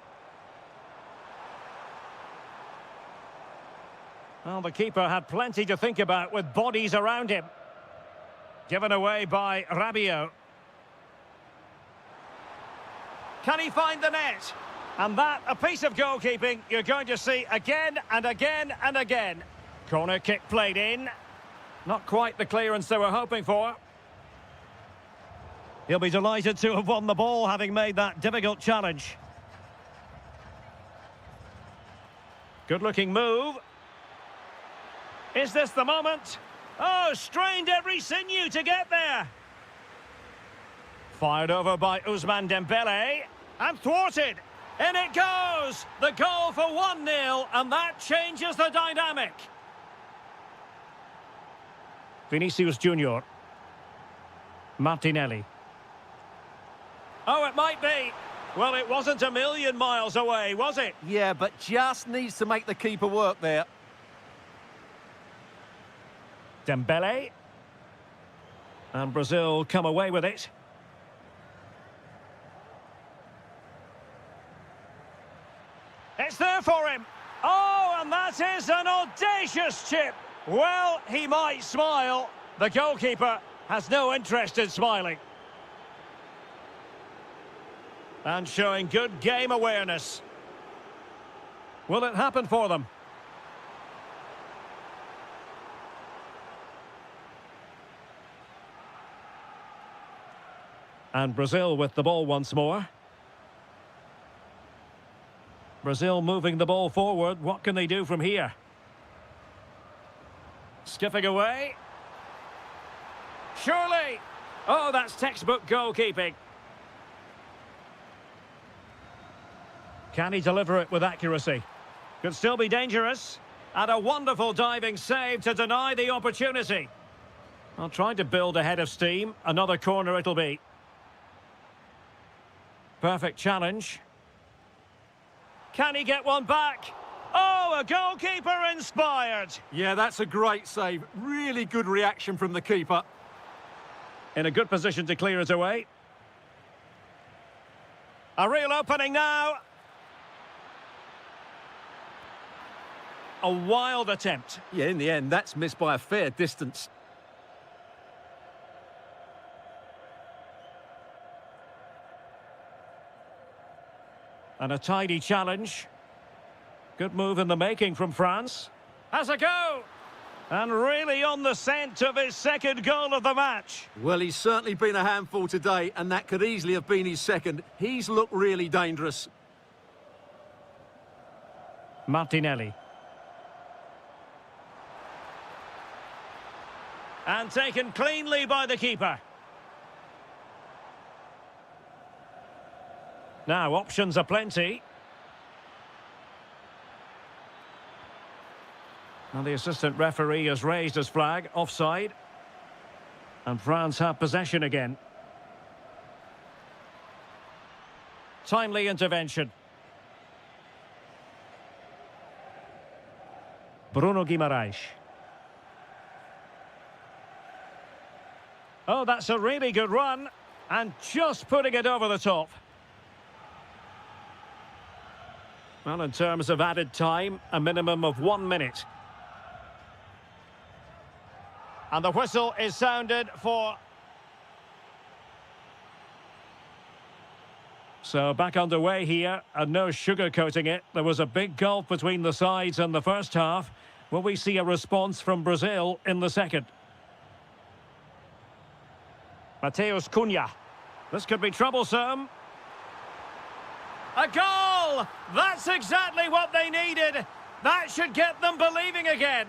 Well, the keeper had plenty to think about with bodies around him. Given away by Rabiot. Can he find the net? And that, a piece of goalkeeping you're going to see again and again and again. Corner kick played in. Not quite the clearance they were hoping for. He'll be delighted to have won the ball, having made that difficult challenge. Good-looking move. Is this the moment? Oh, strained every sinew to get there. Fired over by Ousmane Dembele. And thwarted. In it goes. The goal for 1-0, and that changes the dynamic. Vinicius Junior. Martinelli. Oh, it might be. Well, it wasn't a million miles away, was it? Yeah, but just needs to make the keeper work there. Dembele. And Brazil come away with it. It's there for him. Oh, and that is an audacious chip. Well, he might smile. The goalkeeper has no interest in smiling. And showing good game awareness. Will it happen for them? And Brazil with the ball once more. Brazil moving the ball forward. What can they do from here? Skipping away. Surely! Oh, that's textbook goalkeeping. Can he deliver it with accuracy? Could still be dangerous. And a wonderful diving save to deny the opportunity. I'll try to build a head of steam. Another corner it'll be. Perfect challenge. Can he get one back? Oh, a goalkeeper inspired. Yeah, that's a great save. Really good reaction from the keeper. In a good position to clear it away. A real opening now. A wild attempt. Yeah, in the end, that's missed by a fair distance. And a tidy challenge. Good move in the making from France. Has a go! And really on the scent of his second goal of the match. Well, he's certainly been a handful today, and that could easily have been his second. He's looked really dangerous. Martinelli. And taken cleanly by the keeper. Now, options are plenty. And the assistant referee has raised his flag, offside. And France have possession again. Timely intervention. Bruno Guimaraes. Oh, that's a really good run. And just putting it over the top. Well, in terms of added time, a minimum of 1 minute. And the whistle is sounded for... So back underway here, and no sugarcoating it. There was a big gulf between the sides in the first half, Will we see a response from Brazil in the second? Mateus Cunha. This could be troublesome. A goal! That's exactly what they needed. That should get them believing again.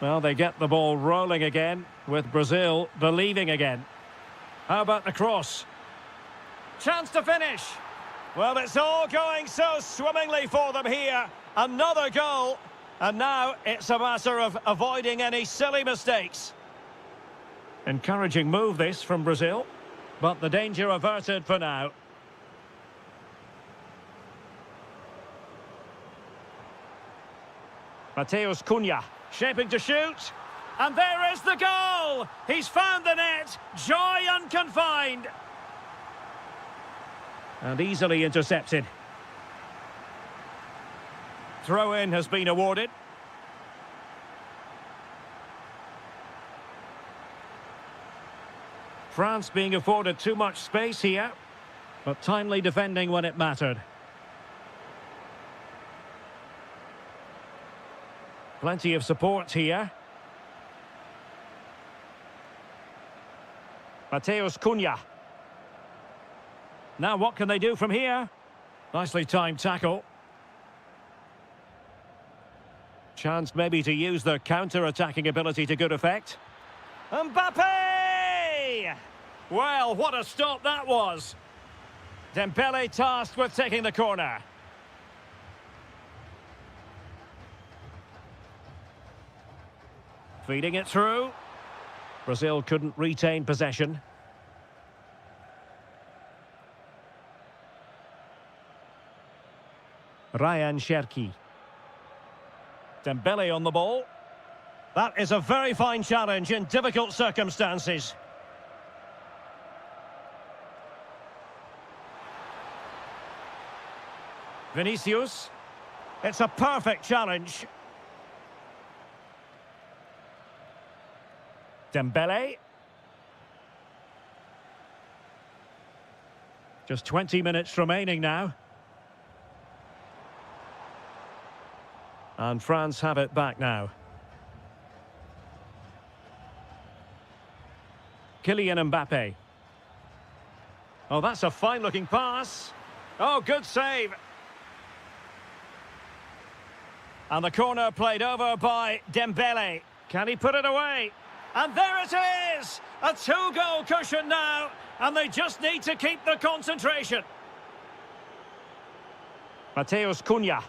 Well, they get the ball rolling again, with Brazil believing again. How about the cross? Chance to finish. Well, it's all going so swimmingly for them here. Another goal. And now it's a matter of avoiding any silly mistakes. Encouraging move this from Brazil. But the danger averted for now. Mateus Cunha, shaping to shoot. And there is the goal! He's found the net. Joy unconfined. And easily intercepted. Throw-in has been awarded. France being afforded too much space here, but timely defending when it mattered. Plenty of support here. Mateus Cunha. Now what can they do from here? Nicely timed tackle. Chance maybe to use their counter-attacking ability to good effect. Mbappe! Well, what a stop that was. Dembele tasked with taking the corner. Feeding it through. Brazil couldn't retain possession. Ryan Cherki. Dembele on the ball. That is a very fine challenge in difficult circumstances. Vinicius. It's a perfect challenge. Dembele. Just 20 minutes remaining now. And France have it back now. Kylian Mbappe. Oh, that's a fine-looking pass. Oh, good save. And the corner played over by Dembele. Can he put it away? And there it is! A two-goal cushion now, and they just need to keep the concentration. Mateus Cunha.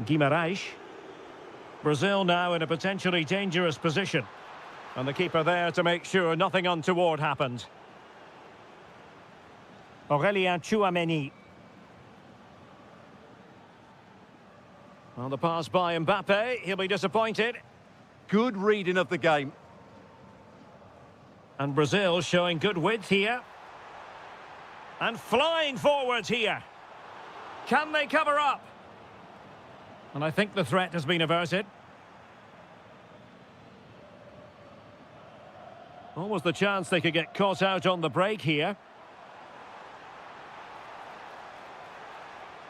Guimarães. Brazil now in a potentially dangerous position. And the keeper there to make sure nothing untoward happened. Aurélien Tchouaméni. Well, the pass by Mbappe, he'll be disappointed. Good reading of the game. And Brazil showing good width here. And flying forwards here. Can they cover up? And I think the threat has been averted. Almost the chance they could get caught out on the break here.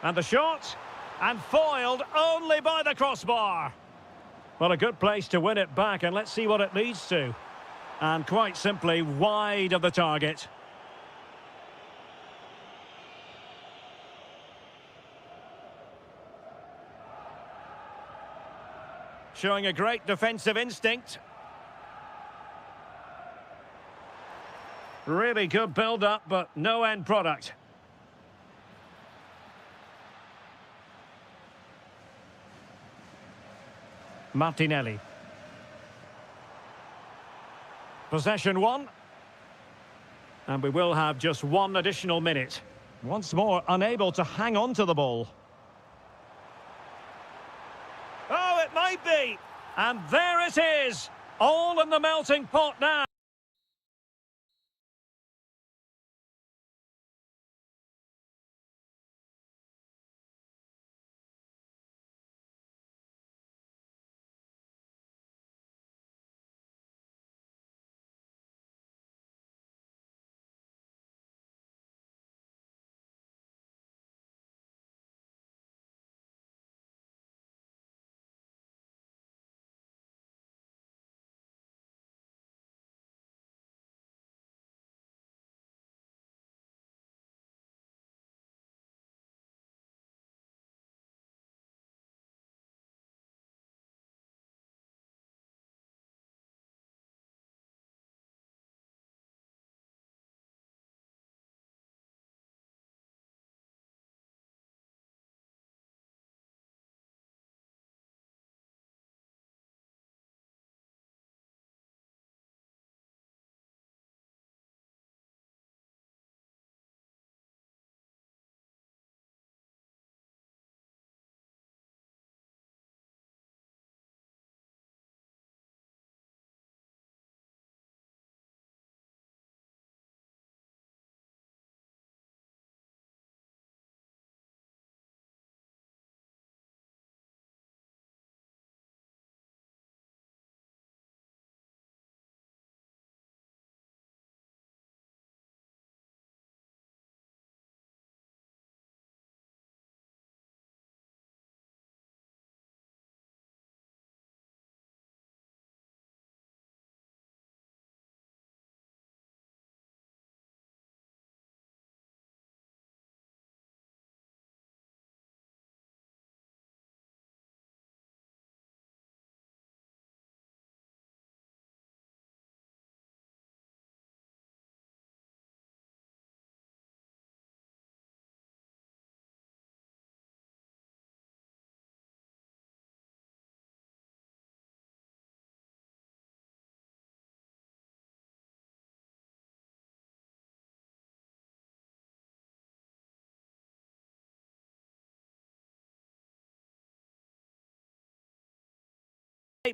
And the shot. And foiled only by the crossbar. Well, a good place to win it back, and let's see what it leads to. And quite simply, wide of the target. Showing a great defensive instinct. Really good build-up, but no end product. Martinelli. Possession one. And we will have just one additional minute. Once more, unable to hang on to the ball. Oh, it might be. And there it is. All in the melting pot now.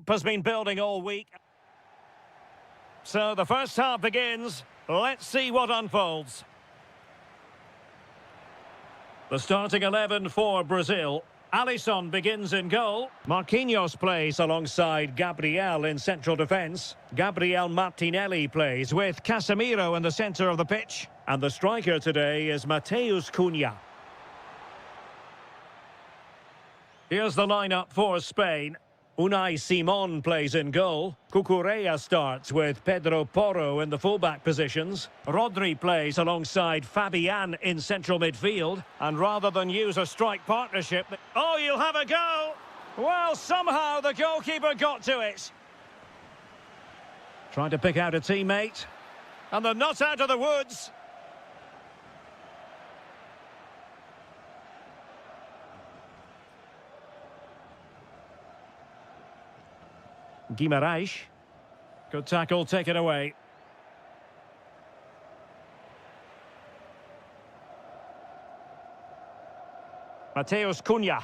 Has been building all week. So the first half begins. Let's see what unfolds. The starting 11 for Brazil. Alisson begins in goal. Marquinhos plays alongside Gabriel in central defence. Gabriel Martinelli plays with Casemiro in the centre of the pitch. And the striker today is Matheus Cunha. Here's the lineup for Spain. Unai Simon plays in goal. Cucurella starts with Pedro Porro in the fullback positions. Rodri plays alongside Fabian in central midfield. And rather than use a strike partnership... Oh, you'll have a go! Well, somehow the goalkeeper got to it. Trying to pick out a teammate. And they're not out of the woods. Guimarães. Good tackle, taken away. Matheus Cunha.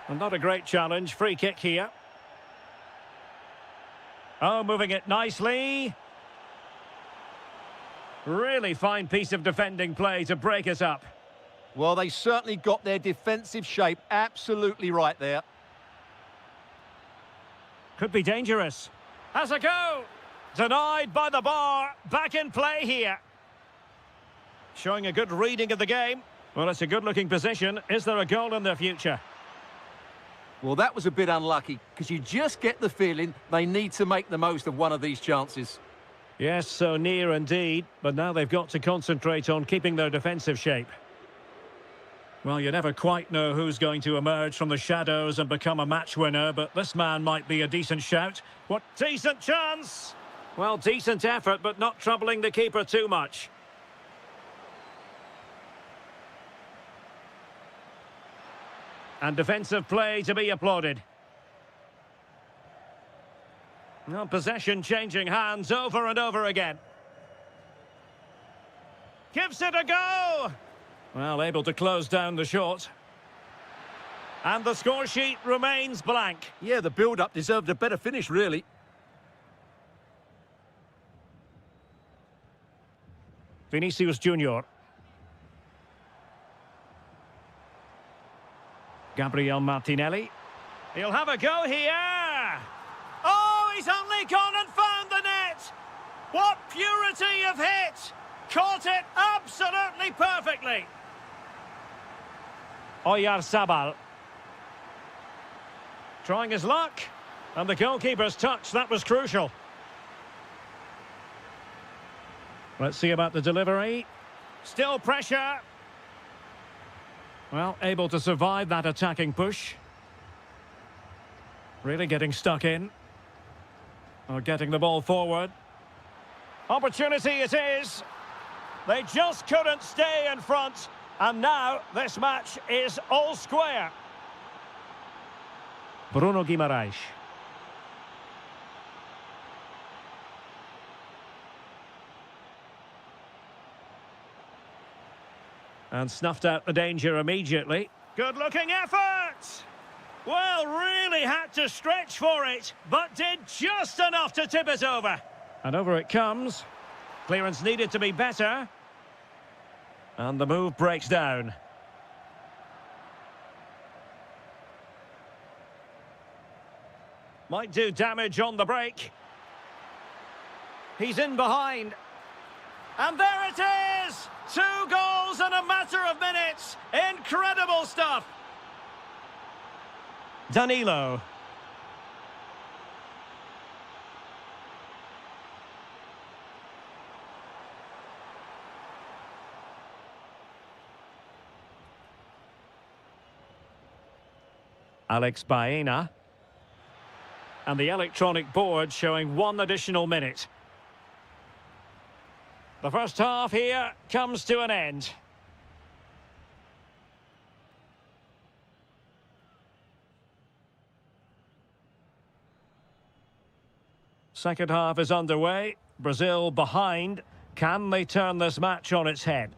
And not a great challenge. Free kick here. Oh, moving it nicely. Really fine piece of defending play to break us up. Well, they certainly got their defensive shape absolutely right there. Could be dangerous. Has a go. Denied by the bar. Back in play here. Showing a good reading of the game. Well, it's a good-looking position. Is there a goal in the future? Well, that was a bit unlucky, because you just get the feeling they need to make the most of one of these chances. Yes, so near indeed. But now they've got to concentrate on keeping their defensive shape. Well, you never quite know who's going to emerge from the shadows and become a match winner, but this man might be a decent shout. What decent chance! Well, decent effort, but not troubling the keeper too much. And defensive play to be applauded. Well, possession changing hands over and over again. Gives it a go! Well, able to close down the shot. And the score sheet remains blank. Yeah, the build-up deserved a better finish, really. Vinicius Junior. Gabriel Martinelli. He'll have a go here. Oh, he's only gone and found the net. What purity of hit. Caught it absolutely perfectly. Oyarzabal. Trying his luck. And the goalkeeper's touch, that was crucial. Let's see about the delivery. Still pressure. Well, able to survive that attacking push. Really getting stuck in. Or getting the ball forward. Opportunity it is. They just couldn't stay in front. And now this match is all square. Bruno Guimarães. And snuffed out the danger immediately. Good-looking effort! Well, really had to stretch for it, but did just enough to tip it over. And over it comes. Clearance needed to be better. And the move breaks down. Might do damage on the break. He's in behind. And there it is! 2 goals in a matter of minutes. Incredible stuff. Danilo. Alex Baena. And the electronic board showing 1 additional minute. The first half here comes to an end. Second half is underway. Brazil behind. Can they turn this match on its head?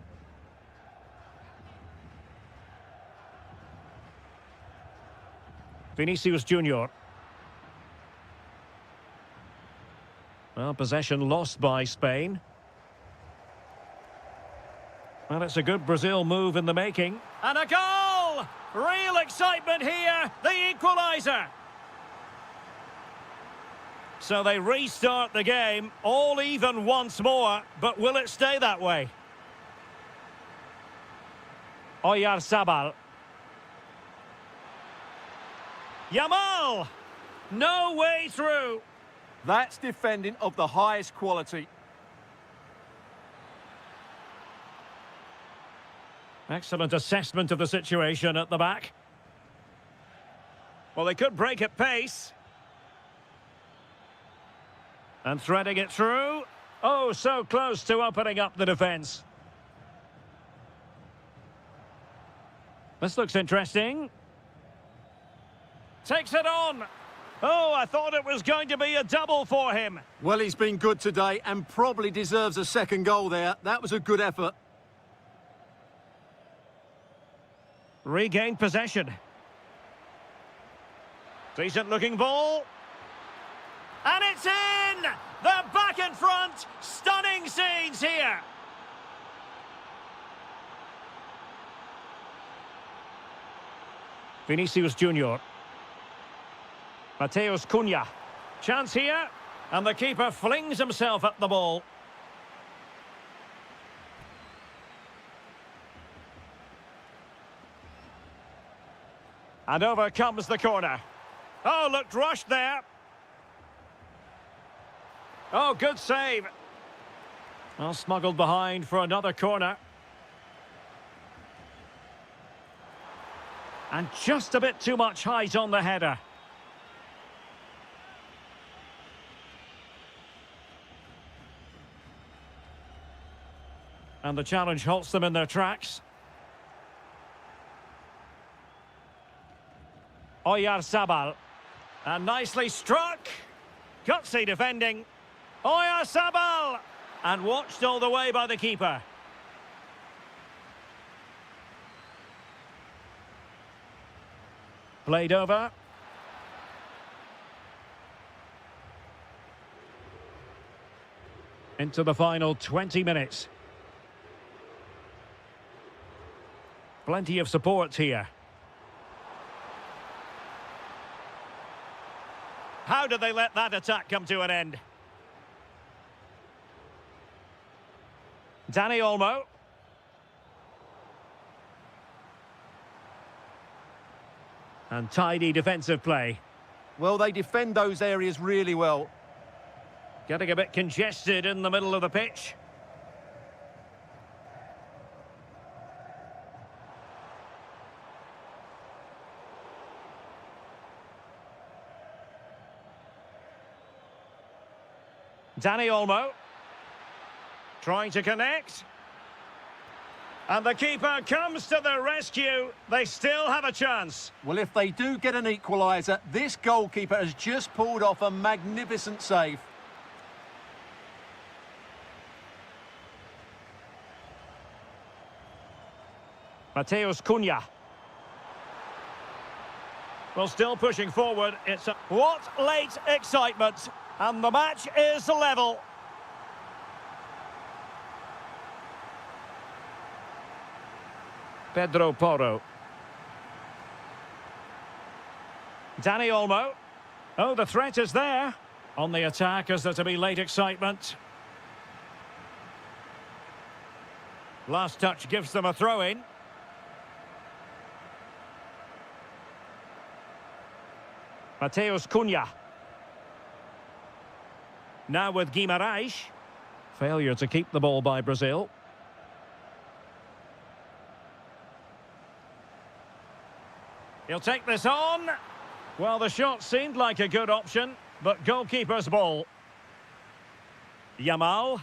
Vinicius Junior. Well, possession lost by Spain. Well, it's a good Brazil move in the making. And a goal! Real excitement here, the equaliser. So they restart the game, all even once more, but will it stay that way? Oyarzabal. Yamal! No way through. That's defending of the highest quality. Excellent assessment of the situation at the back. Well, they could break at pace. And threading it through. Oh, so close to opening up the defence. This looks interesting. Takes it on. Oh, I thought it was going to be a double for him. Well, he's been good today and probably deserves a second goal there. That was a good effort. Regained possession. Decent looking ball. And it's in! They're back in front. Stunning scenes here. Vinicius Junior. Mateus Cunha. Chance here. And the keeper flings himself at the ball. And over comes the corner. Oh, looked rushed there. Oh, good save. Well, smuggled behind for another corner. And just a bit too much height on the header. And the challenge halts them in their tracks. Oyarzabal. And nicely struck. Gutsy defending. Oyarzabal. And watched all the way by the keeper. Played over. Into the final 20 minutes. Plenty of support here. How did they let that attack come to an end? Dani Olmo. And tidy defensive play. Well, they defend those areas really well. Getting a bit congested in the middle of the pitch. Dani Olmo. Trying to connect. And the keeper comes to the rescue. They still have a chance. Well, if they do get an equaliser, this goalkeeper has just pulled off a magnificent save. Mateus Cunha. Well, still pushing forward. What late excitement. And the match is level. Pedro Porro. Dani Olmo. Oh, the threat is there. On the attack, is there to be late excitement? Last touch gives them a throw-in. Mateus Cunha. Now with Guimarães. Failure to keep the ball by Brazil. He'll take this on. Well, the shot seemed like a good option, but goalkeeper's ball. Yamal.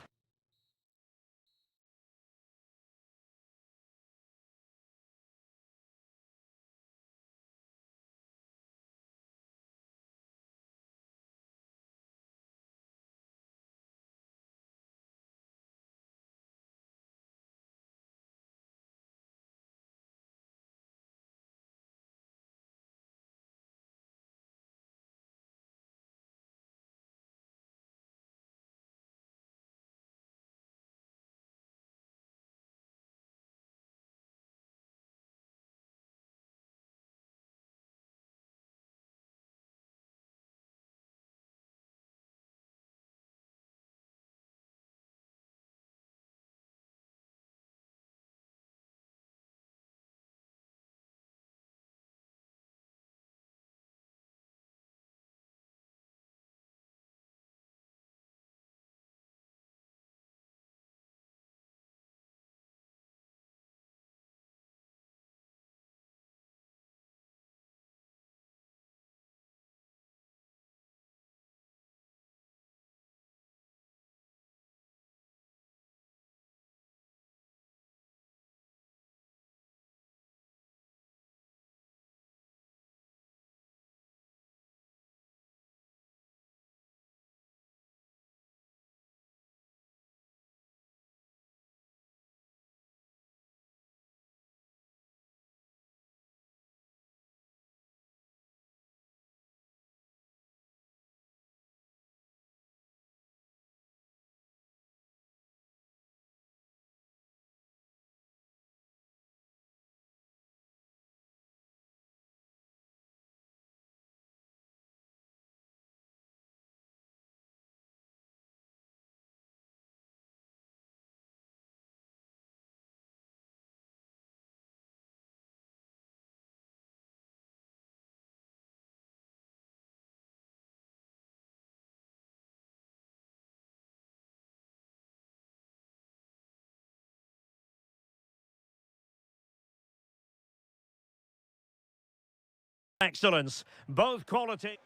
excellence. Both quality.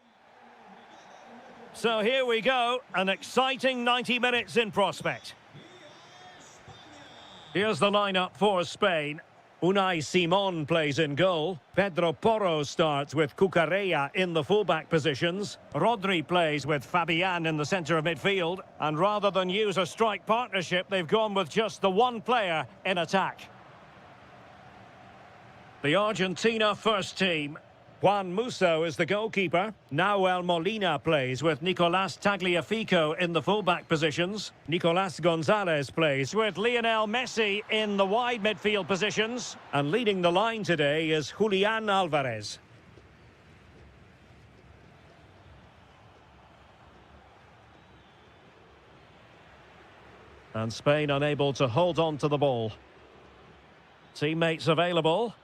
So here we go, an exciting 90 minutes in prospect. Here's the lineup for Spain. Unai Simon plays in goal. Pedro Porro starts with Cucurella in the fullback positions. Rodri plays with Fabian in the centre of midfield. And rather than use a strike partnership, they've gone with just the one player in attack. The Argentina first team. Juan Musso is the goalkeeper. Nahuel Molina plays with Nicolas Tagliafico in the fullback positions. Nicolas Gonzalez plays with Lionel Messi in the wide midfield positions. And leading the line today is Julian Alvarez. And Spain unable to hold on to the ball. Teammates available.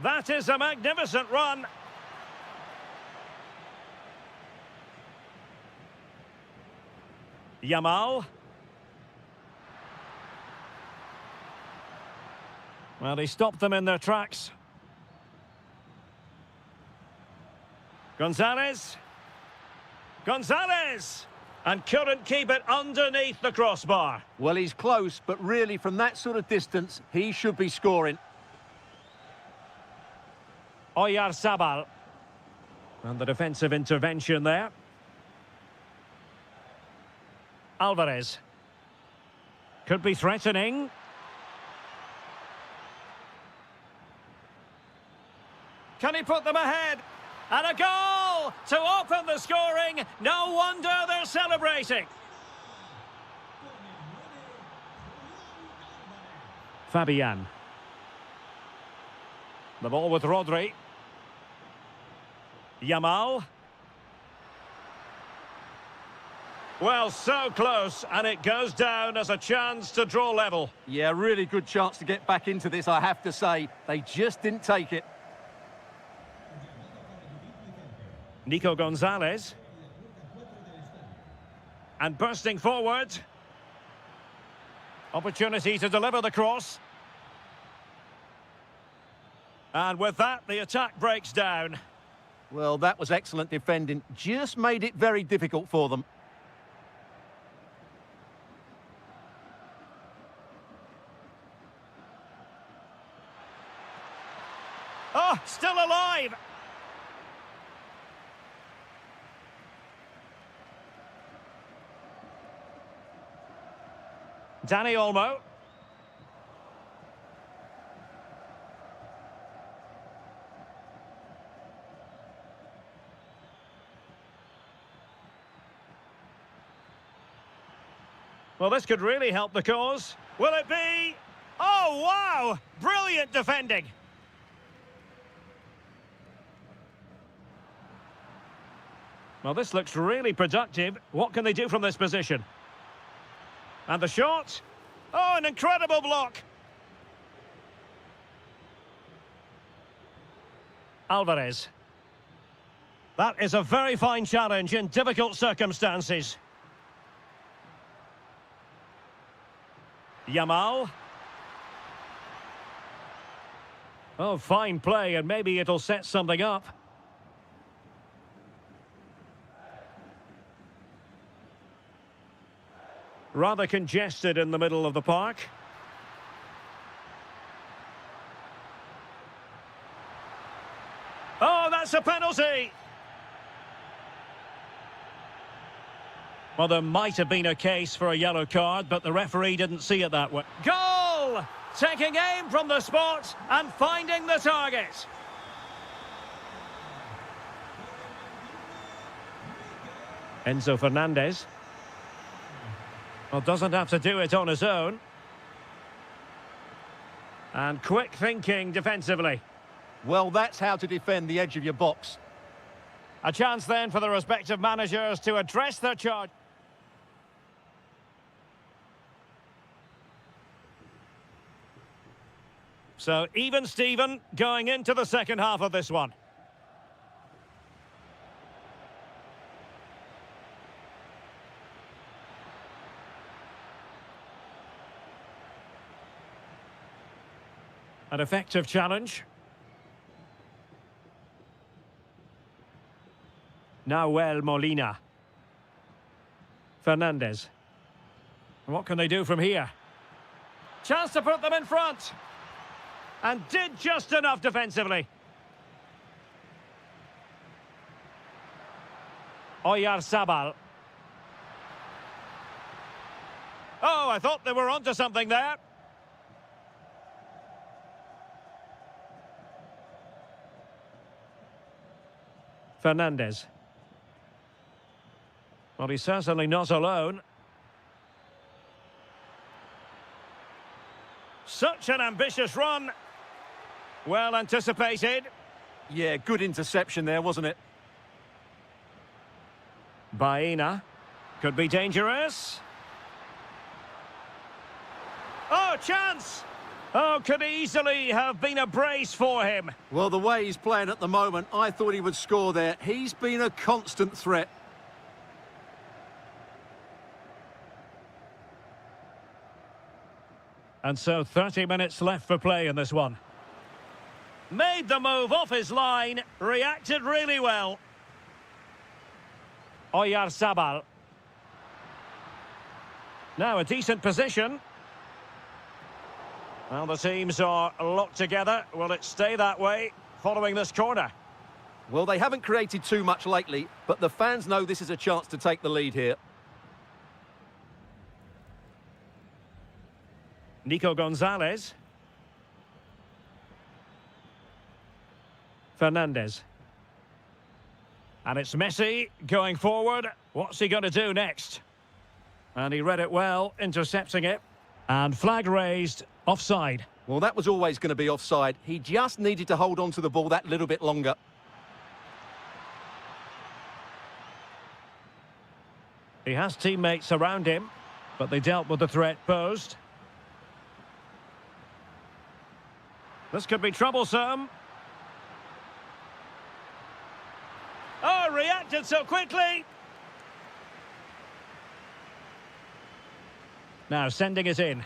That is a magnificent run. Yamal. Well, he stopped them in their tracks. Gonzalez. Gonzalez! And couldn't keep it underneath the crossbar. Well, he's close, but really from that sort of distance, he should be scoring. Oyarzabal. And the defensive intervention there. Alvarez. Could be threatening. Can he put them ahead? And a goal to open the scoring. No wonder they're celebrating. Fabian. The ball with Rodri. Yamal. Well, so close, and it goes down as a chance to draw level. Yeah, really good chance to get back into this, I have to say. They just didn't take it. Nico Gonzalez. And bursting forward. Opportunity to deliver the cross. And with that, the attack breaks down. Well, that was excellent defending. Just made it very difficult for them. Oh, still alive! Dani Olmo. Well, this could really help the cause. Will it be? Oh, wow! Brilliant defending. Well, this looks really productive. What can they do from this position? And the shot. Oh, an incredible block. Alvarez. That is a very fine challenge in difficult circumstances. Yamal. Oh, fine play, and maybe it'll set something up. Rather congested in the middle of the park. Oh, that's a penalty! Well, there might have been a case for a yellow card, but the referee didn't see it that way. Goal! Taking aim from the spot and finding the target. Enzo Fernandez. Well, doesn't have to do it on his own. And quick thinking defensively. Well, that's how to defend the edge of your box. A chance then for the respective managers to address their charge. So, even Steven going into the second half of this one. An effective challenge. Nahuel Molina. Fernandez. What can they do from here? Chance to put them in front. And did just enough defensively. Oyarzabal. Oh, I thought they were onto something there. Fernandez. Well, he's certainly not alone. Such an ambitious run. Well anticipated. Yeah, good interception there, wasn't it? Baena. Could be dangerous. Oh, chance! Oh, could easily have been a brace for him. Well, the way he's playing at the moment, I thought he would score there. He's been a constant threat. And so 30 minutes left for play in this one. Made the move off his line, reacted really well. Oyarzabal. Now a decent position. Well, the teams are locked together. Will it stay that way following this corner? Well, they haven't created too much lately, but the fans know this is a chance to take the lead here. Nico Gonzalez. Fernandez. And it's Messi going forward. What's he going to do next? And he read it well, intercepting it. And flag raised, offside. Well, that was always going to be offside. He just needed to hold on to the ball that little bit longer. He has teammates around him, but they dealt with the threat posed. This could be troublesome. Oh, reacted so quickly. Now sending it in.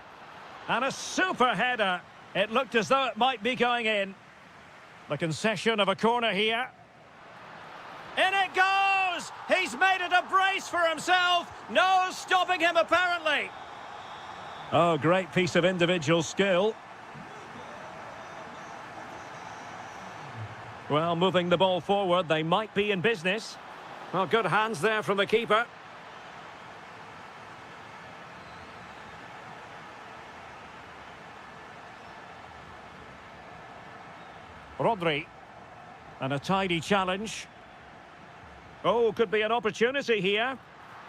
And a super header. It looked as though it might be going in. The concession of a corner here. In it goes! He's made it a brace for himself. No stopping him, apparently. Oh, great piece of individual skill. Well, moving the ball forward, they might be in business. Well, good hands there from the keeper. Rodri. And a tidy challenge. Oh, could be an opportunity here.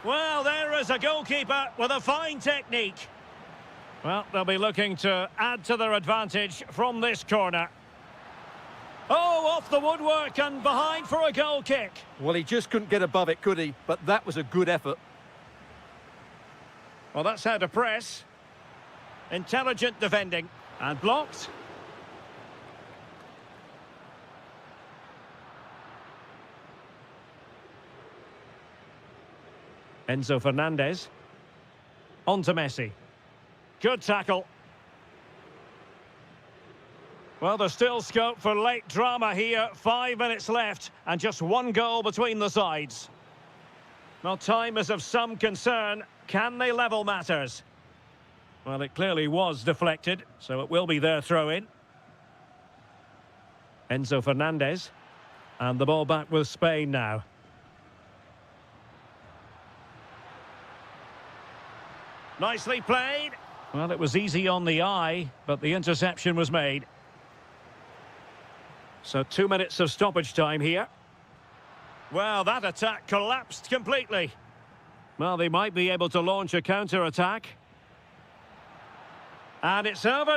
Well, there is a goalkeeper with a fine technique. Well, they'll be looking to add to their advantage from this corner. Oh, off the woodwork and behind for a goal kick. Well, he just couldn't get above it, could he? But that was a good effort. Well, that's how to press. Intelligent defending. And blocked. Enzo Fernandez. On to Messi. Good tackle. Well, there's still scope for late drama here. 5 minutes left and just one goal between the sides. Well, time is of some concern. Can they level matters? Well, it clearly was deflected, so it will be their throw-in. Enzo Fernandez. And the ball back with Spain now. Nicely played. Well, it was easy on the eye, but the interception was made. So 2 minutes of stoppage time here. Well, that attack collapsed completely. Well, they might be able to launch a counter-attack. And it's over.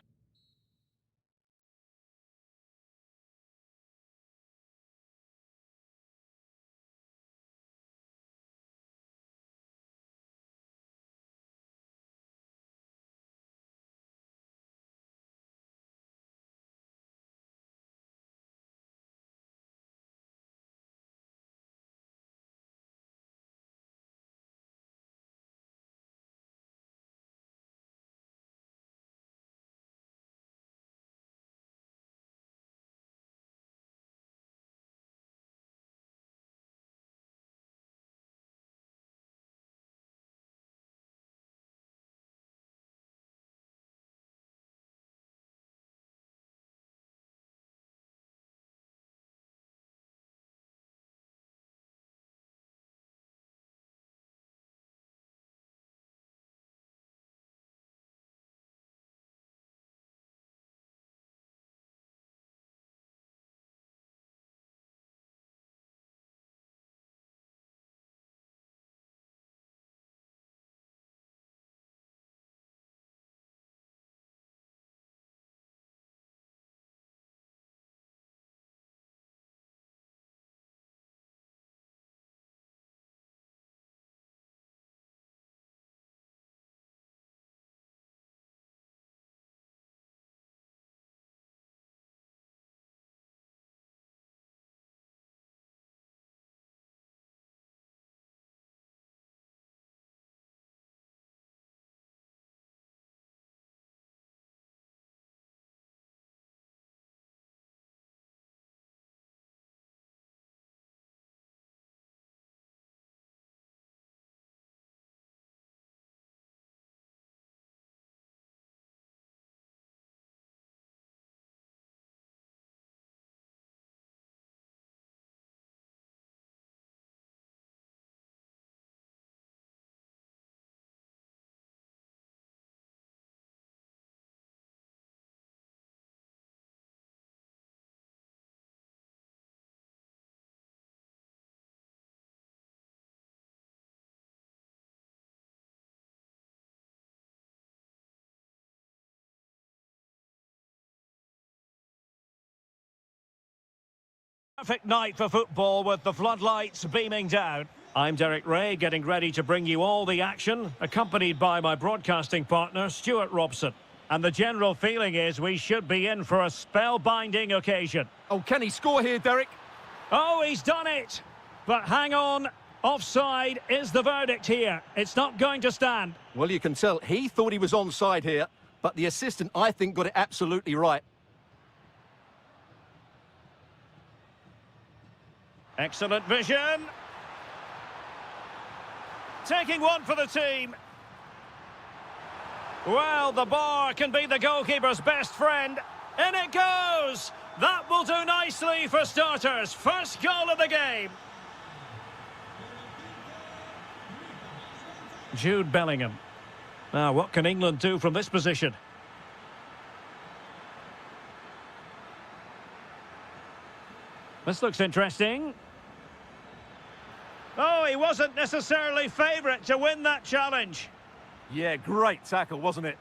Perfect night for football with the floodlights beaming down. I'm Derek Ray, getting ready to bring you all the action, accompanied by my broadcasting partner, Stuart Robson. And the general feeling is we should be in for a spellbinding occasion. Oh, can he score here, Derek? Oh, he's done it! But hang on, offside is the verdict here. It's not going to stand. Well, you can tell he thought he was onside here, but the assistant, I think, got it absolutely right. Excellent vision. Taking one for the team. Well, the bar can be the goalkeeper's best friend. In it goes! That will do nicely for starters. First goal of the game. Jude Bellingham. Now, what can England do from this position? This looks interesting. Oh, he wasn't necessarily favourite to win that challenge. Yeah, great tackle, wasn't it?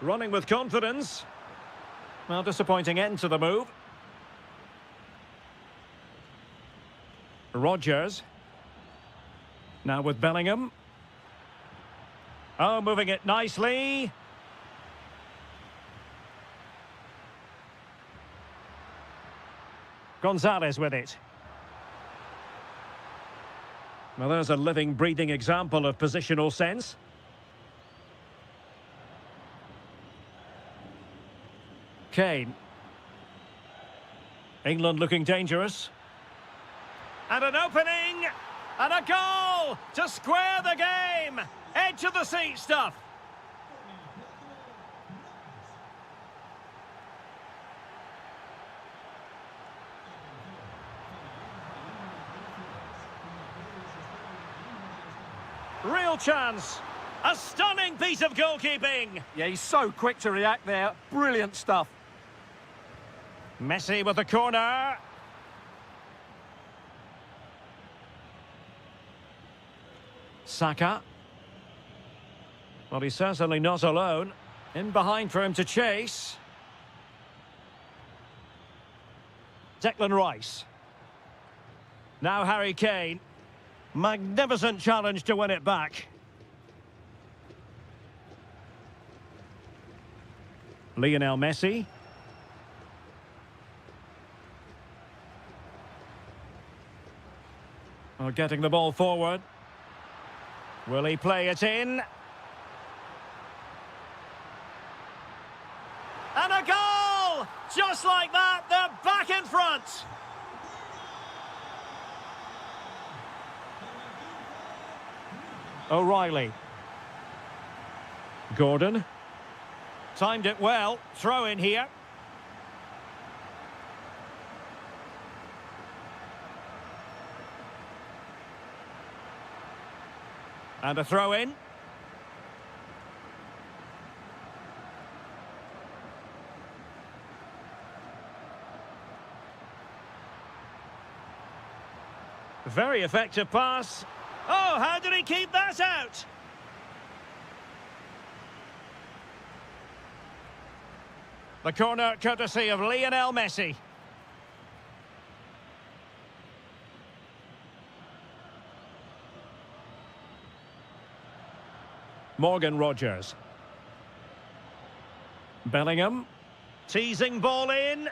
Running with confidence. Well, disappointing end to the move. Rodgers. Now with Bellingham. Oh, moving it nicely. Gonzalez with it. Well, there's a living, breathing example of positional sense. Kane. England looking dangerous. And an opening! And a goal to square the game! Edge of the seat stuff. Real chance. A stunning piece of goalkeeping. Yeah, he's so quick to react there. Brilliant stuff. Messi with the corner. Saka. Well, he's certainly not alone. In behind for him to chase. Declan Rice. Now Harry Kane. Magnificent challenge to win it back. Lionel Messi. Oh, getting the ball forward. Will he play it in? And a goal! Just like that, they're back in front. O'Reilly. Gordon. Timed it well. Throw in here. And a throw in. Very effective pass. Oh, how did he keep that out? The corner courtesy of Lionel Messi. Morgan Rodgers. Bellingham. Teasing ball in.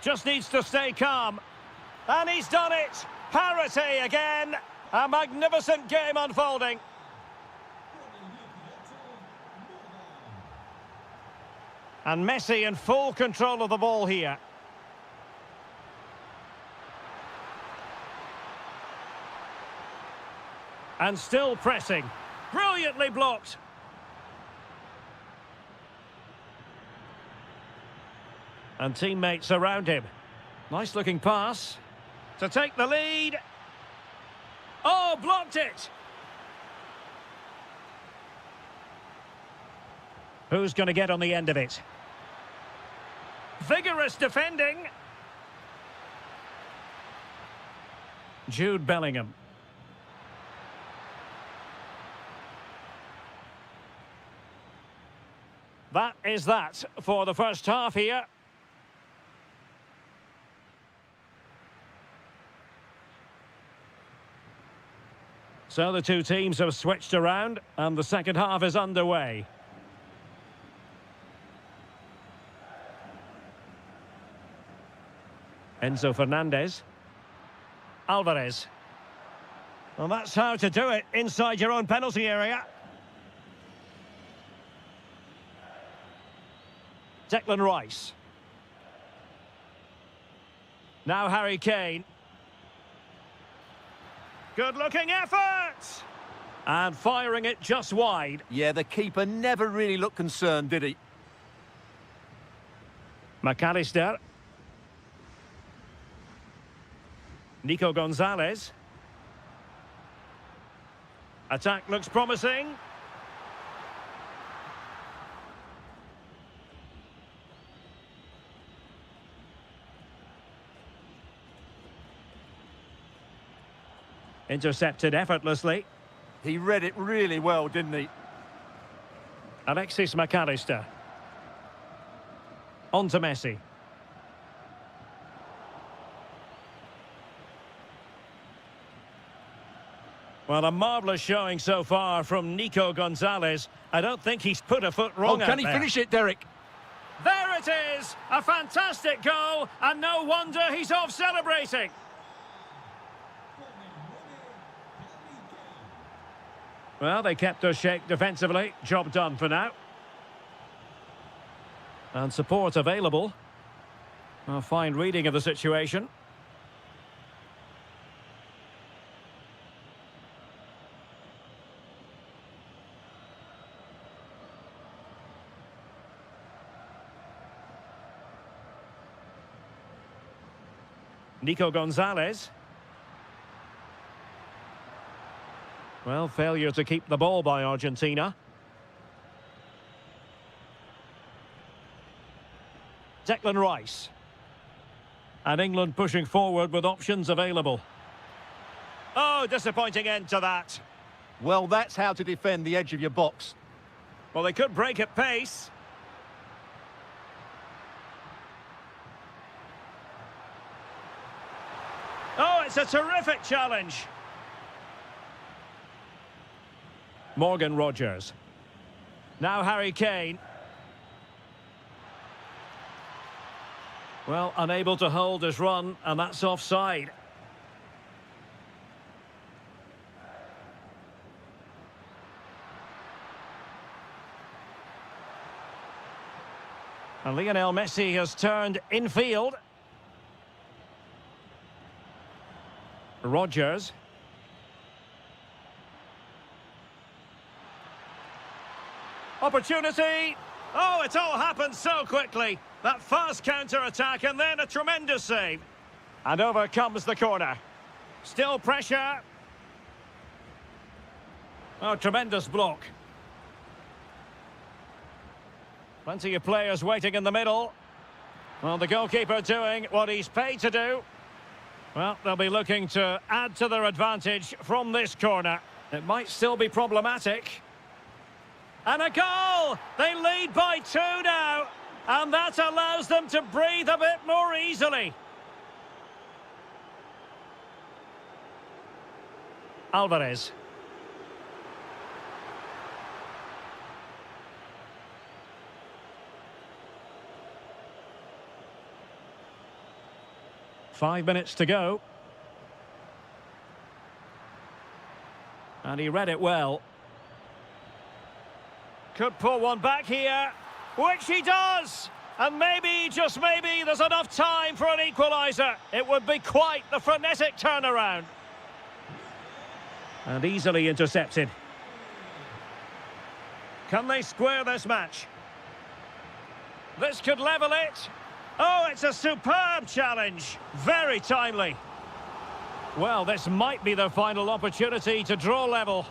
Just needs to stay calm. And he's done it. Parity again. A magnificent game unfolding. And Messi in full control of the ball here. And still pressing. Brilliantly blocked. And teammates around him. Nice looking pass. To take the lead. Oh, blocked it. Who's going to get on the end of it? Vigorous defending. Jude Bellingham. That is that for the first half here. So the two teams have switched around and the second half is underway. Enzo Fernandez. Alvarez. Well, that's how to do it inside your own penalty area. Declan Rice. Now Harry Kane. Good-looking effort! And firing it just wide. Yeah, the keeper never really looked concerned, did he? McAllister. Nico Gonzalez. Attack looks promising. Intercepted effortlessly. He read it really well, didn't he? Alexis McAllister. On to Messi. Well, a marvellous showing so far from Nico Gonzalez. I don't think he's put a foot wrong out there. Can he finish it, Derek? There it is! A fantastic goal, and no wonder he's off celebrating. Well, they kept their shake defensively. Job done for now. And support available. A fine reading of the situation. Nico Gonzalez. Well, failure to keep the ball by Argentina. Declan Rice. And England pushing forward with options available. Oh, disappointing end to that. Well, that's how to defend the edge of your box. Well, they could break at pace. Oh, it's a terrific challenge. Morgan Rogers. Now Harry Kane. Well, unable to hold his run, and that's offside. And Lionel Messi has turned infield. Rogers. Opportunity. Oh, it all happened so quickly. That fast counter-attack and then a tremendous save. And over comes the corner. Still pressure. Oh, tremendous block. Plenty of players waiting in the middle. Well, the goalkeeper doing what he's paid to do. Well, they'll be looking to add to their advantage from this corner. It might still be problematic. And a goal! They lead by 2 now. And that allows them to breathe a bit more easily. Alvarez. Five minutes to go. And he read it well. Could pull one back here, which he does. And maybe, just maybe, there's enough time for an equaliser. It would be quite the frenetic turnaround. And easily intercepted. Can they square this match? This could level it. Oh, it's a superb challenge. Very timely. Well, this might be their final opportunity to draw level.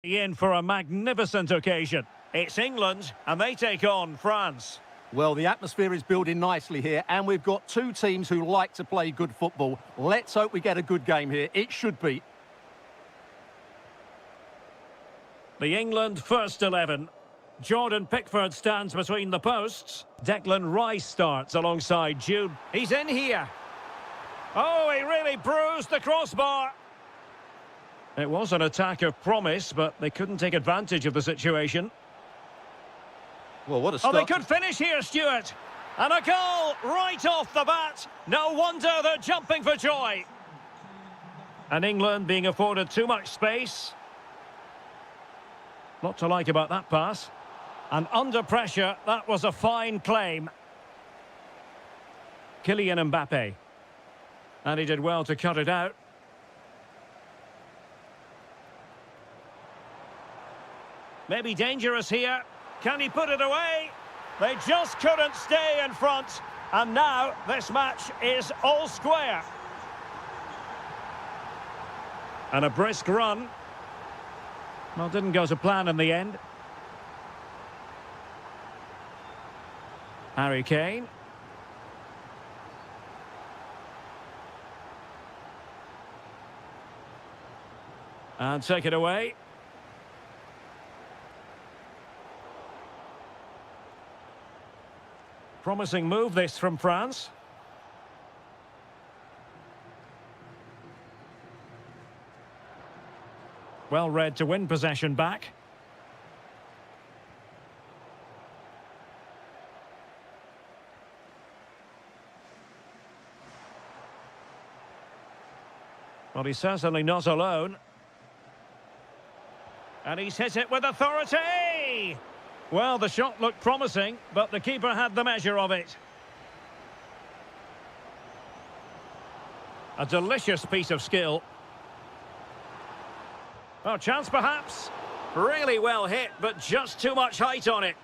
In for a magnificent occasion. It's England, and they take on France. Well, the atmosphere is building nicely here, and we've got two teams who like to play good football. Let's hope we get a good game here. It should be. The England first 11. Jordan Pickford stands between the posts. Declan Rice starts alongside Jude. He's in here. Oh, he really bruised the crossbar. It was an attack of promise, but they couldn't take advantage of the situation. Well, what a start. Oh, they could finish here, Stuart. And a goal right off the bat. No wonder they're jumping for joy. And England being afforded too much space. Lot to like about that pass. And under pressure, that was a fine claim. Kylian Mbappe. And he did well to cut it out. Maybe dangerous here. Can he put it away? They just couldn't stay in front. And now this match is all square. And a brisk run. Well, didn't go to plan in the end. Harry Kane. And take it away. Promising move this from France. Well read to win possession back. Well, he's certainly not alone. And he's hit it with authority! Well, the shot looked promising, but the keeper had the measure of it. A delicious piece of skill. Oh, chance perhaps. Really well hit, but just too much height on it.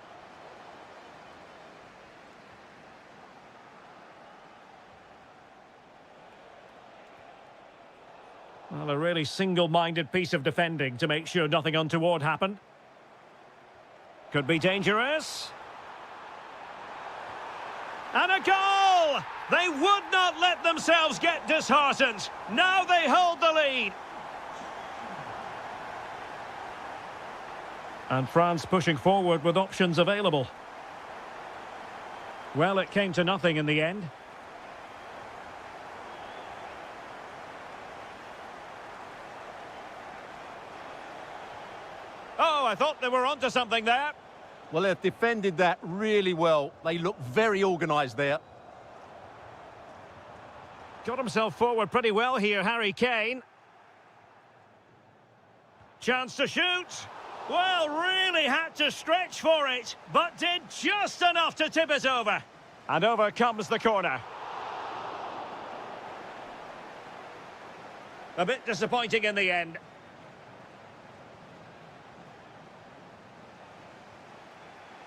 Well, a really single-minded piece of defending to make sure nothing untoward happened. Could be dangerous. And a goal! They would not let themselves get disheartened. Now they hold the lead. And France pushing forward with options available. Well, it came to nothing in the end. Oh, I thought they were onto something there. Well, they've defended that really well. They look very organised there. Got himself forward pretty well here, Harry Kane. Chance to shoot. Well, really had to stretch for it, but did just enough to tip it over. And over comes the corner. A bit disappointing in the end.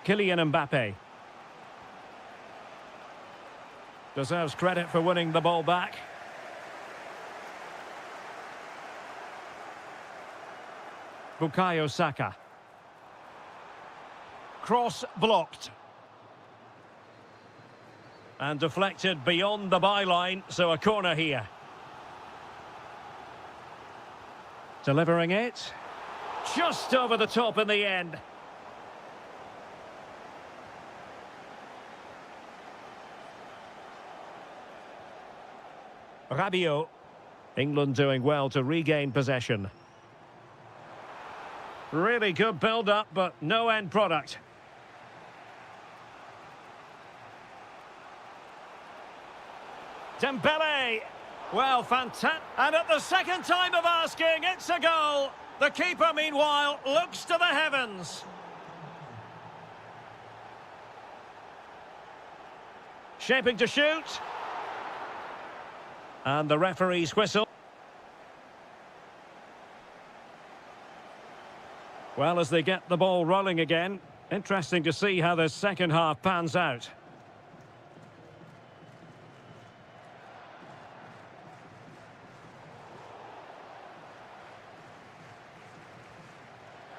Kylian Mbappe. Deserves credit for winning the ball back. Bukayo Saka. Cross blocked. And deflected beyond the byline, so a corner here. Delivering it. Just over the top in the end. Rabiot. England doing well to regain possession. Really good build-up, but no end product. Dembele. Well, fantastic. And at the second time of asking, it's a goal. The keeper, meanwhile, looks to the heavens. Shaping to shoot. And the referee's whistle. Well, as they get the ball rolling again, interesting to see how the second half pans out.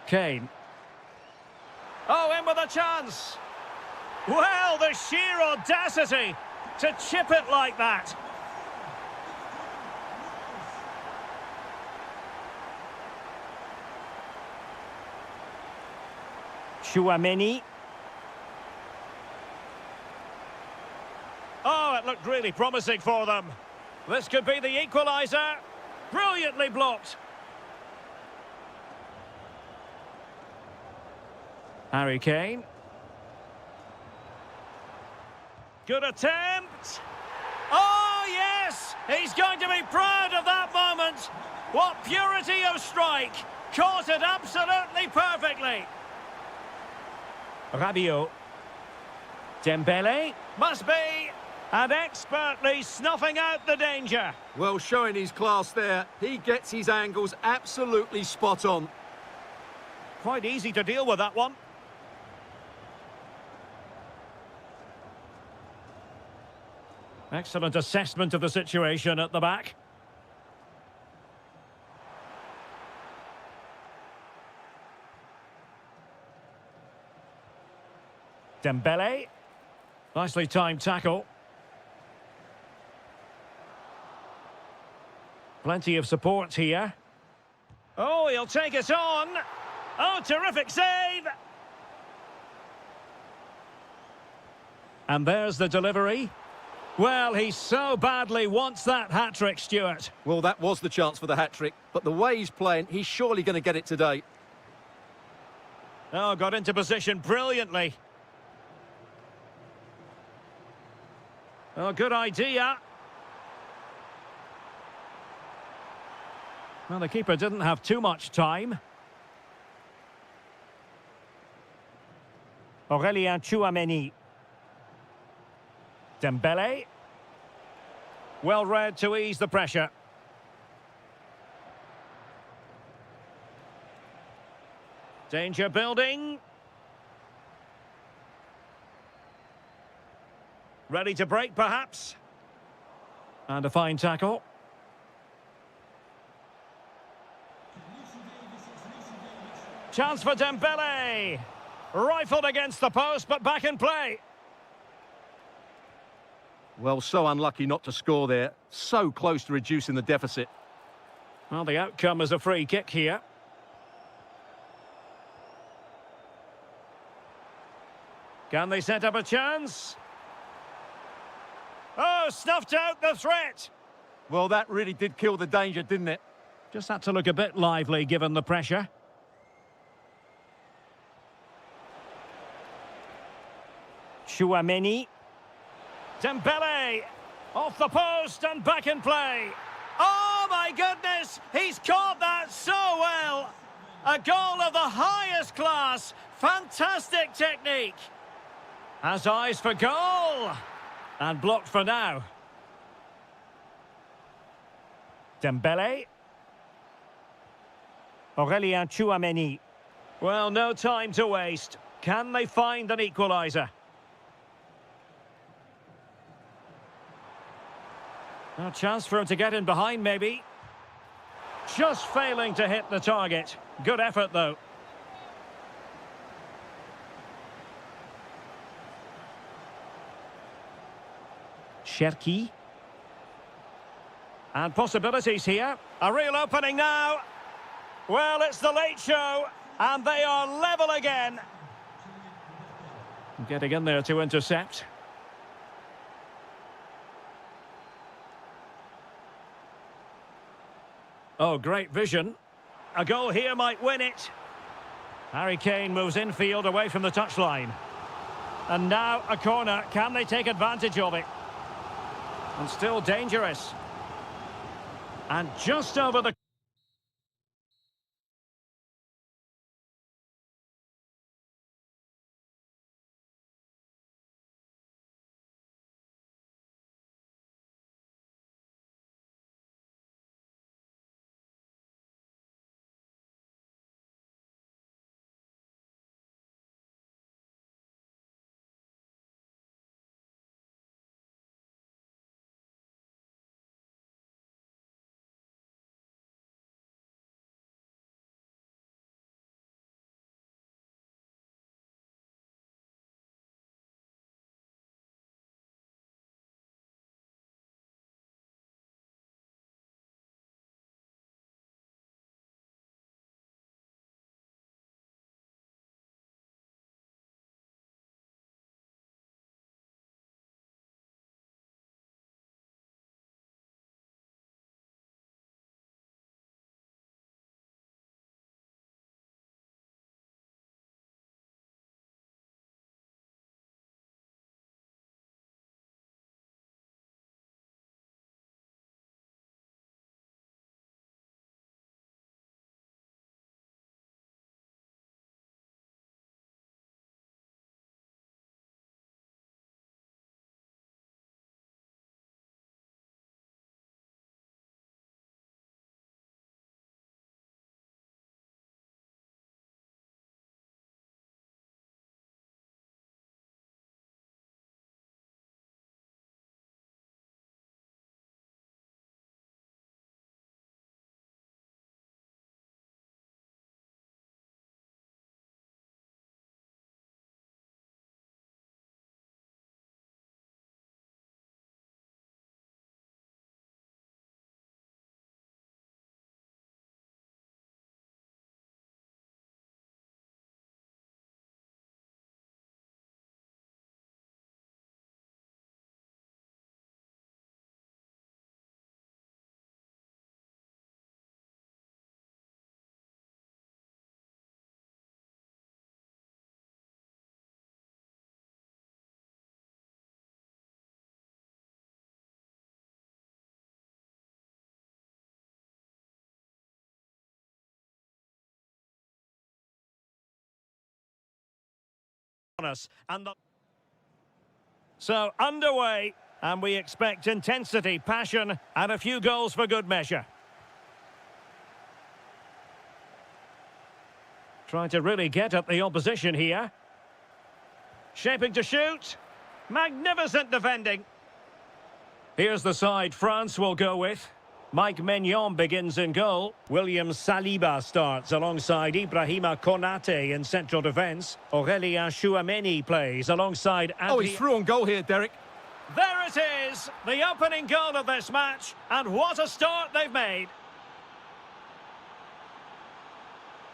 Kane. Oh, in with a chance. Well, the sheer audacity to chip it like that. Chouameni. Oh, it looked really promising for them. This could be the equaliser. Brilliantly blocked. Harry Kane. Good attempt. Oh, yes! He's going to be proud of that moment. What purity of strike. Caught it absolutely perfectly. Rabiot. Dembele. Must be. And expertly snuffing out the danger. Well, showing his class there. He gets his angles absolutely spot on. Quite easy to deal with that one. Excellent assessment of the situation at the back. Dembele. Nicely timed tackle. Plenty of support here. Oh, he'll take it on. Oh, terrific save. And there's the delivery. Well, he so badly wants that hat-trick, Stuart. Well, that was the chance for the hat-trick, but the way he's playing, he's surely going to get it today. Oh, got into position brilliantly. Oh, good idea. Well, the keeper didn't have too much time. Aurélien Tchouameni. Dembele. Well read to ease the pressure. Danger building. Ready to break, perhaps. And a fine tackle. Chance for Dembele. Rifled against the post, but back in play. Well, so unlucky not to score there. So close to reducing the deficit. Well, the outcome is a free kick here. Can they set up a chance? Oh, snuffed out the threat. Well, that really did kill the danger, didn't it? Just had to look a bit lively given the pressure. Chouameni. Dembele. Off the post and back in play. Oh, my goodness. He's caught that so well. A goal of the highest class. Fantastic technique. Has eyes for goal. And blocked for now. Dembele. Aurélien Tchouameni. Well, no time to waste. Can they find an equaliser? A chance for him to get in behind, maybe. Just failing to hit the target. Good effort, though. Cherki. And possibilities here. A real opening now. Well, it's the late show, and they are level again. Getting in there to intercept. Oh, great vision. A goal here might win it. Harry Kane moves infield away from the touchline. And now a corner. Can they take advantage of it? And still dangerous. And just over the... on us. So, underway, and we expect intensity, passion, and a few goals for good measure. Trying to really get at the opposition here. Shaping to shoot. Magnificent defending. Here's the side France will go with. Mike Maignan begins in goal. William Saliba starts alongside Ibrahima Konate in central defence. Aurélien Chouameni plays alongside Oh, he's through on goal here, Derek. There it is, the opening goal of this match, and what a start they've made.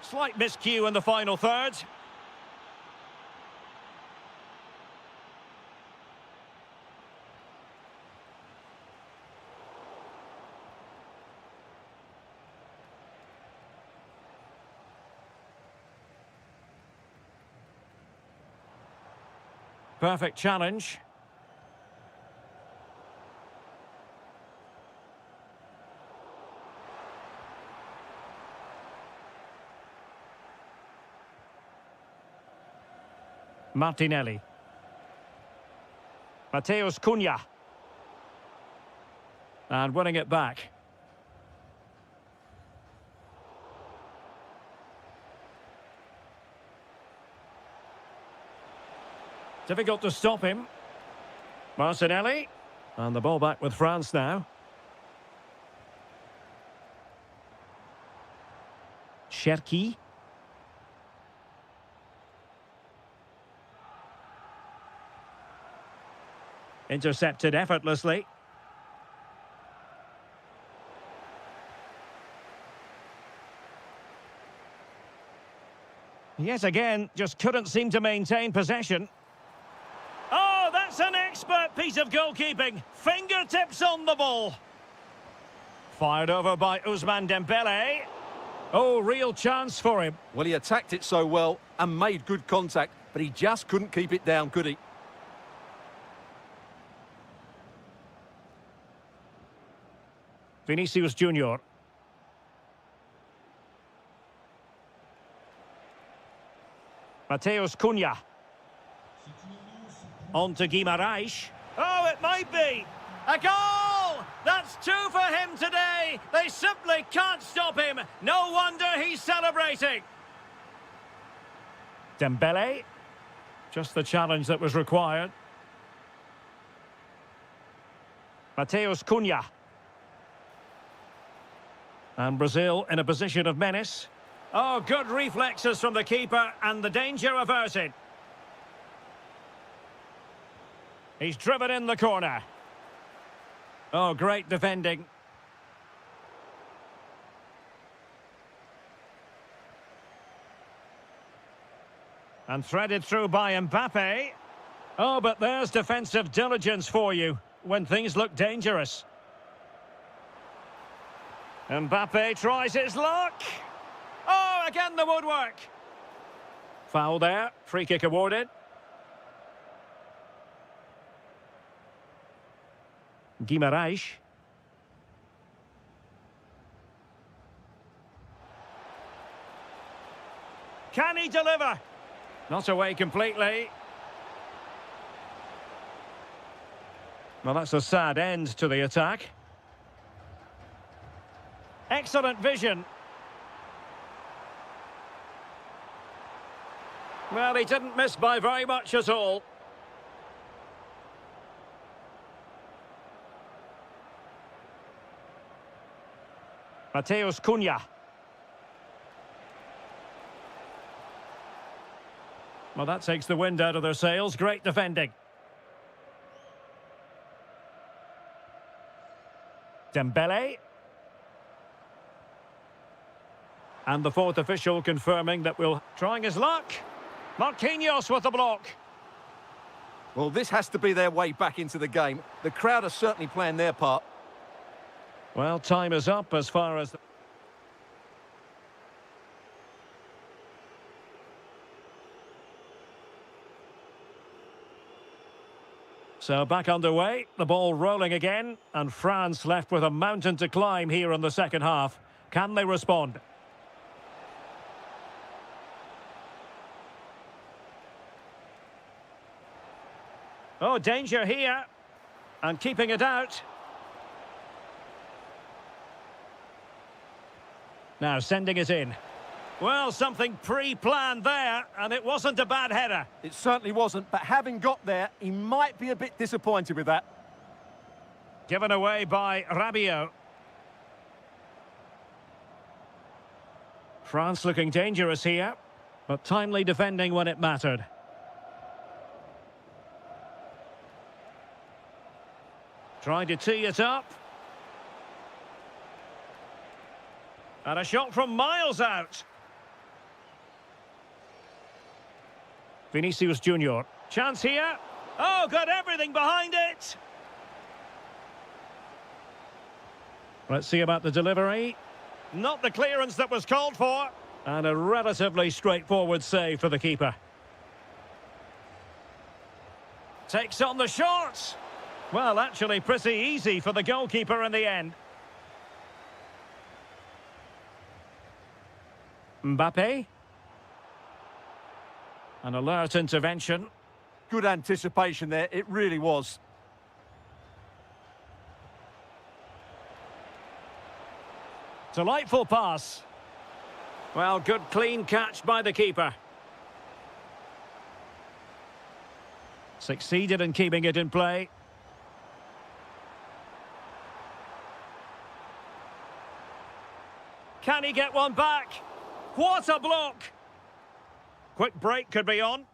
Slight miscue in the final third. Perfect challenge. Martinelli. Mateus Cunha. And winning it back. Difficult to stop him. Martinelli. And the ball back with France now. Cherki. Intercepted effortlessly. Yet again, just couldn't seem to maintain possession. Oh, that's an expert piece of goalkeeping. Fingertips on the ball. Fired over by Ousmane Dembele. Oh, real chance for him. Well, he attacked it so well and made good contact, but he just couldn't keep it down, could he? Vinicius Junior. Mateus Cunha. On to Guimarães. Oh, it might be. A goal! That's two for him today. They simply can't stop him. No wonder he's celebrating. Dembele. Just the challenge that was required. Mateus Cunha. And Brazil in a position of menace. Oh, good reflexes from the keeper and the danger averted. He's driven in the corner. Oh, great defending. And threaded through by Mbappe. Oh, but there's defensive diligence for you when things look dangerous. Mbappe tries his luck. Oh, again the woodwork. Foul there. Free kick awarded. Guimarães. Can he deliver? Not away completely. Well, that's a sad end to the attack. Excellent vision. Well, he didn't miss by very much at all. Mateus Cunha. Well, that takes the wind out of their sails. Great defending. Dembele. And the fourth official confirming that we'll... Trying his luck. Marquinhos with the block. Well, this has to be their way back into the game. The crowd are certainly playing their part. Well, time is up as far as... So back underway, the ball rolling again, and France left with a mountain to climb here in the second half. Can they respond? Oh, danger here. And keeping it out. Now sending it in. Well, something pre-planned there, and it wasn't a bad header. It certainly wasn't, but having got there, he might be a bit disappointed with that. Given away by Rabiot. France looking dangerous here, but timely defending when it mattered. Trying to tee it up. And a shot from miles out. Vinicius Junior. Chance here. Oh, got everything behind it. Let's see about the delivery. Not the clearance that was called for. And a relatively straightforward save for the keeper. Takes on the shot. Well, actually pretty easy for the goalkeeper in the end. Mbappe. An alert intervention. Good anticipation there, it really was. Delightful pass. Well, good clean catch by the keeper. Succeeded in keeping it in play. Can he get one back? What a block! Quick break could be on.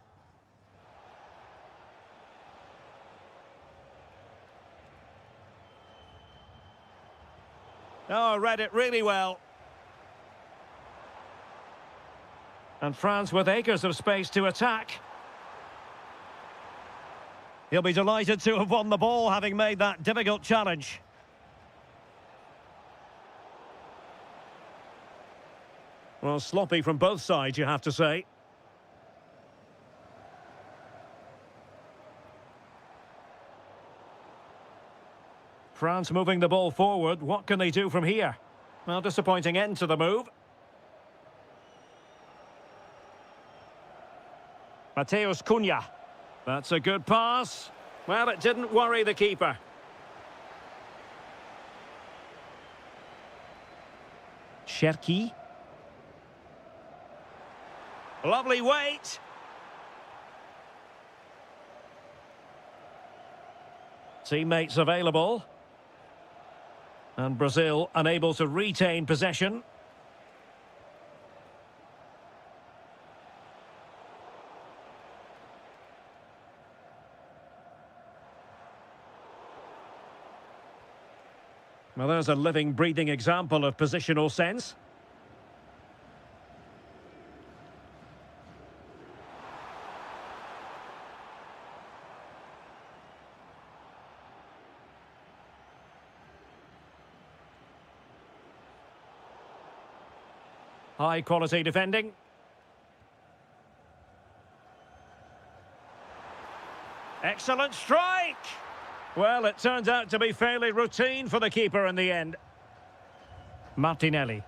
Oh, read it really well. And France with acres of space to attack. He'll be delighted to have won the ball, having made that difficult challenge. Well, sloppy from both sides, you have to say. France moving the ball forward. What can they do from here? Well, disappointing end to the move. Mateus Cunha. That's a good pass. Well, it didn't worry the keeper. Cherki. Lovely weight. Teammates available. And Brazil unable to retain possession. Well, there's a living, breathing example of positional sense. High quality defending. Excellent strike! Well, it turns out to be fairly routine for the keeper in the end. Martinelli.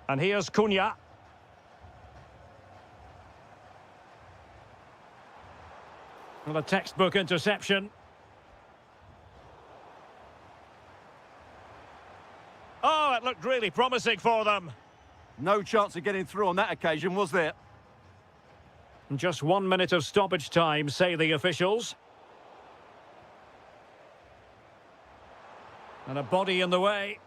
And here's Cunha. Well, a textbook interception. Oh, it looked really promising for them. No chance of getting through on that occasion, was there? Just 1 minute of stoppage time, say the officials. And a body in the way.